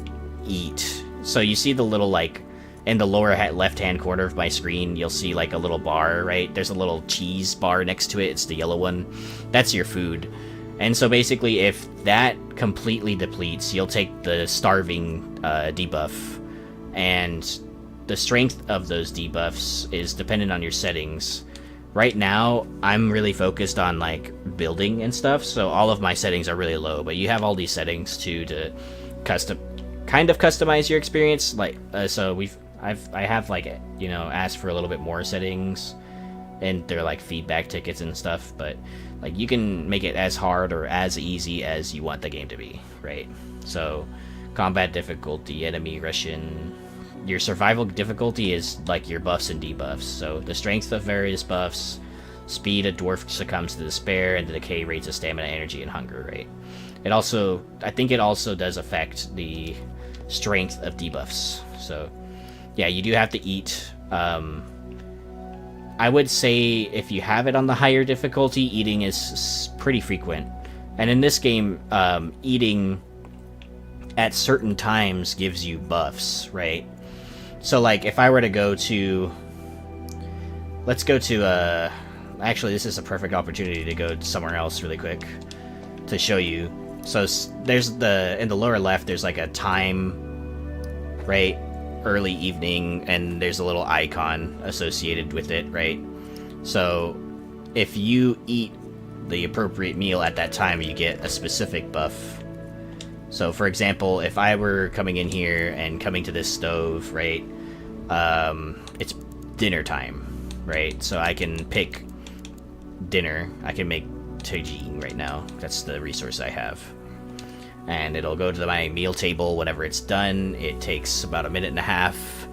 eat. So you see the little like in the lower left-hand corner of my screen, you'll see like a little bar, right? There's a little cheese bar next to it. It's the yellow one. That's your food. And so basically, if that completely depletes, you'll take the starving debuff, and the strength of those debuffs is dependent on your settings. Right now, I'm really focused on like building and stuff, so all of my settings are really low. But you have all these settings too to kind of customize your experience. Like so, I have like, you know, asked for a little bit more settings, and they're like feedback tickets and stuff. But like you can make it as hard or as easy as you want the game to be, right? So, combat difficulty, enemy Russian. Your survival difficulty is like your buffs and debuffs. So the strength of various buffs, speed, a dwarf succumbs to despair, and the decay rates of stamina, energy, and hunger rate. It also, I think it also does affect the strength of debuffs. So yeah, you do have to eat. I would say if you have it on the higher difficulty, eating is pretty frequent. And in this game, eating at certain times gives you buffs, right? So, like, if I were to go to... Let's go to, actually, this is a perfect opportunity to go somewhere else really quick to show you. So, there's in the lower left, there's, like, a time, right? Early evening, and there's a little icon associated with it, right? So, if you eat the appropriate meal at that time, you get a specific buff. So, for example, if I were coming in here and coming to this stove, right, it's dinner time, right? So I can pick dinner. I can make tagine right now. That's the resource I have. And it'll go to my meal table whenever it's done. It takes about 1.5 minutes.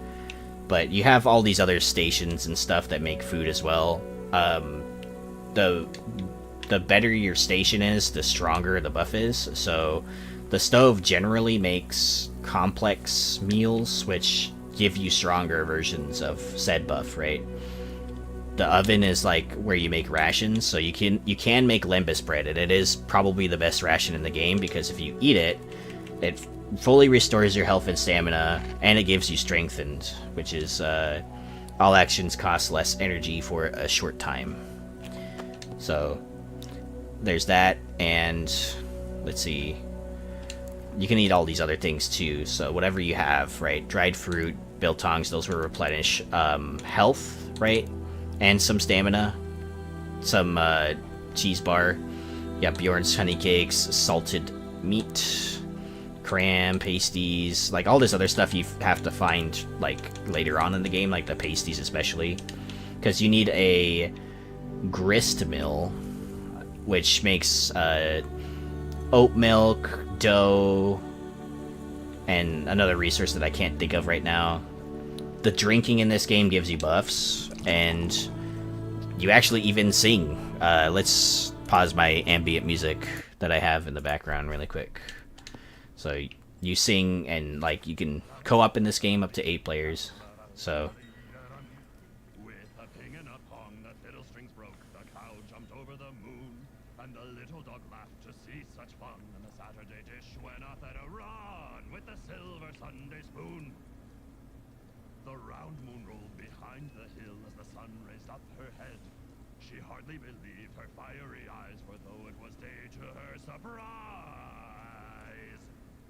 But you have all these other stations and stuff that make food as well. The better your station is, the stronger the buff is. So the stove generally makes complex meals, which give you stronger versions of said buff, right? The oven is like where you make rations, so you can make lembas bread, and it is probably the best ration in the game because if you eat it, it fully restores your health and stamina, and it gives you strengthened, which is all actions cost less energy for a short time. So there's that, and let's see. You can eat all these other things too, so whatever you have, right? Dried fruit, biltongs, those will replenish health, right? And some stamina. Some cheese bar. Yeah, Bjorn's honey cakes, salted meat, cram, pasties, like all this other stuff you have to find like later on in the game, like the pasties especially. Because you need a grist mill, which makes oat milk, dough, and another resource that I can't think of right now. The drinking in this game gives you buffs, and you actually even sing. Let's pause my ambient music that I have in the background really quick. So you sing, and like you can co-op in this game up to 8 players. So believed her fiery eyes, for though it was day to her surprise,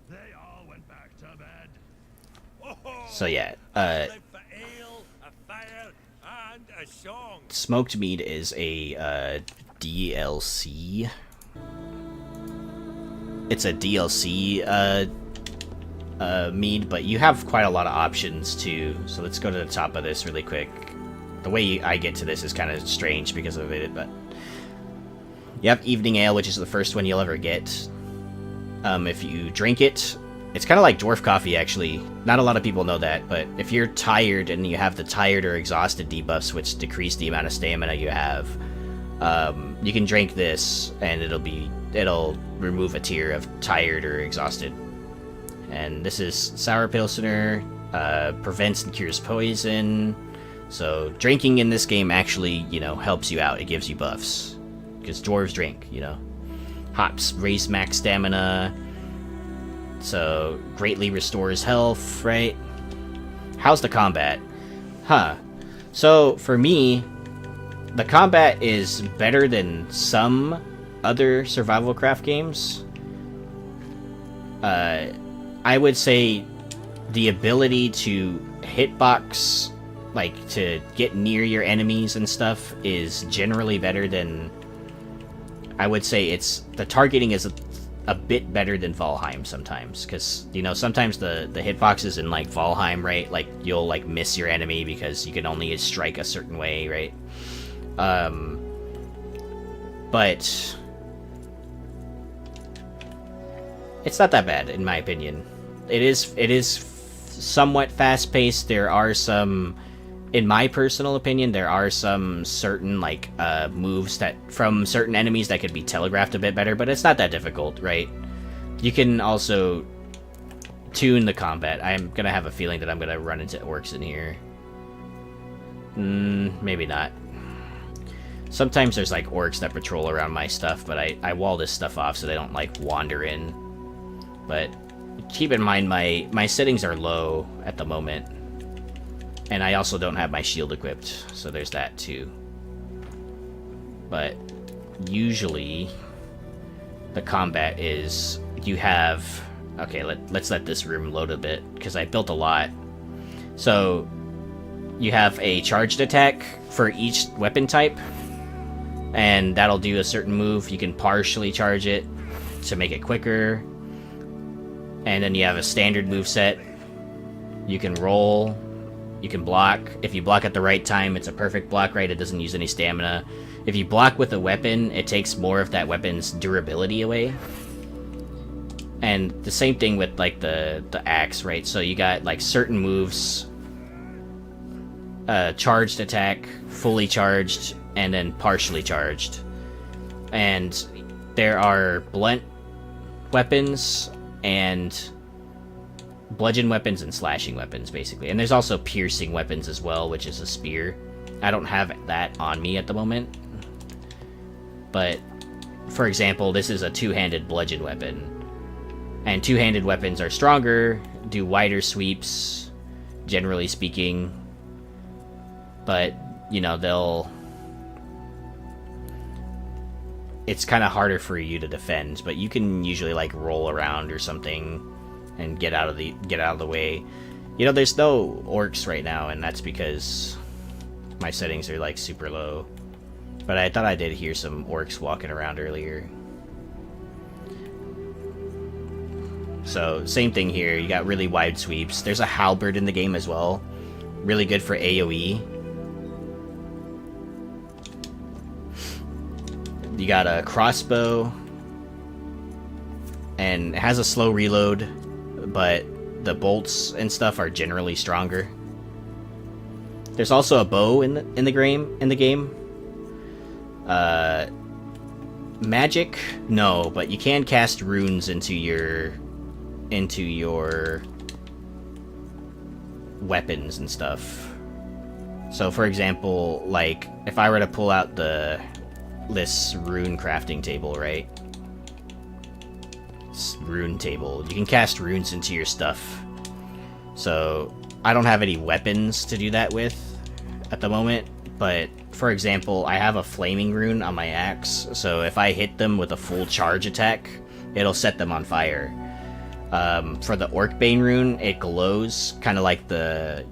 They all went back to bed. So yeah, Live for ale, a fire, and a song. smoked mead is a DLC. It's a DLC mead, but you have quite a lot of options too. So let's go to the top of this really quick. The way I get to this is kind of strange because of it, but you have Evening Ale, which is the first one you'll ever get. If you drink it, it's kind of like dwarf coffee, actually. Not a lot of people know that, but if you're tired and you have the tired or exhausted debuffs, which decrease the amount of stamina you have, you can drink this, and it'll remove a tier of tired or exhausted. And this is Sour Pilsner, prevents and cures poison. So drinking in this game actually, helps you out. It gives you buffs. Because dwarves drink, Hops raise max stamina. So greatly restores health, right? How's the combat? So for me, the combat is better than some other survival craft games. I would say the ability to hitbox, like to get near your enemies and stuff, is generally better than. I would say the targeting is a bit better than Valheim sometimes, because sometimes the hitboxes in like Valheim, right? Like you'll like miss your enemy because you can only strike a certain way, right? But it's not that bad in my opinion. It is somewhat fast paced. There are some. In my personal opinion, there are some certain like moves that from certain enemies that could be telegraphed a bit better, but it's not that difficult, right? You can also tune the combat. I'm gonna have a feeling that I'm gonna run into orcs in here. Maybe not. Sometimes there's like orcs that patrol around my stuff, but I wall this stuff off so they don't like wander in. But keep in mind my settings are low at the moment. And I also don't have my shield equipped, so there's that too. But usually, the combat is you have. Okay, let's let this room load a bit because I built a lot. So you have a charged attack for each weapon type, and that'll do a certain move. You can partially charge it to make it quicker, and then you have a standard move set. You can roll. You can block. If you block at the right time, it's a perfect block, right? It doesn't use any stamina. If you block with a weapon, it takes more of that weapon's durability away. And the same thing with like the axe, right? So you got like certain moves, charged attack, fully charged, and then partially charged. And there are blunt weapons and bludgeon weapons and slashing weapons, basically. And there's also piercing weapons as well, which is a spear. I don't have that on me at the moment. But, for example, this is a two-handed bludgeon weapon. And two-handed weapons are stronger, do wider sweeps, generally speaking. But, they'll... It's kind of harder for you to defend, but you can usually, like, roll around or something and get out of the way. There's no orcs right now, and that's because my settings are like super low. But I thought I did hear some orcs walking around earlier. So same thing here. You got really wide sweeps. There's a halberd in the game as well. Really good for AoE. You got a crossbow, and it has a slow reload, but the bolts and stuff are generally stronger. There's also a bow in the game. Magic? No, but you can cast runes into your weapons and stuff. So for example, like if I were to pull out this rune crafting table, right? Rune table. You can cast runes into your stuff. So I don't have any weapons to do that with at the moment, but for example, I have a flaming rune on my axe, so if I hit them with a full charge attack, it'll set them on fire. For the Orcbane rune, it glows kind of like the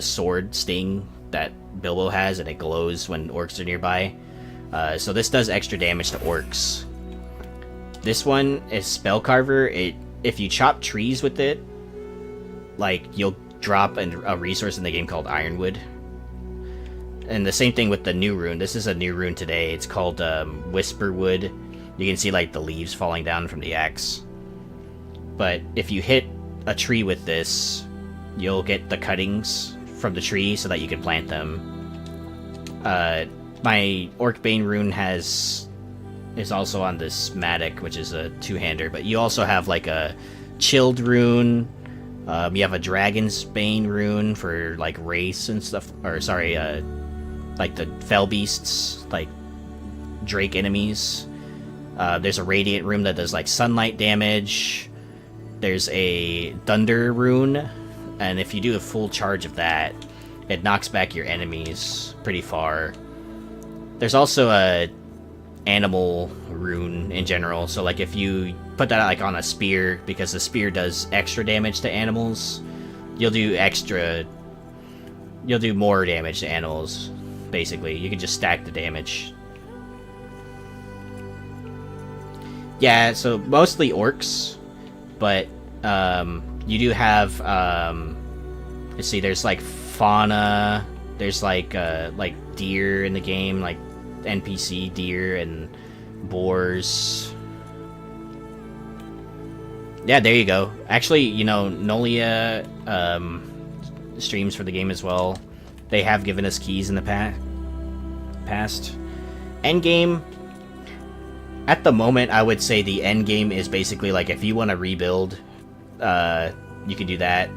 sword sting that Bilbo has, and it glows when orcs are nearby. So this does extra damage to orcs. This one is Spellcarver. If you chop trees with it, like, you'll drop a resource in the game called Ironwood. And the same thing with the new rune. This is a new rune today. It's called Whisperwood. You can see, like, the leaves falling down from the axe. But if you hit a tree with this, you'll get the cuttings from the tree so that you can plant them. My Orcbane rune is also on this Matic, which is a two-hander, but you also have like a Chilled rune. You have a Dragon's Bane rune for like race and stuff, or sorry, like the fell beasts, like Drake enemies. There's a Radiant rune that does like sunlight damage. There's a Thunder rune, and if you do a full charge of that, it knocks back your enemies pretty far. There's also a animal rune in general, so like if you put that like on a spear, because the spear does extra damage to animals, you'll do more damage to animals. Basically, you can just stack the damage. Yeah, so mostly orcs, but you do have let's see, there's like fauna, there's like deer in the game, like NPC deer and boars. Yeah, there you go. Actually, Nolia streams for the game as well. They have given us keys in the past. Endgame, at the moment, I would say the endgame is basically like if you want to rebuild, you can do that.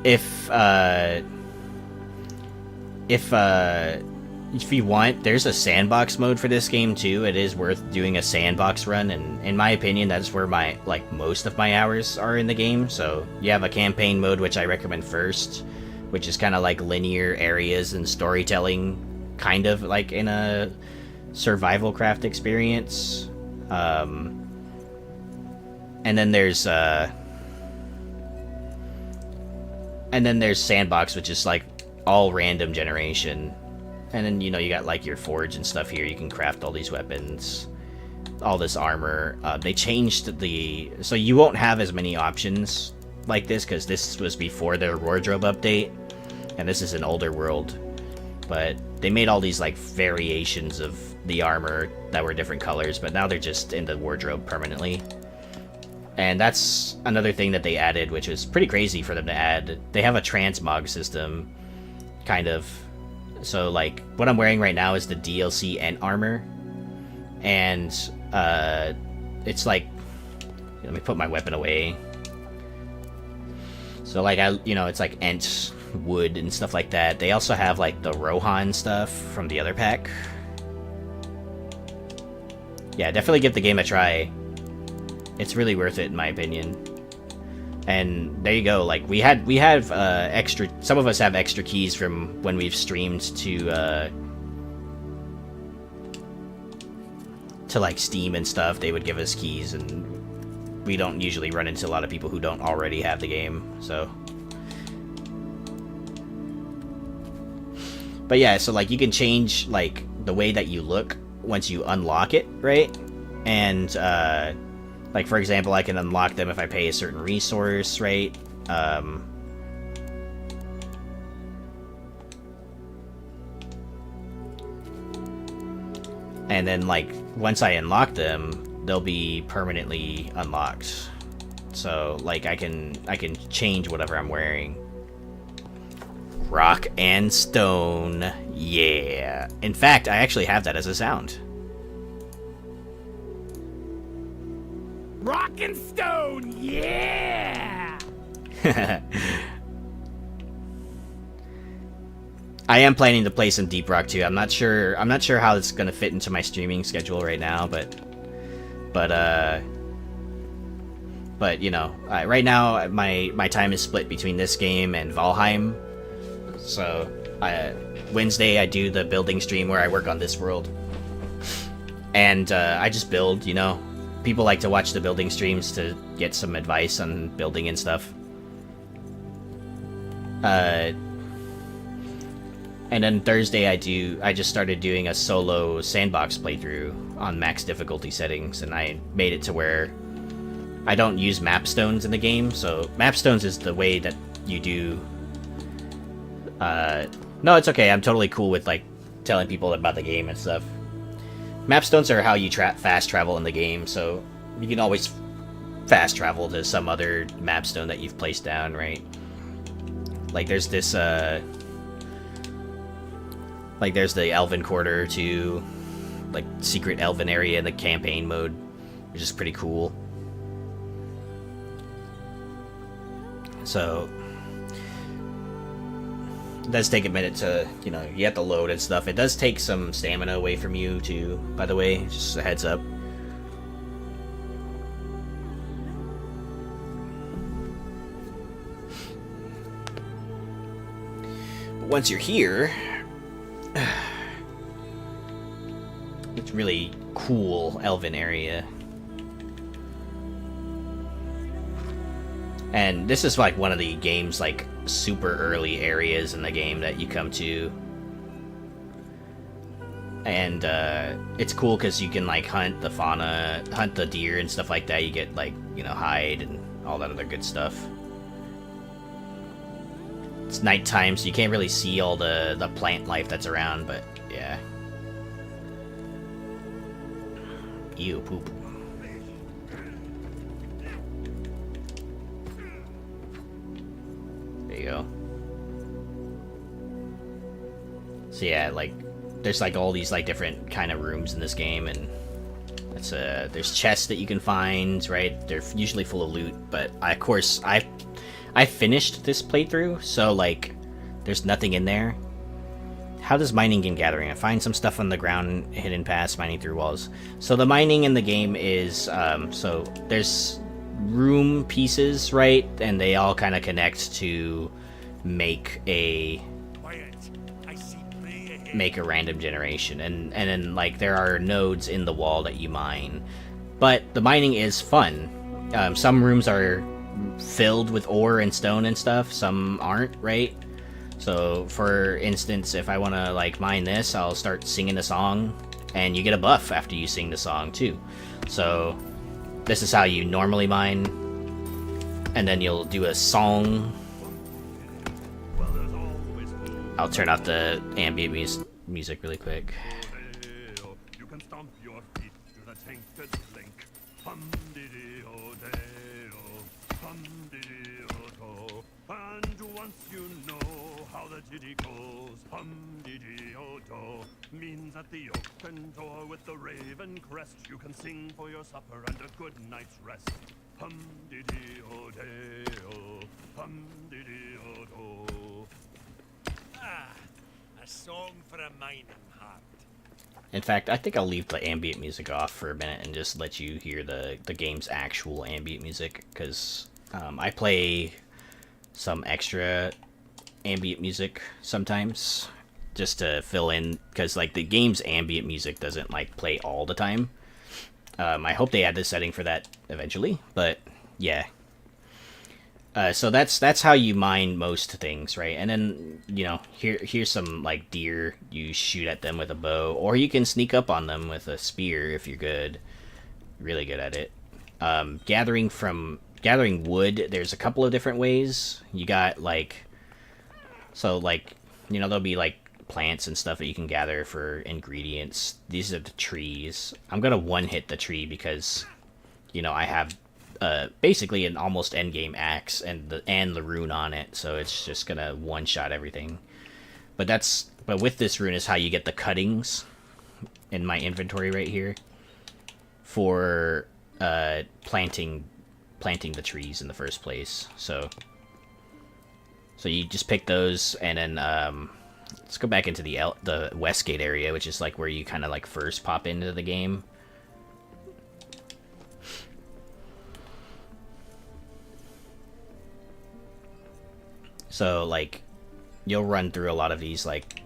If you want, there's a sandbox mode for this game too. It is worth doing a sandbox run, and in my opinion, that's where most of my hours are in the game. So you have a campaign mode, which I recommend first, which is kind of like linear areas and storytelling, kind of like in a survival craft experience. And then there's sandbox, which is like all random generation. And then, you got like your forge and stuff here. You can craft all these weapons, all this armor. They changed so you won't have as many options like this, because this was before their wardrobe update, and this is an older world. But they made all these like variations of the armor that were different colors, but now they're just in the wardrobe permanently. And that's another thing that they added, which was pretty crazy for them to add. They have a transmog system, kind of. So, like, what I'm wearing right now is the DLC Ent armor. And, it's like... Let me put my weapon away. So, like, it's like Ent wood and stuff like that. They also have, like, the Rohan stuff from the other pack. Yeah, definitely give the game a try. It's really worth it, in my opinion. And there you go. Like, we have extra. Some of us have extra keys from when we've streamed to like Steam and stuff. They would give us keys, and we don't usually run into a lot of people who don't already have the game. So, but yeah, so like you can change like the way that you look once you unlock it, right? And like, for example, I can unlock them if I pay a certain resource, right? And then, like, once I unlock them, they'll be permanently unlocked. So, like, I can change whatever I'm wearing. Rock and stone, yeah. In fact, I actually have that as a sound. Rock and stone, yeah! I am planning to play some Deep Rock too. I'm not sure how it's gonna fit into my streaming schedule right now, but right now my time is split between this game and Valheim. So Wednesday I do the building stream where I work on this world, and I just build, people like to watch the building streams to get some advice on building and stuff. And then Thursday I just started doing a solo sandbox playthrough on max difficulty settings, and I made it to where I don't use map stones in the game. So map stones is the way that you do... no, it's okay. I'm totally cool with, like, telling people about the game and stuff. Map stones are how you fast travel in the game, so you can always fast travel to some other map stone that you've placed down, right? Like, there's this, like, there's the Elven Quarter to, like, secret Elven area in the campaign mode, which is pretty cool. So, it does take a minute to, you know, you have to load and stuff. It does take some stamina away from you, too, by the way, just a heads up. But once you're here, it's really cool Elven area. And this is like one of the game's like super early areas in the game that you come to. And it's cool because you can like hunt the fauna, hunt the deer and stuff like that. You get like, you know, hide and all that other good stuff. It's nighttime, so you can't really see all the plant life that's around, but yeah. Ew, poop. There you go. So yeah, like, there's like all these like different kind of rooms in this game, and it's there's chests that you can find, right? They're usually full of loot, but of course I finished this playthrough, so like there's nothing in there. How does mining and gathering? I find some stuff on the ground, hidden past, mining through walls. So the mining in the game is so there's room pieces, right? And they all kind of connect to make a random generation, and then like there are nodes in the wall that you mine. But the mining is fun. Some rooms are filled with ore and stone and stuff, some aren't, right? So for instance, if I want to like mine this, I'll start singing a song, and you get a buff after you sing the song too. So this is how you normally mine, and then you'll do a song. I'll turn off the ambient music really quick. You can stomp your feet to the tainted link. And once you know how the ditty goes, hum-diddy-o-do, means at the oaken door with the raven crest, you can sing for your supper and a good night's rest. Hum-diddy-o-day-o, hum-diddy-o-do. Ah, a song for a mining heart. In fact, I think I'll leave the ambient music off for a minute and just let you hear the game's actual ambient music, because I play some extra ambient music sometimes just to fill in, because like the game's ambient music doesn't like play all the time. I hope they add this setting for that eventually, but yeah. So that's how you mine most things, right? And then, you know, here's some like deer. You shoot at them with a bow, or you can sneak up on them with a spear if you're good, really good at it. Gathering wood, there's a couple of different ways. You got like, so like, you know, there'll be like plants and stuff that you can gather for ingredients. These are the trees. I'm gonna one-hit the tree because, you know, I have basically an almost endgame axe and the rune on it, so it's just gonna one-shot everything. But with this rune is how you get the cuttings in my inventory right here for planting the trees in the first place. So you just pick those, and then let's go back into the Westgate area, which is like where you kind of like first pop into the game. So like you'll run through a lot of these like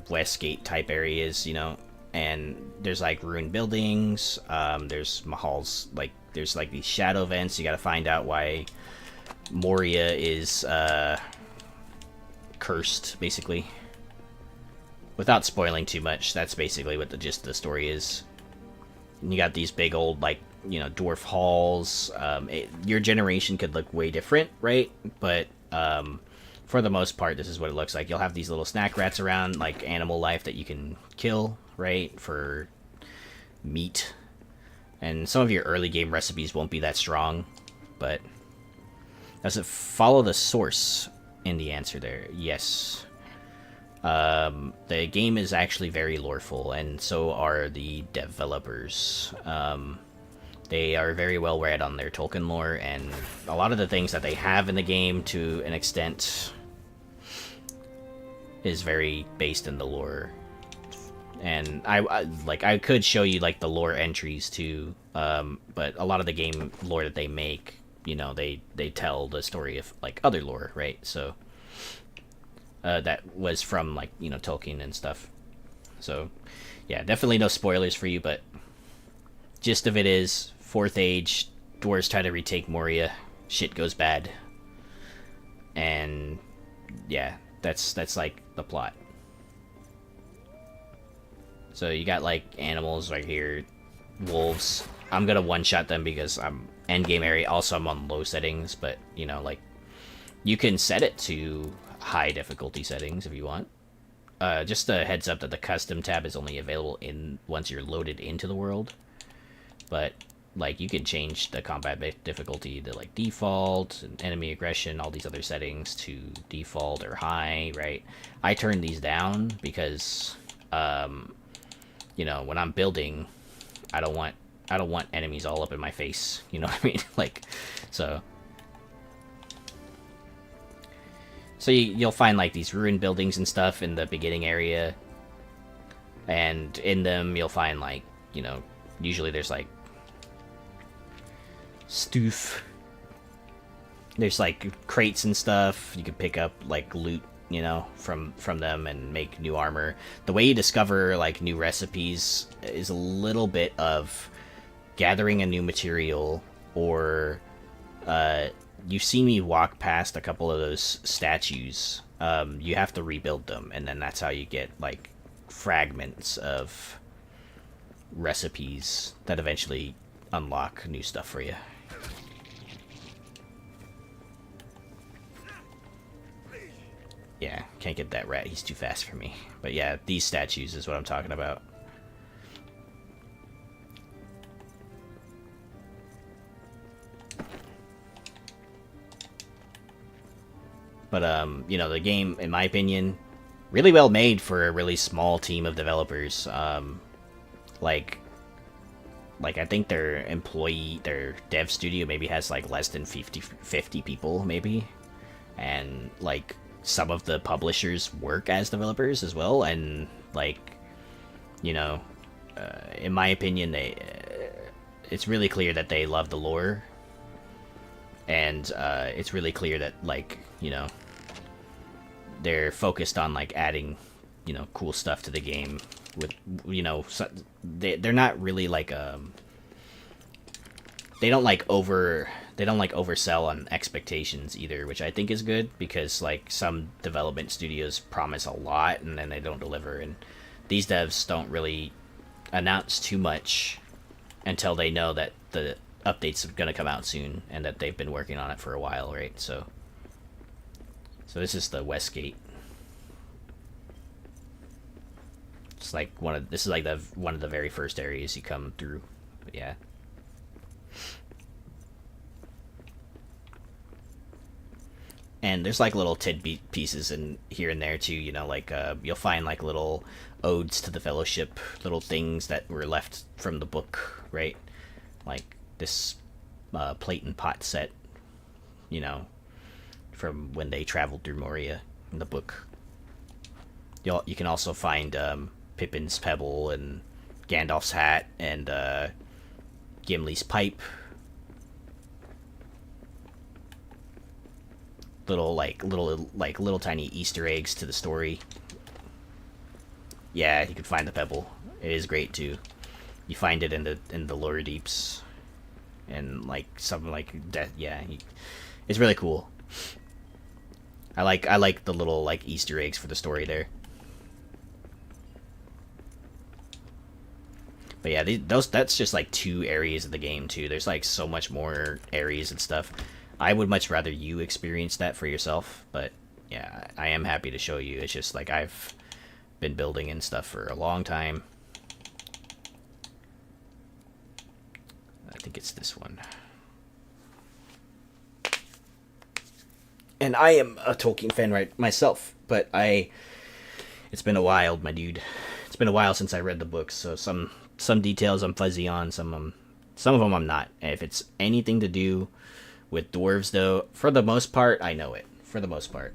Westgate type areas, you know, and there's like rune buildings. There's mahals, like there's like these shadow vents. You got to find out why Moria is cursed, basically. Without spoiling too much, that's basically what the gist of the story is. And you got these big old, like, you know, dwarf halls. Your generation could look way different, right? But for the most part, this is what it looks like. You'll have these little snack rats around, like animal life that you can kill, right, for meat. And some of your early game recipes won't be that strong, but does it follow the source in the answer there? Yes. The game is actually very loreful, and so are the developers. They are very well read on their Tolkien lore, and a lot of the things that they have in the game, to an extent, is very based in the lore. And I could show you like the lore entries too, but a lot of the game lore that they make, you know, they tell the story of like other lore, right? So that was from like, you know, Tolkien and stuff. So yeah, definitely no spoilers for you, but gist of it is 4th Age, dwarves try to retake Moria, shit goes bad, and yeah, that's like the plot. So you got like animals right here, wolves. I'm gonna one-shot them because I'm endgame area. Also, I'm on low settings, but you know, like, you can set it to high difficulty settings if you want. Just a heads up that the custom tab is only available once you're loaded into the world. But like, you can change the combat difficulty to like default, and enemy aggression, all these other settings to default or high, right? I turn these down because you know, when I'm building, I don't want enemies all up in my face, you know what I mean? Like, so you'll find like these ruined buildings and stuff in the beginning area, and in them you'll find like, you know, usually there's like stoof. There's like crates and stuff. You can pick up like loot, you know, from them and make new armor. The way you discover like new recipes is a little bit of gathering a new material, or you've seen me walk past a couple of those statues. You have to rebuild them, and then that's how you get like fragments of recipes that eventually unlock new stuff for you. Yeah, can't get that rat. He's too fast for me. But yeah, these statues is what I'm talking about. But, you know, the game, in my opinion, really well made for a really small team of developers. Like I think their dev studio maybe has like less than 50 people, maybe. And like, some of the publishers work as developers as well, and like, you know, in my opinion, it's really clear that they love the lore, and it's really clear that, like, you know, they're focused on like adding, you know, cool stuff to the game with, you know, they're not really like they don't like oversell on expectations either, which I think is good, because like some development studios promise a lot and then they don't deliver, and these devs don't really announce too much until they know that the update's going to come out soon and that they've been working on it for a while, right? So this is the West Gate. It's like one of the very first areas you come through. But yeah. And there's like little tidbit pieces in here and there too, you know, like you'll find like little odes to the Fellowship, little things that were left from the book, right? Like this plate and pot set, you know, from when they traveled through Moria in the book. You can also find Pippin's pebble and Gandalf's hat and Gimli's pipe. Little tiny Easter eggs to the story. Yeah, you can find the pebble. It is great too. You find it in the lower deeps, and like something like death. Yeah, it's really cool. I like the little like Easter eggs for the story there. But yeah, that's just like 2 areas of the game too. There's like so much more areas and stuff. I would much rather you experience that for yourself, but yeah, I am happy to show you. It's just like I've been building and stuff for a long time. I think it's this one. And I am a Tolkien fan right myself, but it's been a while, my dude. It's been a while since I read the books, so some details I'm fuzzy on, some of them I'm not. And if it's anything to do with dwarves, though, for the most part, I know it. For the most part.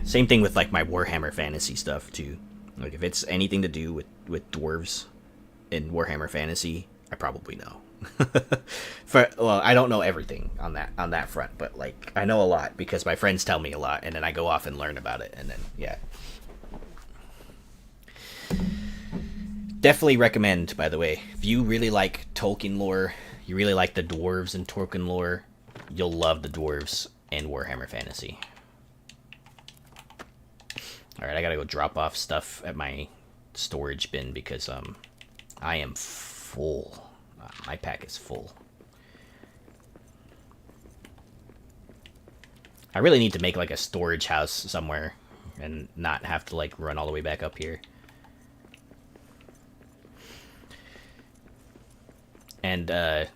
Same thing with like my Warhammer Fantasy stuff too. Like if it's anything to do with dwarves in Warhammer Fantasy, I probably know. Well, I don't know everything on that front, but like I know a lot because my friends tell me a lot, and then I go off and learn about it, and then yeah. Definitely recommend, by the way, if you really like Tolkien lore, you really like the dwarves and Tolkien lore, you'll love the dwarves and Warhammer Fantasy. Alright, I gotta go drop off stuff at my storage bin because I am full. My pack is full. I really need to make like a storage house somewhere and not have to like run all the way back up here. And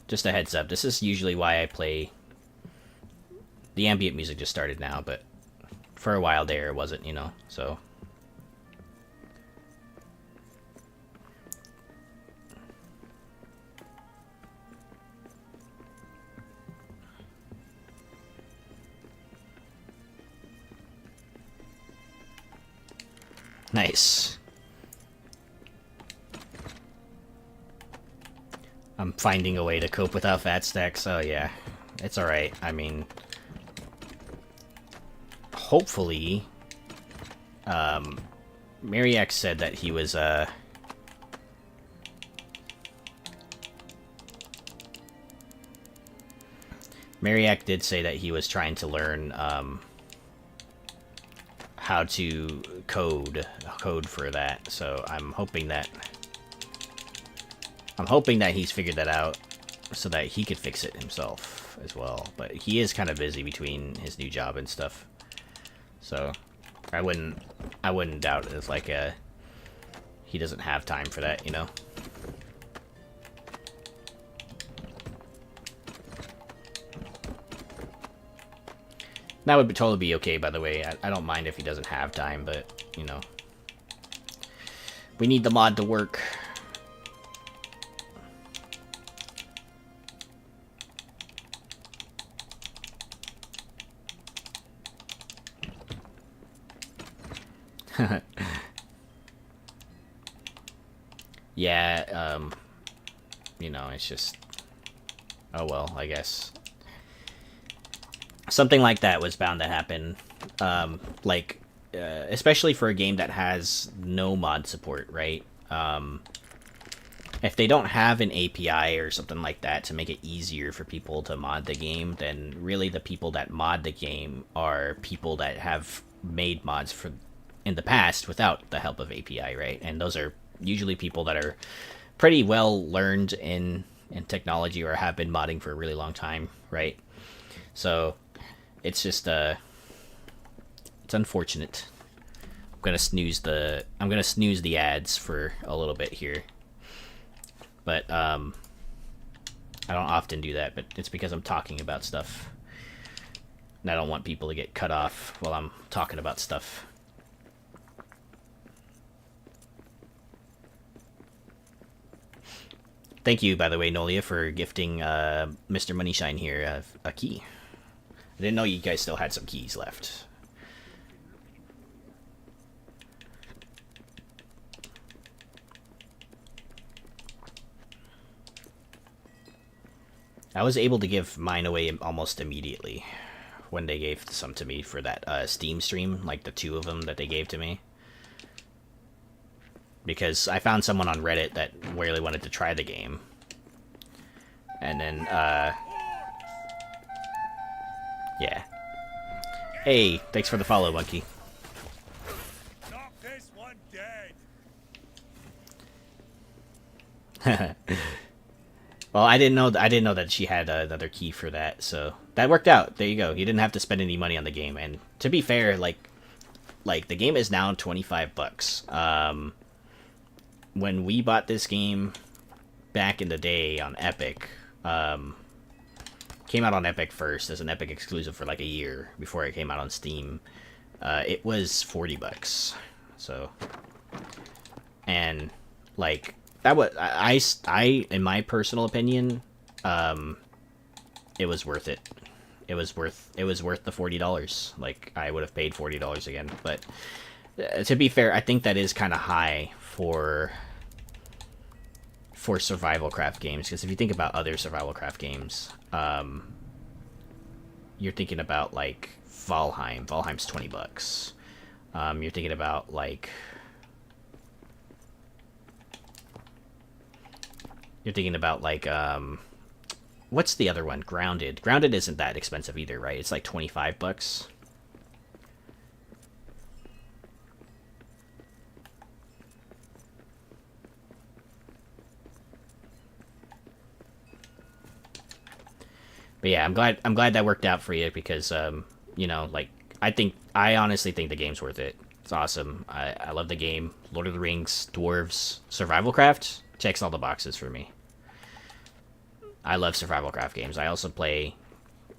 just a heads up, this is usually why I play. The ambient music just started now, but for a while there it wasn't, you know, so. Nice. I'm finding a way to cope without fat stacks. Oh yeah, it's alright. I mean, hopefully, Mariak said that he was, Mariak did say that he was trying to learn, how to code for that, so I'm hoping that he's figured that out so that he could fix it himself as well. But he is kind of busy between his new job and stuff, so I wouldn't doubt it. It's like he doesn't have time for that, you know. That would totally be okay, by the way. I don't mind if he doesn't have time, but, you know. We need the mod to work. Yeah, you know, it's just... Oh well, I guess. Something like that was bound to happen. Especially for a game that has no mod support, right? If they don't have an API or something like that to make it easier for people to mod the game, then really the people that mod the game are people that have made mods in the past without the help of API, right? And those are usually people that are pretty well learned in technology or have been modding for a really long time, right? So it's just it's unfortunate. I'm gonna snooze the ads for a little bit here, but I don't often do that, but it's because I'm talking about stuff and I don't want people to get cut off while I'm talking about stuff. Thank you, by the way, Nolia, for gifting Mr. Moneyshine here a key. I didn't know you guys still had some keys left. I was able to give mine away almost immediately, when they gave some to me for that Steam stream, like the 2 of them that they gave to me. Because I found someone on Reddit that really wanted to try the game. And then, yeah. Hey, thanks for the follow, Monkey. Knock this one dead. Well, I didn't know that she had another key for that, so that worked out. There you go. You didn't have to spend any money on the game, and to be fair, like the game is now $25. When we bought this game back in the day on Epic, came out on Epic first as an Epic exclusive for like a year before it came out on Steam. It was $40. So, and like. That was I in my personal opinion, it was worth it. It was worth the $40. Like I would have paid $40 again. But to be fair, I think that is kind of high for survival craft games. Because if you think about other survival craft games, you're thinking about like Valheim. Valheim's $20. You're thinking about like. You're thinking about, like, what's the other one? Grounded. Grounded isn't that expensive either, right? It's like $25. But yeah, I'm glad that worked out for you because, you know, like, I honestly think the game's worth it. It's awesome. I love the game. Lord of the Rings, dwarves, survival craft. Checks all the boxes for me. I love survival craft games. I also play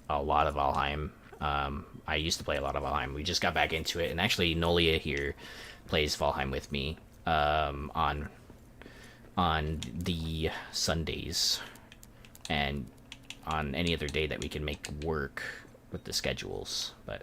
a lot of Valheim. I used to play a lot of Valheim. We just got back into it, and actually Nolia here plays Valheim with me on the Sundays, and on any other day that we can make work with the schedules. But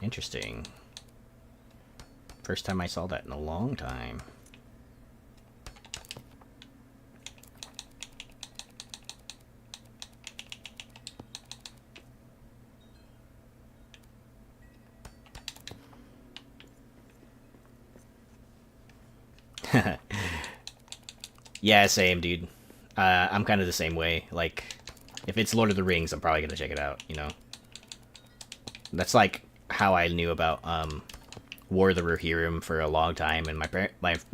interesting. First time I saw that in a long time. Yeah, same, dude. I'm kind of the same way. Like, if it's Lord of the Rings, I'm probably gonna check it out, you know? That's like how I knew about War of the Rohirrim for a long time, and my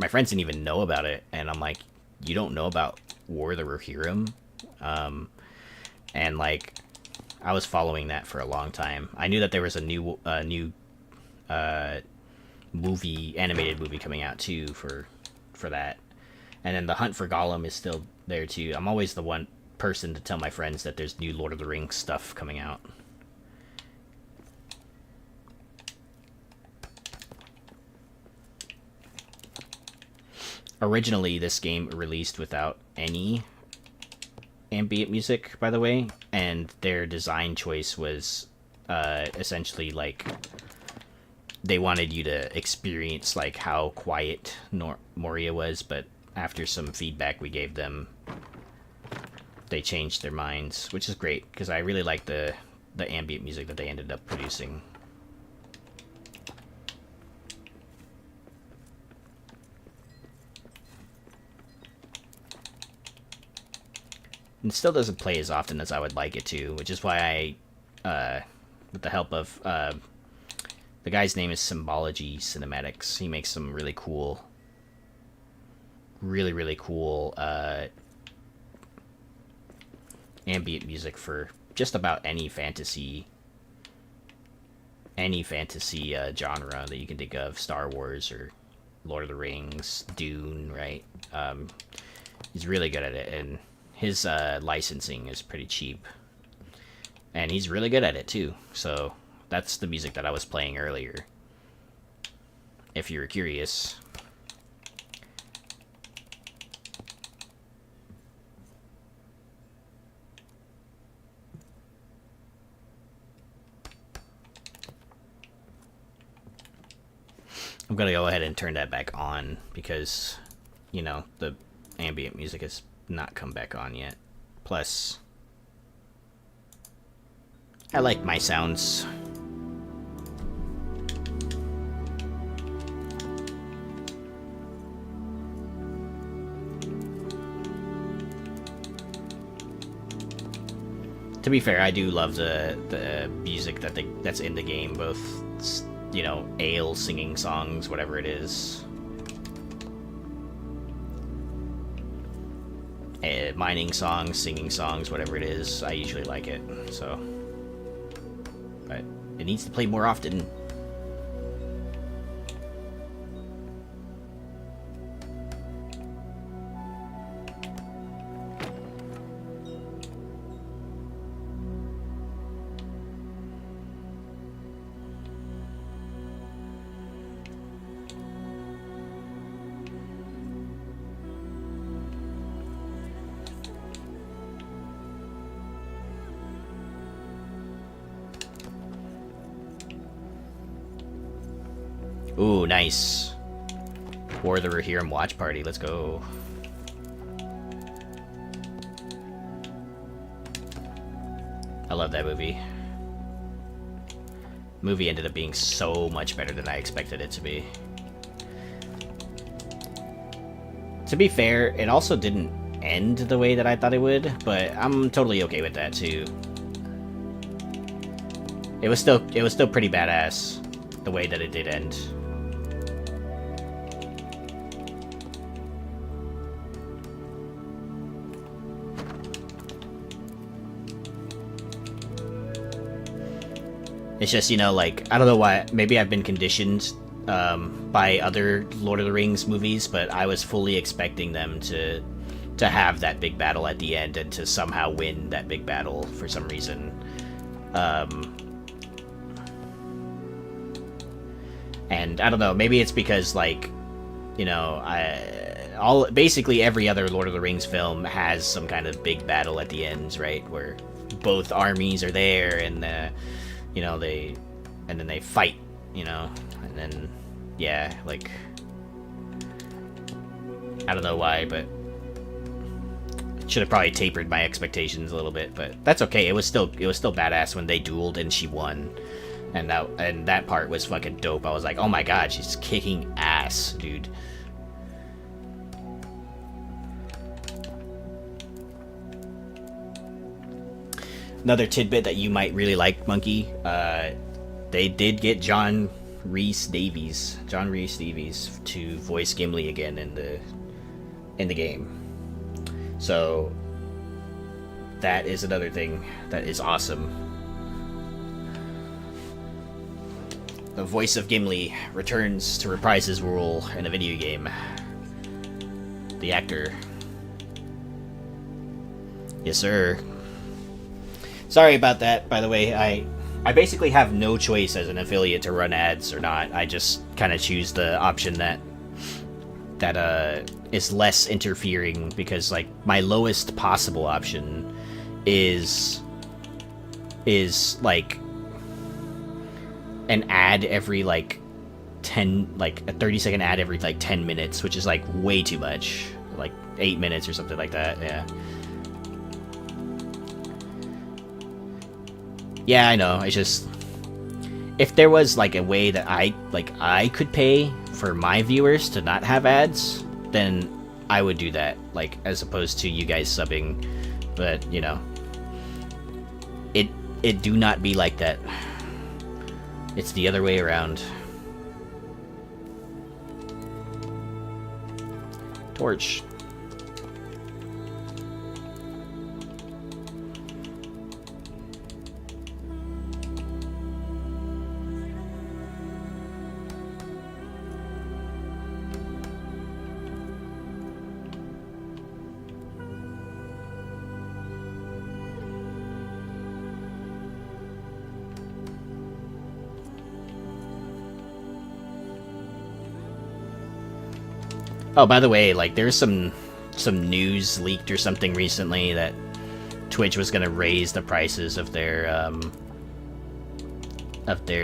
friends didn't even know about it, and I'm like, you don't know about War of the Rohirrim? And like, I was following that for a long time. I knew that there was a new animated movie coming out too for that, and then the Hunt for Gollum is still there too. I'm always the one person to tell my friends that there's new Lord of the Rings stuff coming out. Originally, this game released without any ambient music, by the way, and their design choice was essentially like they wanted you to experience like how quiet Moria was, but after some feedback we gave them, they changed their minds, which is great because I really like the ambient music that they ended up producing. And still doesn't play as often as I would like it to, which is why I, with the help of, the guy's name is Symbology Cinematics. He makes some really cool, really cool, ambient music for just about any fantasy genre that you can think of. Star Wars or Lord of the Rings, Dune, right? He's really good at it, and his licensing is pretty cheap, and he's really good at it too. So that's the music that I was playing earlier, if you were curious. I'm gonna go ahead and turn that back on because, you know, the ambient music has not come back on yet. Plus, I like my sounds. To be fair, I do love the music that's in the game, both, you know, ale singing songs, whatever it is, mining songs, singing songs, whatever it is. I usually like it. So, but it needs to play more often. Ooh, nice. War of the Rohirrim watch party. Let's go. I love that movie. Movie ended up being so much better than I expected it to be. To be fair, it also didn't end the way that I thought it would, but I'm totally okay with that too. It was still pretty badass the way that it did end. It's just, you know, like, I don't know why, maybe I've been conditioned by other Lord of the Rings movies, but I was fully expecting them to have that big battle at the end and to somehow win that big battle for some reason. And I don't know, maybe it's because, like, you know, basically every other Lord of the Rings film has some kind of big battle at the end, right? Where both armies are there and you know, then they fight, you know, and then, yeah, like, I don't know why, but should have probably tapered my expectations a little bit, but that's okay. It was still badass when they dueled and she won, and that part was fucking dope. I was like, oh my god, she's kicking ass, dude. Another tidbit that you might really like, Monkey, they did get John Rhys Davies to voice Gimli again in the game. So that is another thing that is awesome. The voice of Gimli returns to reprise his role in a video game. The actor. Yes, sir. Sorry about that, by the way. I basically have no choice as an affiliate to run ads or not. I just kind of choose the option that is less interfering, because, like, my lowest possible option is like an ad every like 10, like a 30-second ad every like 10 minutes, which is like way too much. Like 8 minutes or something like that. Yeah. Yeah, I know. It's just, if there was like a way that I could pay for my viewers to not have ads, then I would do that, like, as opposed to you guys subbing. But, you know, it do not be like that. It's the other way around. Torch. Oh, by the way, like, there's some news leaked or something recently that Twitch was gonna raise the prices of their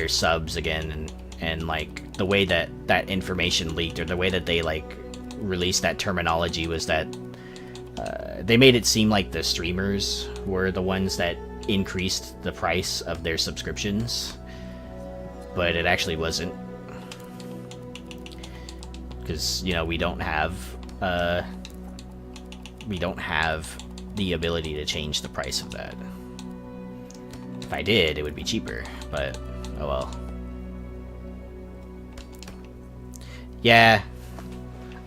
subs again, and and like the way that that information leaked, or the way that they like released that terminology, was that they made it seem like the streamers were the ones that increased the price of their subscriptions, but it actually wasn't, because you know we don't have the ability to change the price of that. If I did, it would be cheaper, but oh well. Yeah,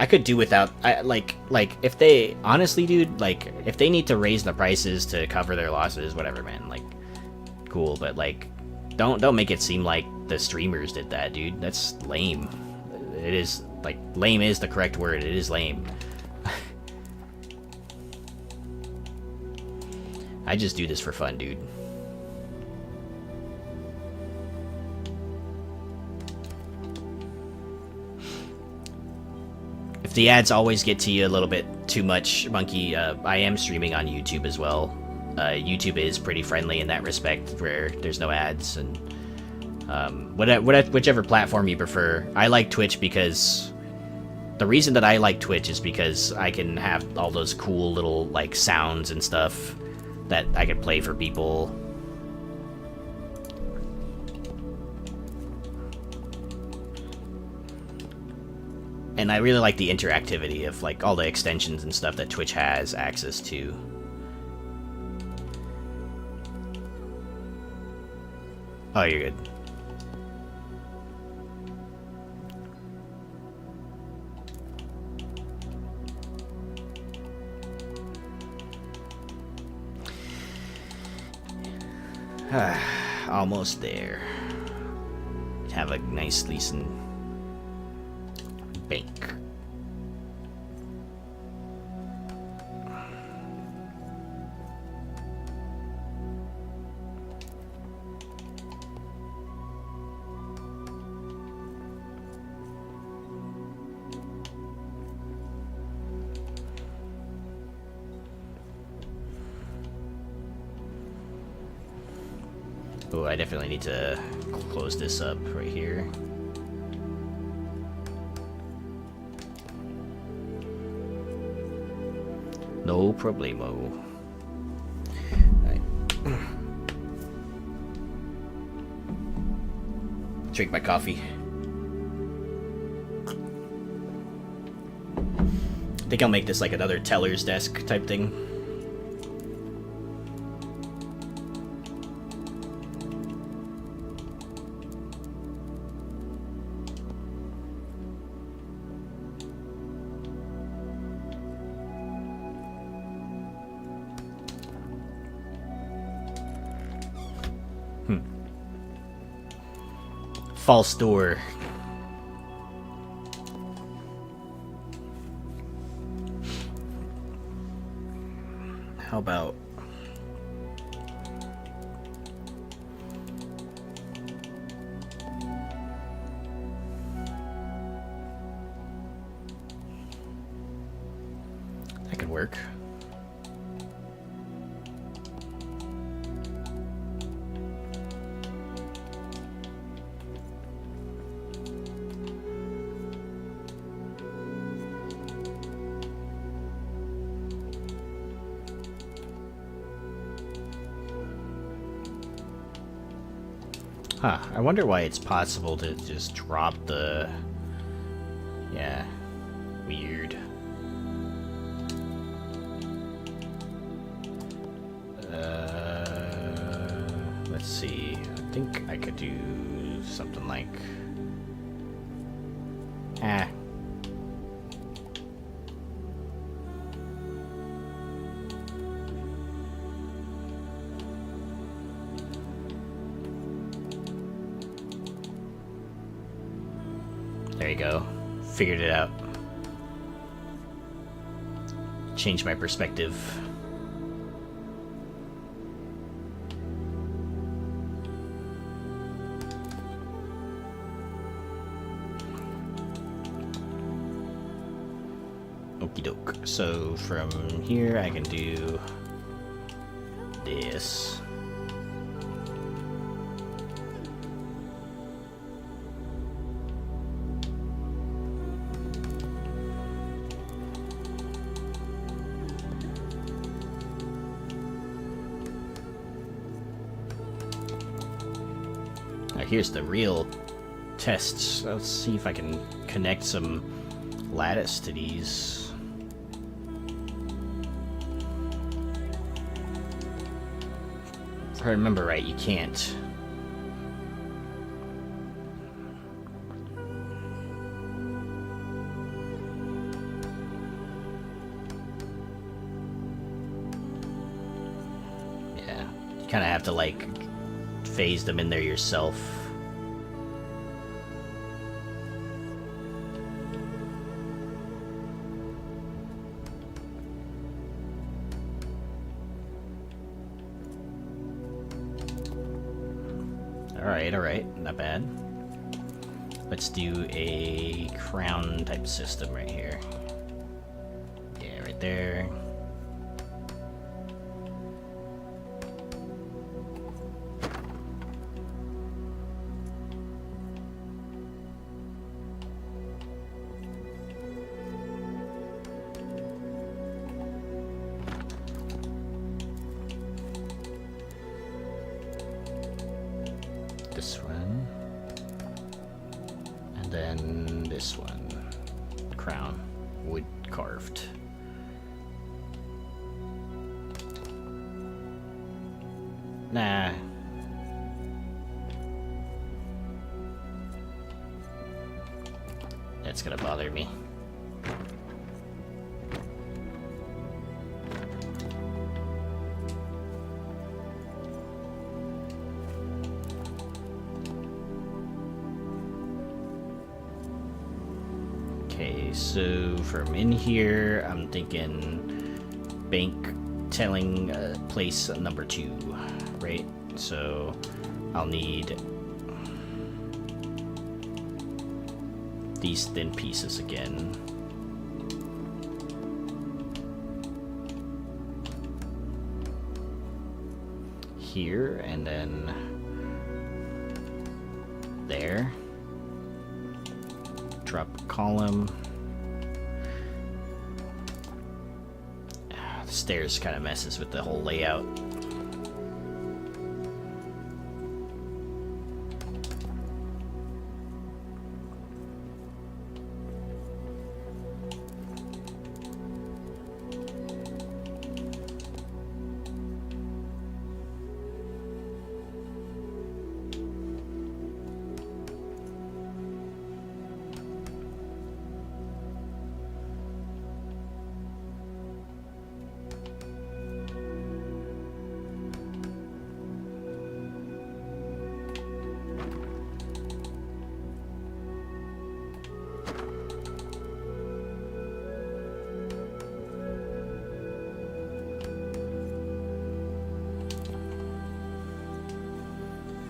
I could do without. Like if they honestly, dude, like if they need to raise the prices to cover their losses, whatever, man. Like, cool, but like, don't make it seem like the streamers did that, dude. That's lame. It is like lame is the correct word. It is lame. I just do this for fun, dude. If the ads always get to you a little bit too much, Monkey, I am streaming on YouTube as well. YouTube is pretty friendly in that respect, where there's no ads, and whichever platform you prefer. I like Twitch because the reason that I like Twitch is because I can have all those cool little like sounds and stuff that I can play for people. And I really like the interactivity of like all the extensions and stuff that Twitch has access to. Oh, you're good. Almost there. Have a nice decent bank. Oh, I definitely need to close this up right here. No problemo. Alright. Drink my coffee. I think I'll make this like another teller's desk type thing. False door. How about that could work. Huh, I wonder why it's possible to just drop the... Yeah, weird. Let's see, I think I could do something like... There you go. Figured it out. Changed my perspective. Okie doke. So from here I can do this. here's the real tests. Let's see if I can connect some lattice to these. If I remember right, you can't. Yeah, you kind of have to like phase them in there yourself. Alright, not bad. Let's do a crown type system right here. Yeah, right there. This one, and then this one, crown, wood carved. Nah. That's gonna bother me. Okay, so from in here, I'm thinking bank telling place number 2, right? So I'll need these thin pieces again. Here, and then there. Drop column. The stairs kind of messes with the whole layout.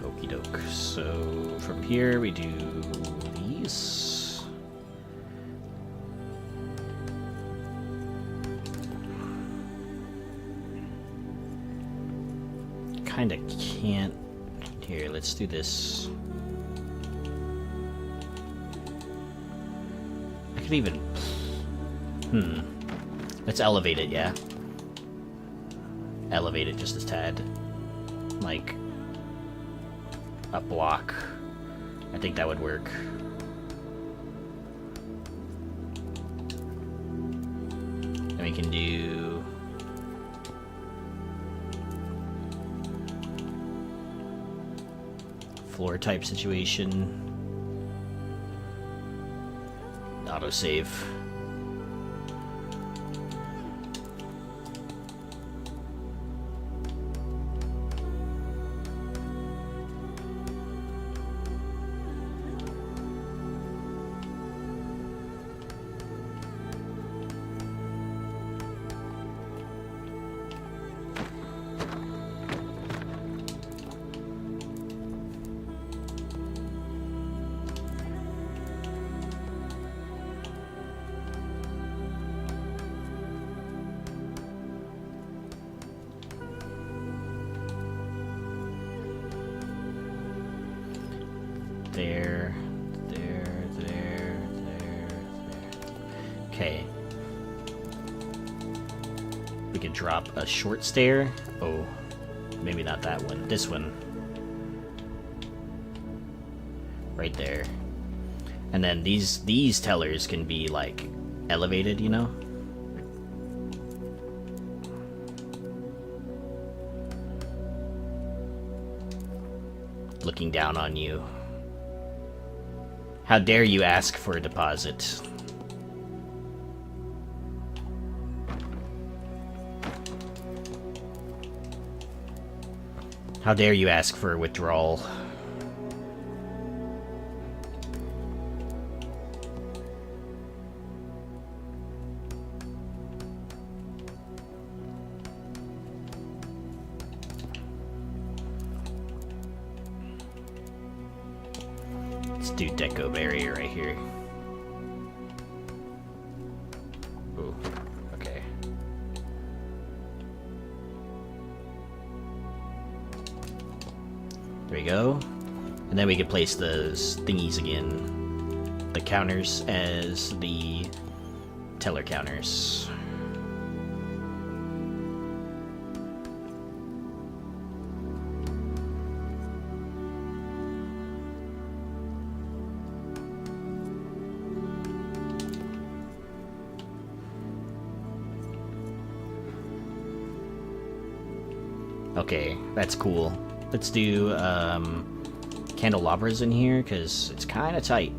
Okie doke. So from here we do these. Kinda can't. Here, let's do this. I could even. Let's elevate it, yeah. Elevate it just a tad. Like a block. I think that would work. And we can do floor type situation. Autosave. There. Okay. We could drop a short stair. Oh, maybe not that one. This one. right there. And then these tellers can be like elevated, you know? Looking down on you. How dare you ask for a deposit? How dare you ask for a withdrawal? Let's do deco barrier right here. Ooh, okay. There we go. And then we can place those thingies again. The counters as the teller counters. Okay, that's cool. Let's do candelabras in here because it's kind of tight.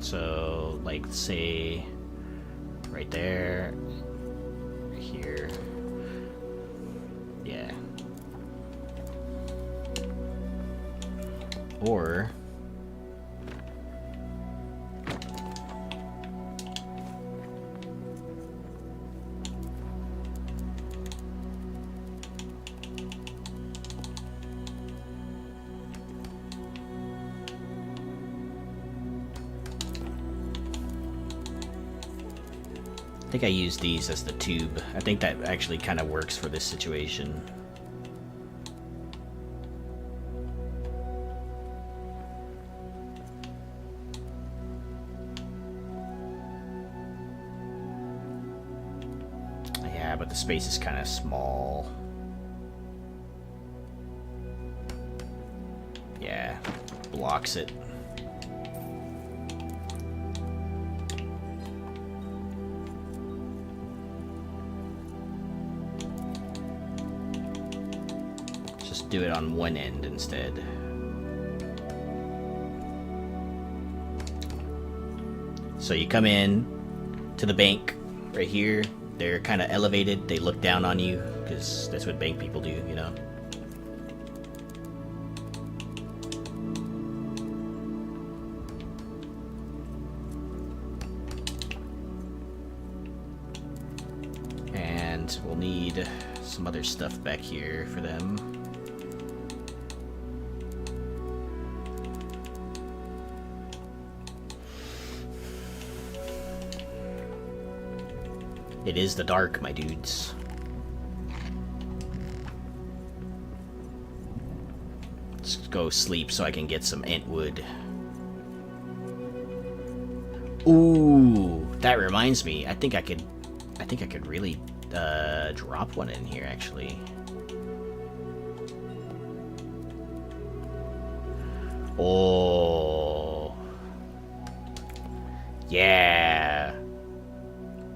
So, like, say right there, here, yeah. Or I think I use these as the tube. I think that actually kind of works for this situation. Yeah, but the space is kind of small. Yeah, blocks it. Do it on one end instead. So you come in to the bank right here. They're kind of elevated. They look down on you because that's what bank people do, you know. And we'll need some other stuff back here for them. It is the dark, my dudes. Let's go sleep so I can get some ant wood. Ooh, that reminds me. I think I could really drop one in here actually. Oh, yeah.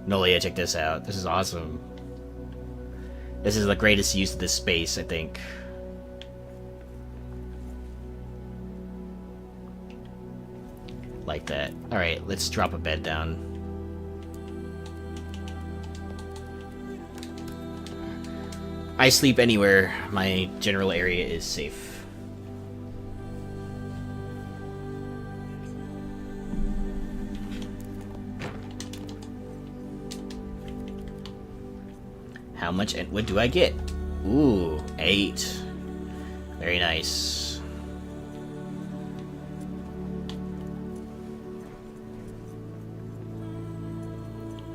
Nolia, check this out. This is awesome. This is the greatest use of this space, I think. Like that. Alright, let's drop a bed down. I sleep anywhere. My general area is safe. How much ant wood do I get? Ooh, 8. Very nice.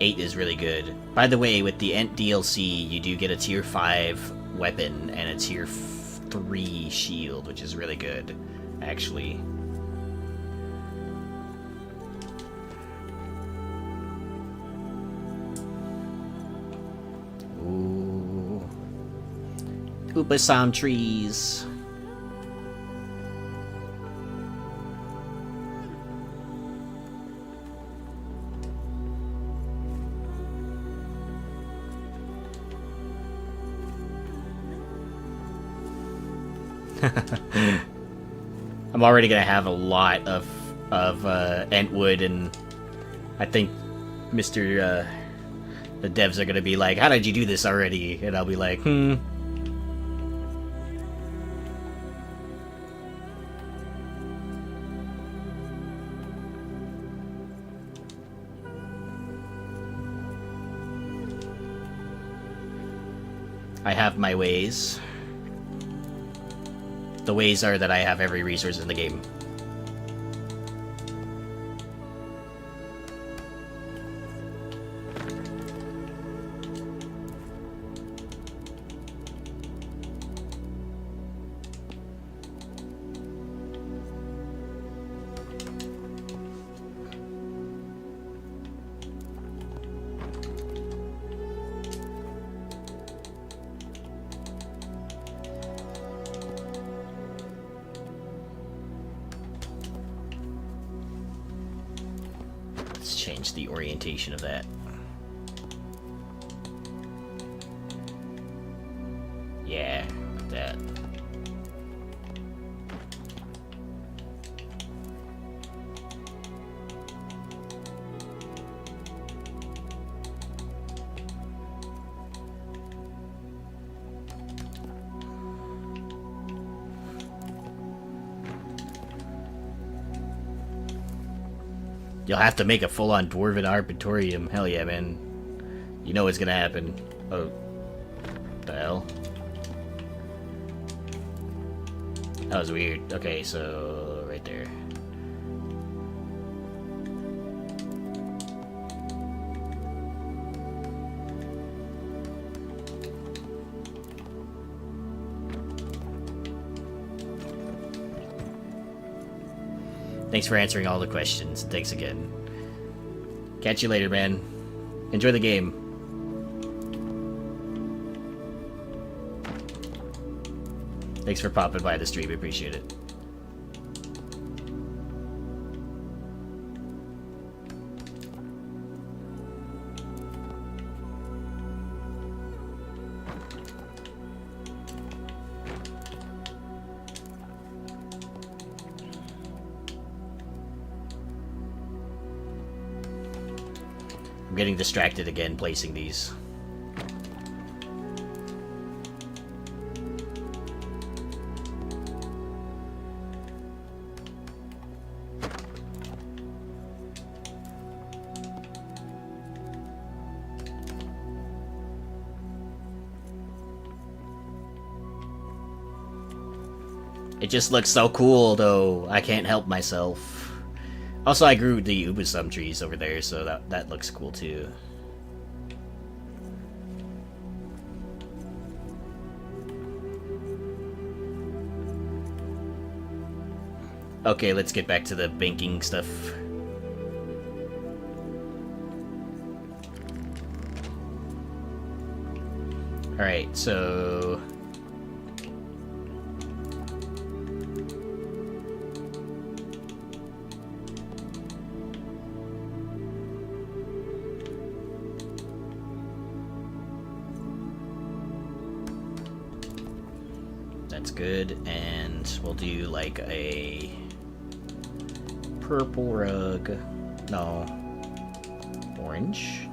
Eight is really good. By the way, with the Ent DLC, you do get a tier 5 weapon and a tier 3 shield, which is really good, actually. Upasam trees. I'm already gonna have a lot of ent wood, and I think Mr. The devs are gonna be like, "How did you do this already?" And I'll be like, I have my ways. The ways are that I have every resource in the game. Let's change the orientation of that. Yeah, that. You'll have to make a full-on dwarven arbitorium. Hell yeah, man. You know what's gonna happen. Oh. What the hell? That was weird. Okay, so... right there. Thanks for answering all the questions. Thanks again. Catch you later, man. Enjoy the game. Thanks for popping by the stream. Appreciate it. I'm getting distracted again placing these. It just looks so cool, though. I can't help myself. Also, I grew the ubusum trees over there, so that looks cool, too. Okay, let's get back to the banking stuff. Alright, so... that's good, and we'll do like a purple rug. No, orange.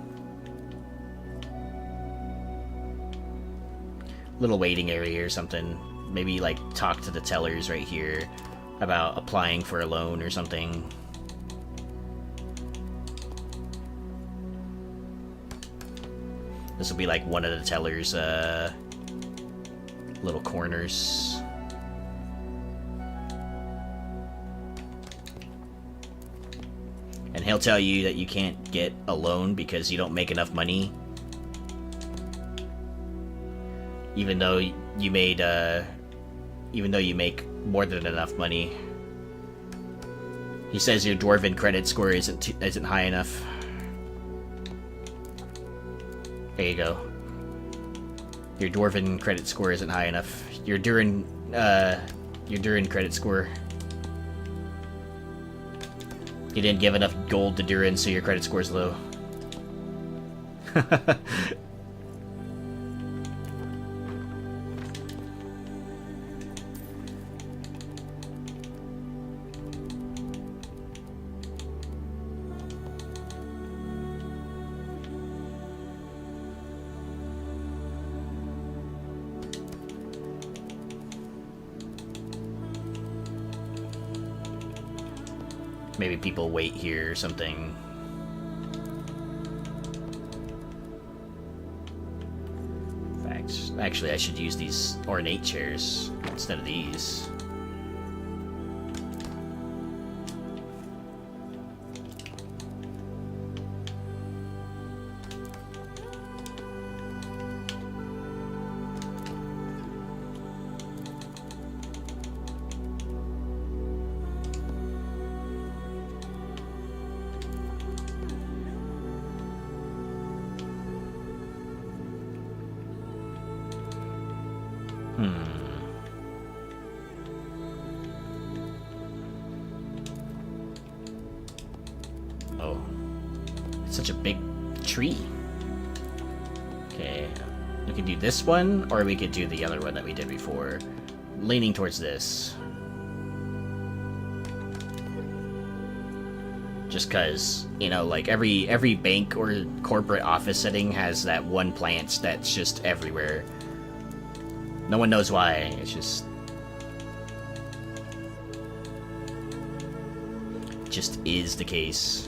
Little waiting area or something. Maybe like talk to the tellers right here about applying for a loan or something. This will be like one of the tellers' little corners. And he'll tell you that you can't get a loan because you don't make enough money. Even though you made, even though you make more than enough money. He says your dwarven credit score isn't high enough. There you go. Your dwarven credit score isn't high enough. Your Durin credit score. You didn't give enough gold to Durin, so your credit score's low. maybe people wait here or something. In fact, actually I should use these ornate chairs instead of these. Oh, it's such a big tree. Okay, we could do this one, or we could do the other one that we did before. Leaning towards this. Just cause, you know, like every bank or corporate office setting has that one plant that's just everywhere. No one knows why, it's just is the case.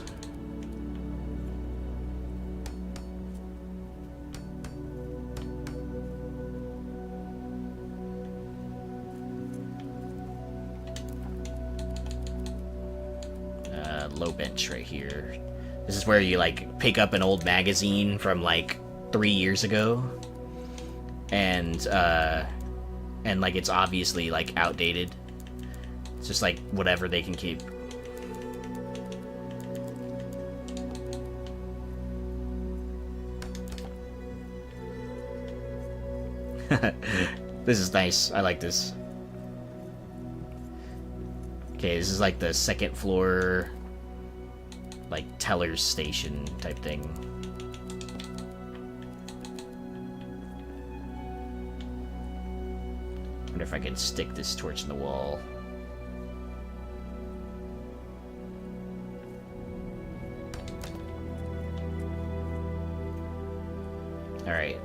Low bench right here. This is where you like pick up an old magazine from like 3 years ago, and like it's obviously like outdated. It's just like whatever they can keep. This is nice. I like this. Okay, this is like the second floor, like teller's station type thing. Wonder if I can stick this torch in the wall. Alright.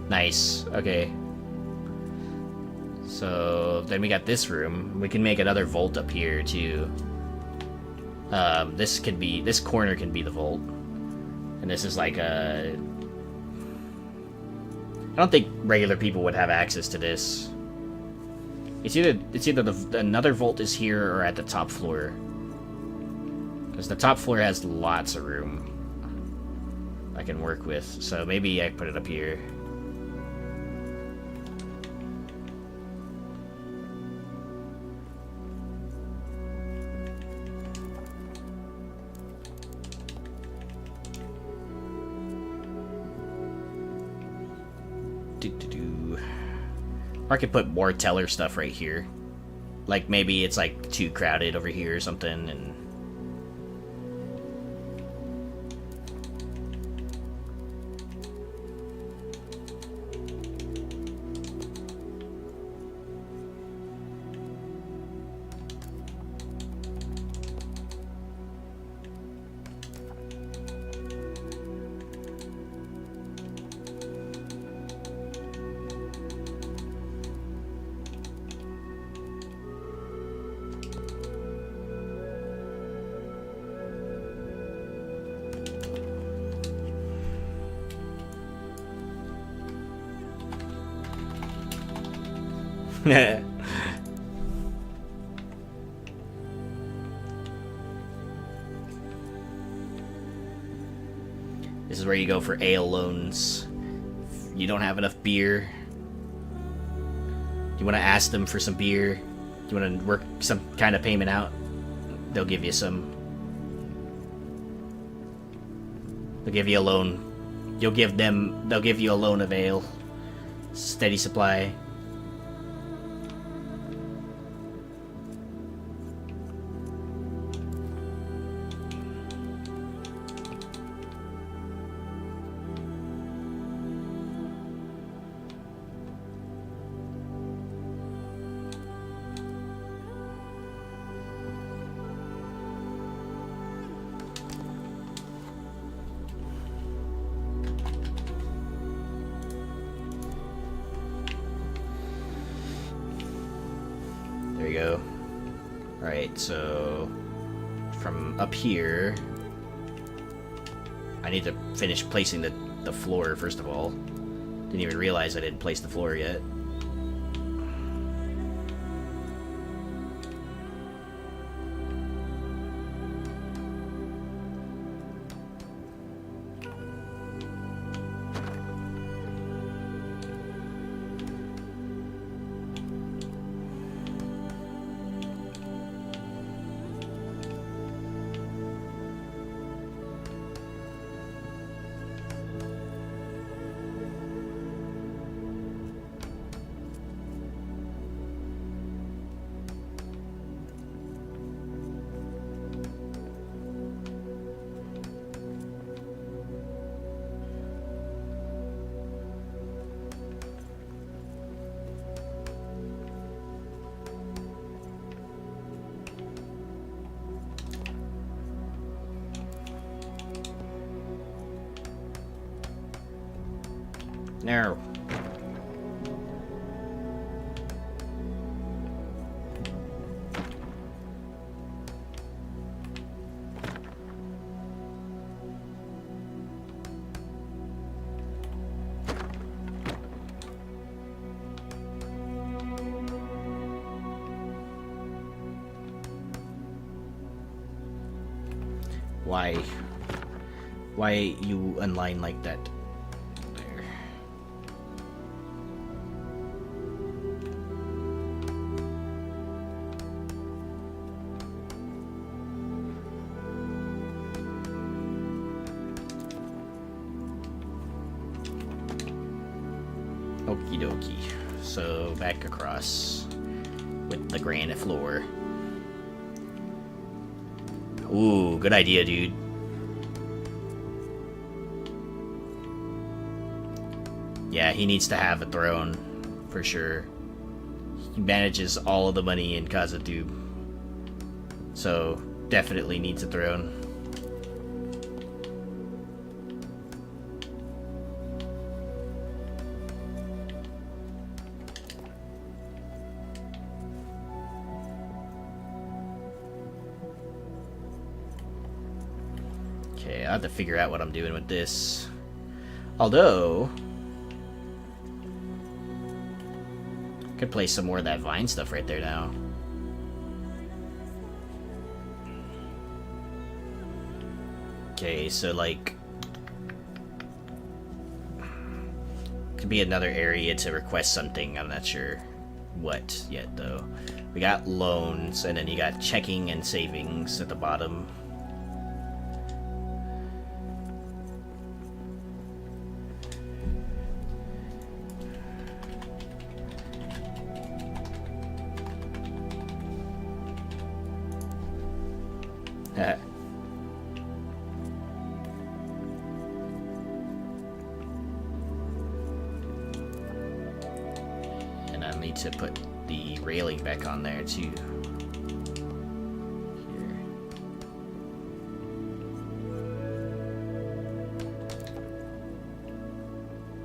Nice. Okay. So then we got this room. We can make another vault up here too. This corner can be the vault, and this is like a. I don't think regular people would have access to this. It's either another vault is here or at the top floor, because the top floor has lots of room I can work with. So maybe I put it up here. Or I could put more teller stuff right here. Like maybe it's like too crowded over here or something, and this is where you go for ale loans. If you don't have enough beer, you want to ask them for some beer, you want to work some kind of payment out, they'll give you some. They'll give you a loan. They'll give you a loan of ale. Steady supply. There you go. Alright, so from up here. I need to finish placing the floor, first of all. Didn't even realize I didn't place the floor yet. No. Why you unline like that? There. Okie dokie. So back across with the granite floor. Ooh, good idea, dude. Yeah, he needs to have a throne, for sure. He manages all of the money in Khazad-dûm, so definitely needs a throne. Okay, I have to figure out what I'm doing with this. Although, could place some more of that vine stuff right there now. Okay, so like, could be another area to request something. I'm not sure what yet though. We got loans, and then you got checking and savings at the bottom. And I need to put the railing back on there too. Here.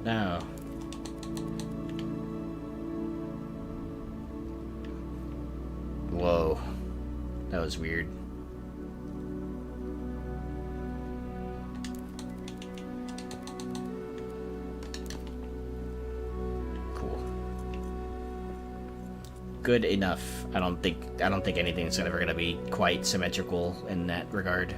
No. Whoa. That was weird. Good enough. I don't think anything's ever gonna be quite symmetrical in that regard.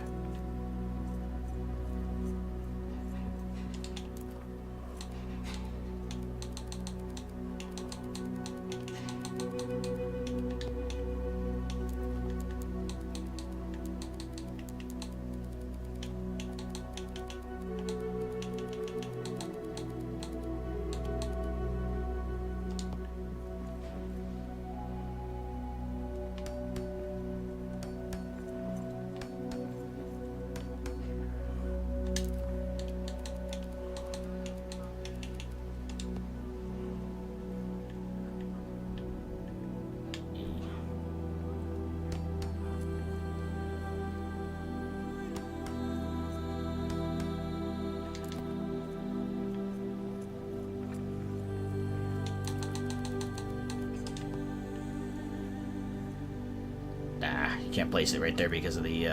you can't place it right there because of the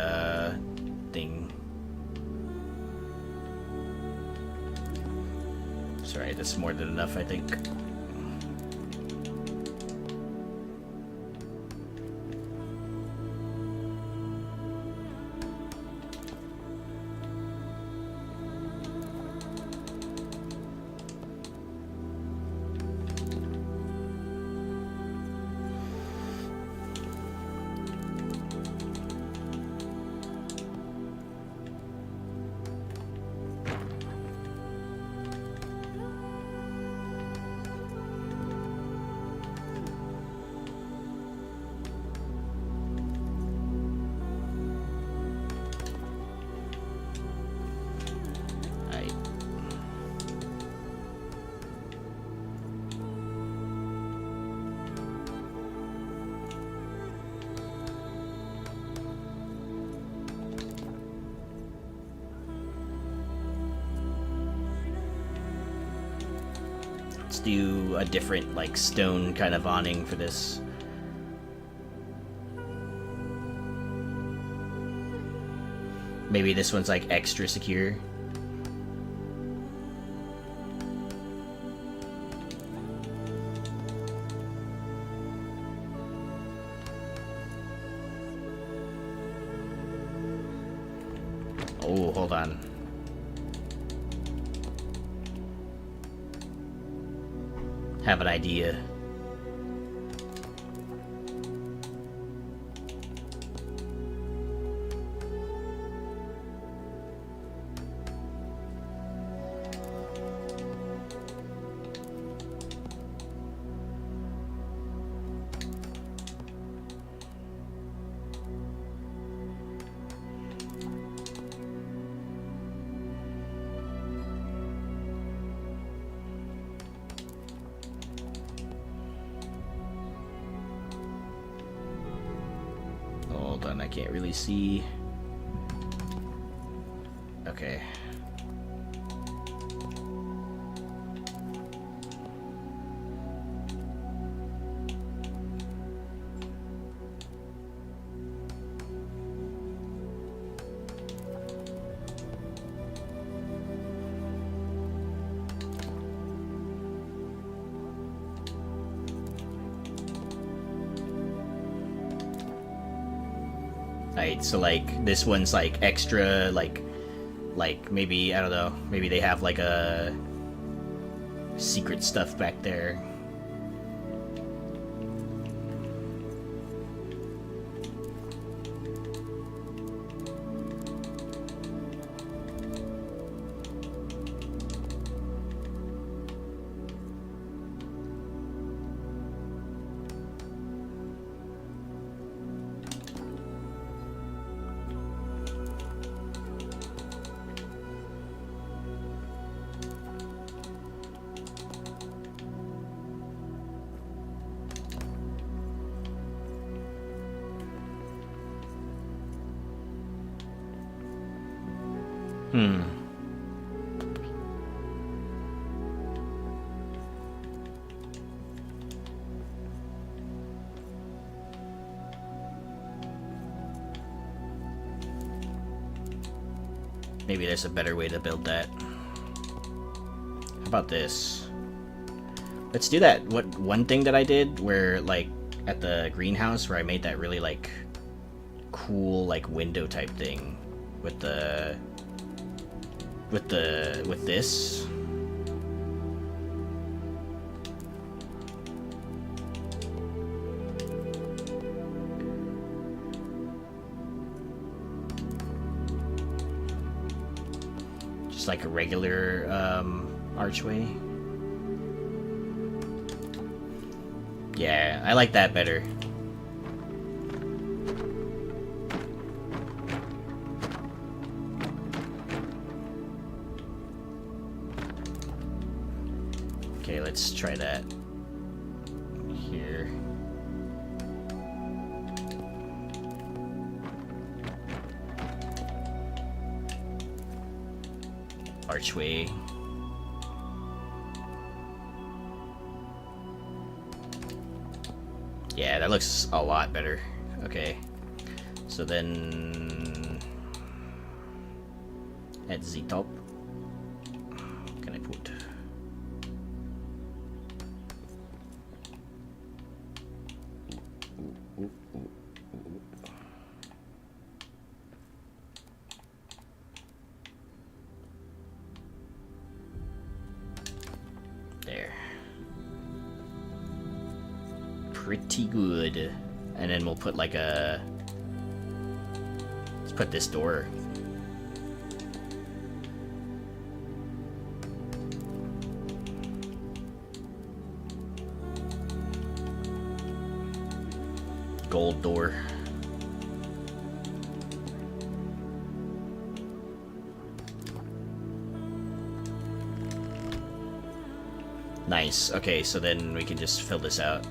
thing. Sorry, that's more than enough, I think. Let's do a different, like, stone kind of awning for this. Maybe this one's, like, extra secure. Oh, hold on. Have an idea. Hold on, I can't really see. Okay. Right, so like this one's like extra, like maybe, I don't know, maybe they have like a secret stuff back there. Maybe there's a better way to build that. How about this? Let's do that. What one thing that I did where, like, at the greenhouse where I made that really, like, cool, like, window type thing with this. Just like a regular archway. Yeah, I like that better. Okay, let's try that here. Archway. Yeah, that looks a lot better. Okay. So then at the top, what can I put? There. Pretty good. And then we'll put like a... Let's put this door. Gold door. Nice. Okay, so then we can just fill this out.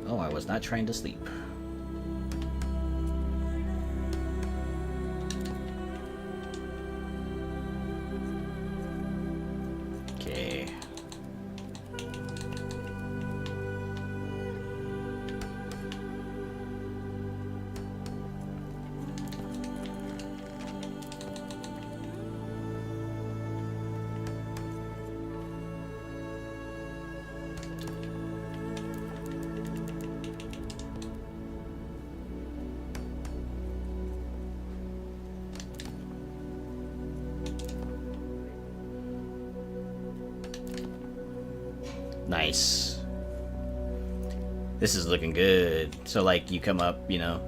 Oh, I was not trying to sleep. Okay. Nice. This is looking good. So like you come up, you know,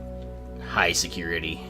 high security.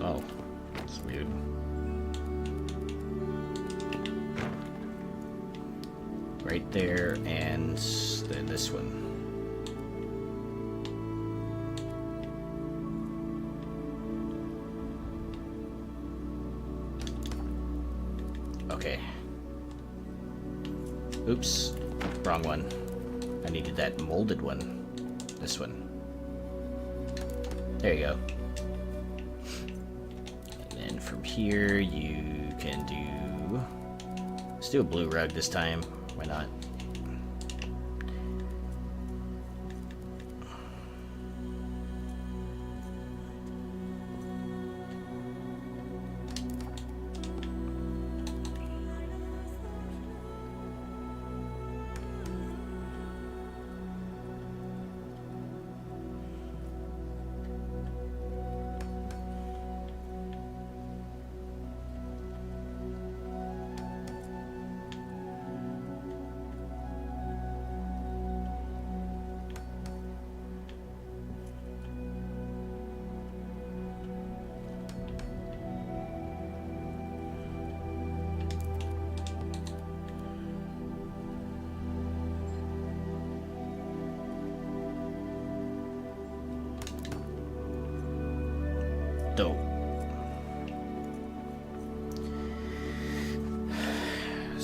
Oh, that's weird. Right there, and then this one. Okay. Oops, wrong one. I needed that molded one. This one. There you go. From here, you can do... Let's do a blue rug this time. Why not?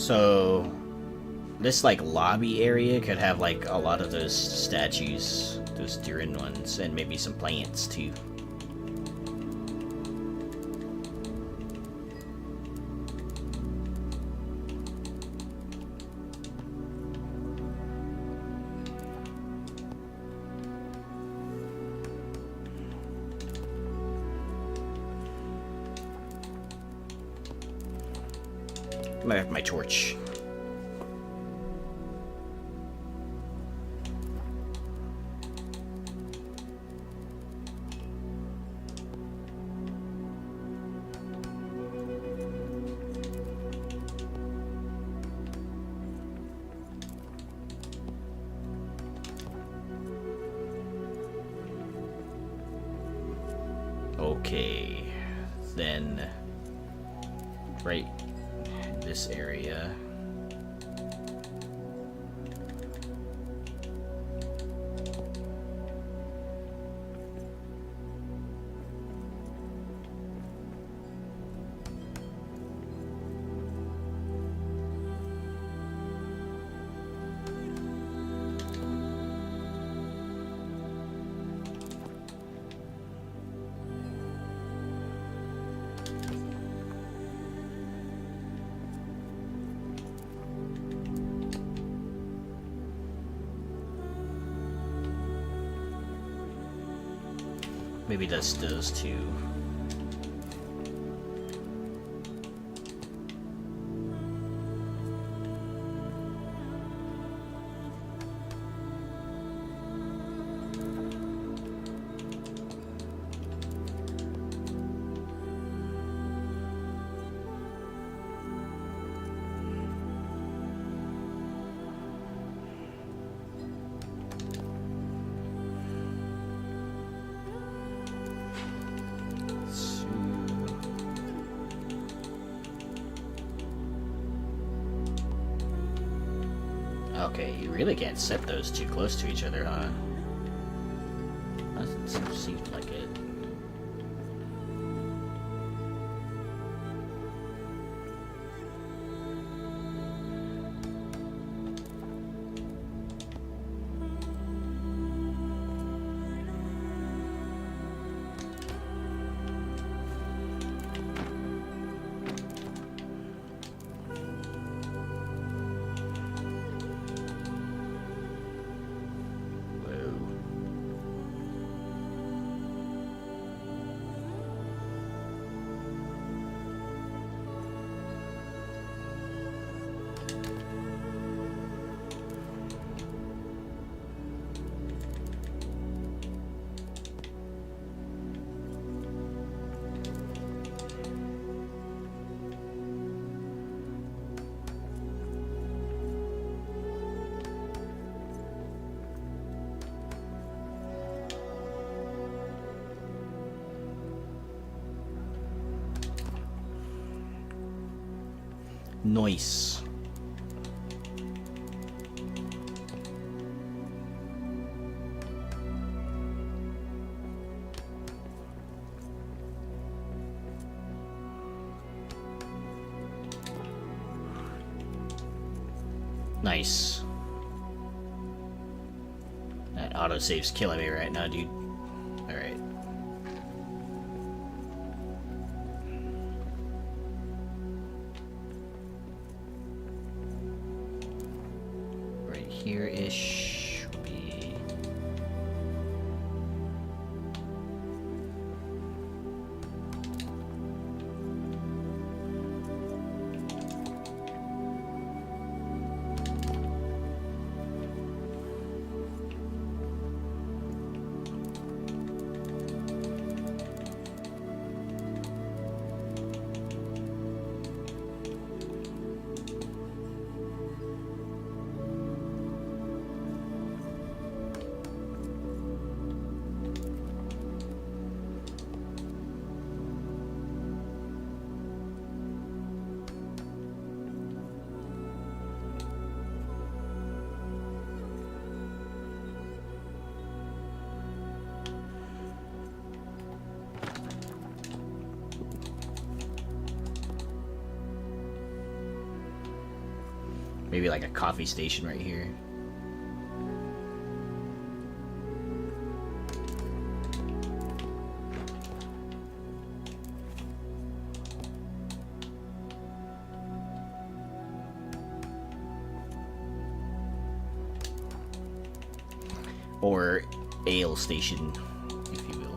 So this like lobby area could have like a lot of those statues, those Durin ones, and maybe some plants too. I might have my torch. Okay, then right in this area. Maybe that's those two. Okay, you really can't set those too close to each other, huh? Doesn't seem like it. Nice. Nice. That autosave's killing me right now, dude. Alright. Right here-ish will be... Maybe like a coffee station right here. Or ale station, if you will.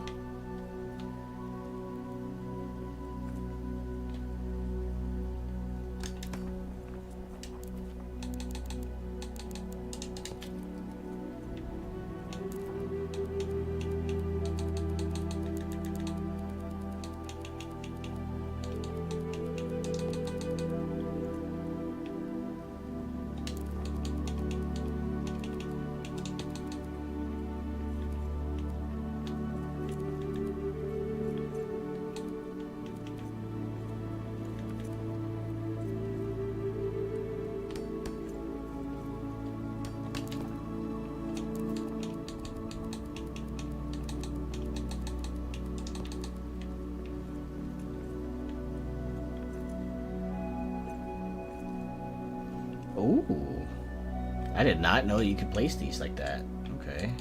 Ooh. I did not know you could place these like that. Okay.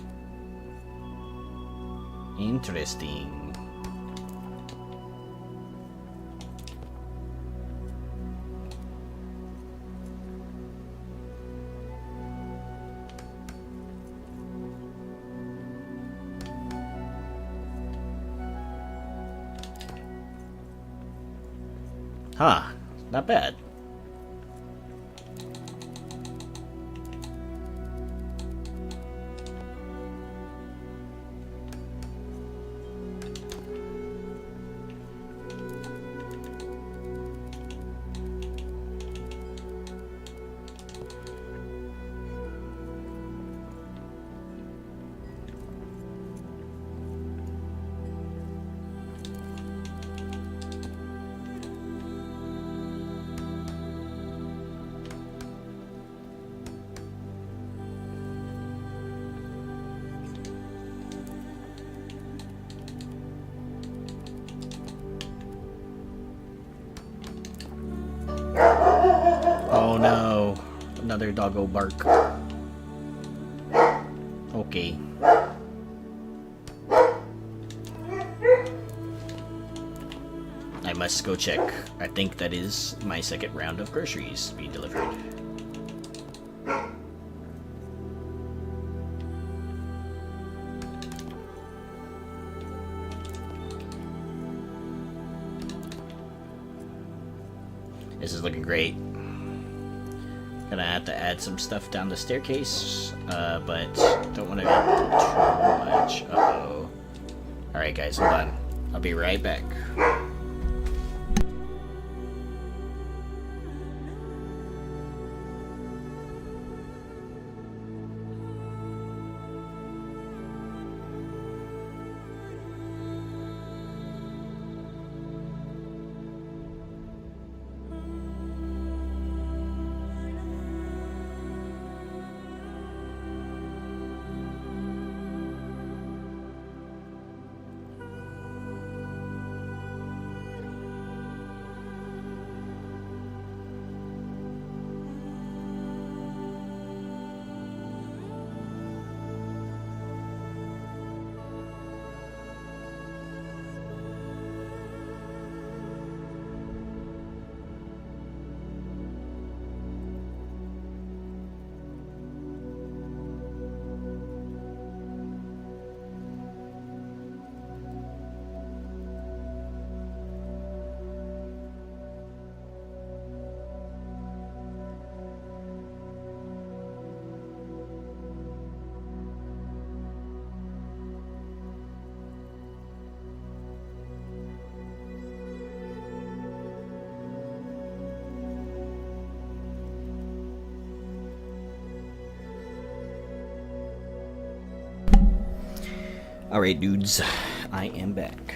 Interesting. Huh. Not bad. Oh no, another doggo bark. Okay. I must go check. I think that is my second round of groceries being delivered. This is looking great. Gonna have to add some stuff down the staircase, but don't want to get too much. Uh-oh. Alright guys, hold on. I'll be right back. Alright dudes, I am back.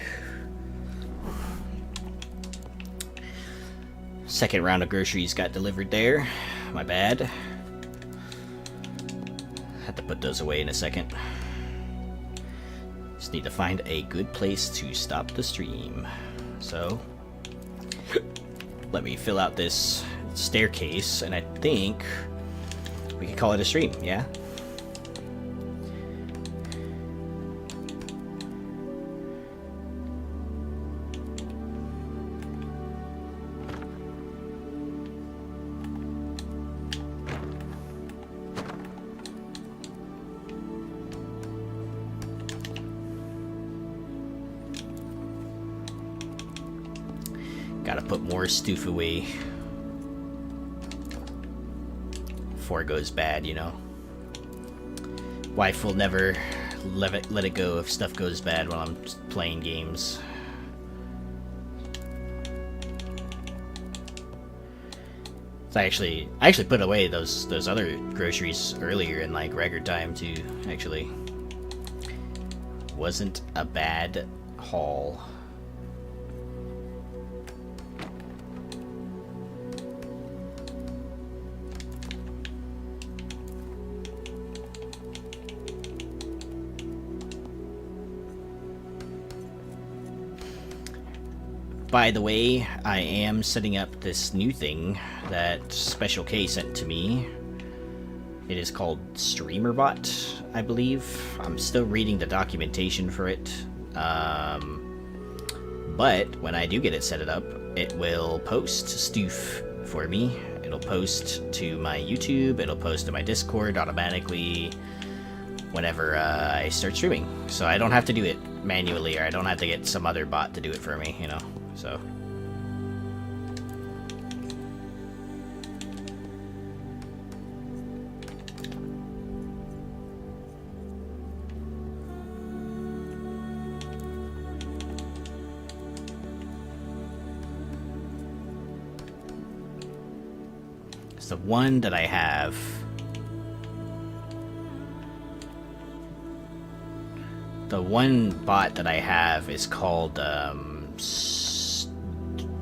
Second round of groceries got delivered there. My bad. Had to put those away in a second. Just need to find a good place to stop the stream. So, let me fill out this staircase, and I think We could call it a stream, yeah? Gotta put more stoof away before it goes bad, you know. Wife will never let it go if stuff goes bad while I'm playing games. So I actually put away those other groceries earlier in like record time too. Actually, wasn't a bad haul. By the way, I am setting up this new thing that Special K sent to me. It is called StreamerBot, I believe. I'm still reading the documentation for it. But when I do get it set up, it will post stoof for me. It'll post to my YouTube, it'll post to my Discord automatically whenever I start streaming. So I don't have to do it manually, or I don't have to get some other bot to do it for me, you know? So it's the one that I have. The one bot that I have is called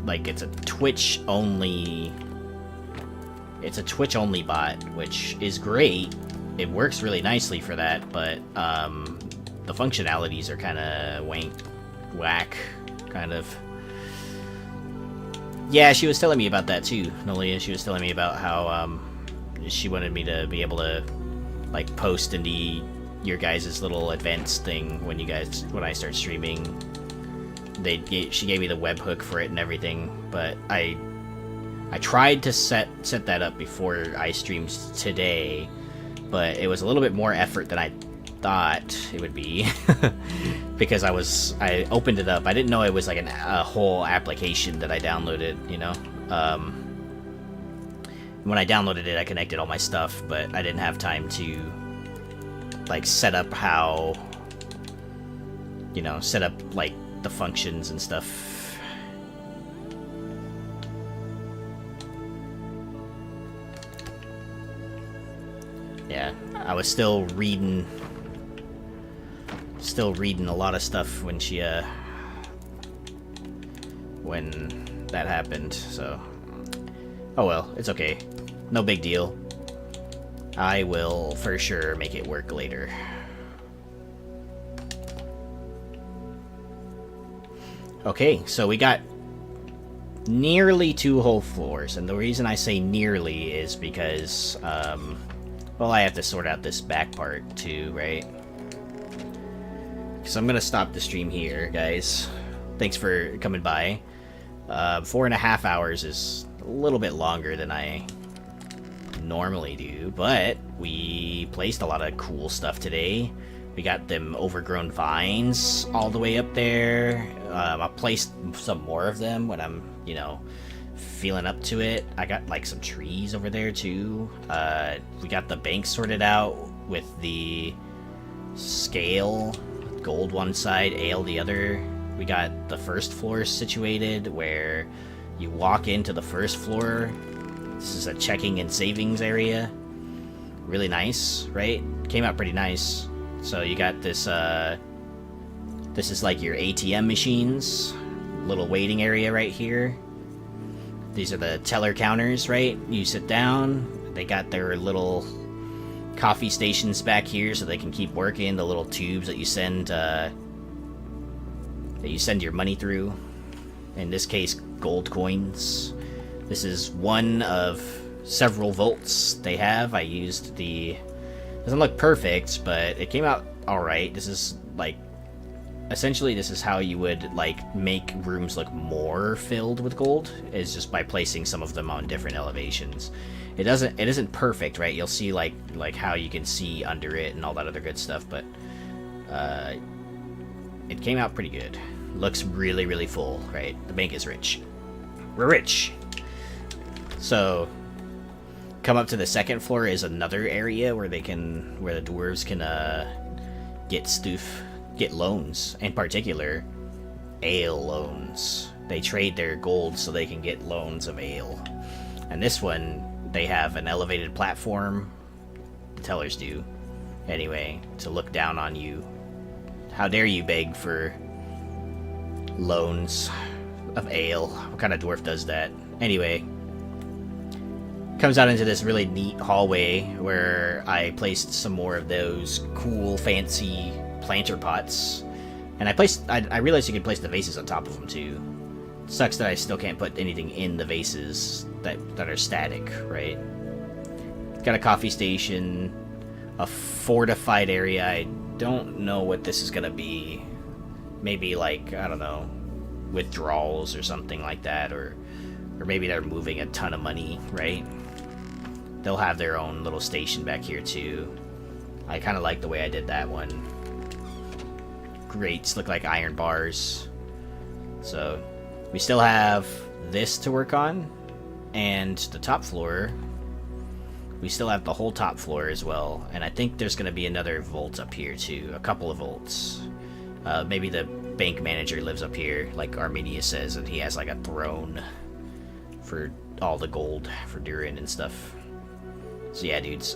like it's a Twitch only bot, which is great. It works really nicely for that, but the functionalities are kind of whack, kind of. Yeah, she was telling me about that too, Nolia. She was telling me about how she wanted me to be able to like post into your guys' little events thing when I start streaming. She gave me the webhook for it and everything, but I tried to set that up before I streamed today, but it was a little bit more effort than I thought it would be because I opened it up. I didn't know it was like a whole application that I downloaded, you know. When I downloaded it, I connected all my stuff, but I didn't have time to like set up like the functions and stuff. Yeah, I was still reading a lot of stuff when when that happened, so oh well, it's okay. No big deal. I will for sure make it work later. Okay, so we got nearly 2 whole floors, and the reason I say nearly is because, well, I have to sort out this back part too, right? So I'm gonna stop the stream here, guys. Thanks for coming by. 4.5 hours is a little bit longer than I normally do, but we placed a lot of cool stuff today. We got them overgrown vines all the way up there. I'll place some more of them when I'm, you know, feeling up to it. I got like some trees over there too. We got the bank sorted out with the scale, gold one side, ale the other. We got the first floor situated where you walk into the first floor. This is a checking and savings area. Really nice, right? Came out pretty nice. So you got this, this is like your ATM machines. Little waiting area right here. These are the teller counters, right? You sit down. They got their little coffee stations back here so they can keep working. The little tubes that you send, your money through. In this case, gold coins. This is one of several volts they have. I used the... Doesn't look perfect, but it came out alright. This is, like... Essentially, this is how you would, like, make rooms look more filled with gold, is just by placing some of them on different elevations. It isn't perfect, right? You'll see, like how you can see under it and all that other good stuff, but... it came out pretty good. Looks really, really full, right? The bank is rich. We're rich! So, come up to the second floor is another area where the dwarves can get loans. In particular, ale loans. They trade their gold so they can get loans of ale. And this one, they have an elevated platform. The tellers do. Anyway, to look down on you. How dare you beg for loans of ale? What kind of dwarf does that? Anyway, comes out into this really neat hallway where I placed some more of those cool, fancy planter pots. And I realized you could place the vases on top of them too. Sucks that I still can't put anything in the vases that are static, right? Got a coffee station, a fortified area. I don't know what this is gonna be. Maybe like, I don't know, withdrawals or something like that, or maybe they're moving a ton of money, right? They'll have their own little station back here too. I kind of like the way I did that one. Grates look like iron bars. So we still have this to work on, and the top floor. We still have the whole top floor as well, and I think there's going to be another vault up here too, a couple of vaults. Maybe the bank manager lives up here, like Armenia says, and he has like a throne for all the gold for Durin and stuff. So yeah, dudes,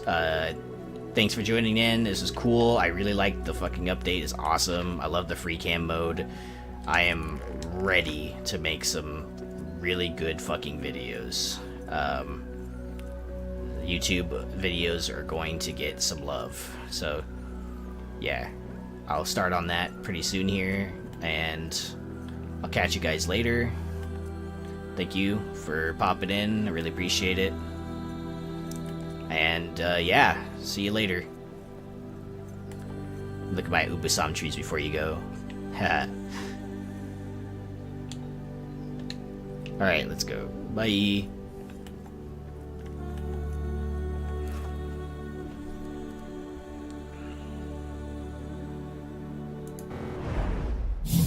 thanks for joining in. This is cool. I really like the fucking update. It's awesome. I love the free cam mode. I am ready to make some really good fucking videos. YouTube videos are going to get some love. So, yeah. I'll start on that pretty soon here, and I'll catch you guys later. Thank you for popping in. I really appreciate it. And, yeah. See you later. Look at my Ubasam trees before you go. Alright, let's go. Bye.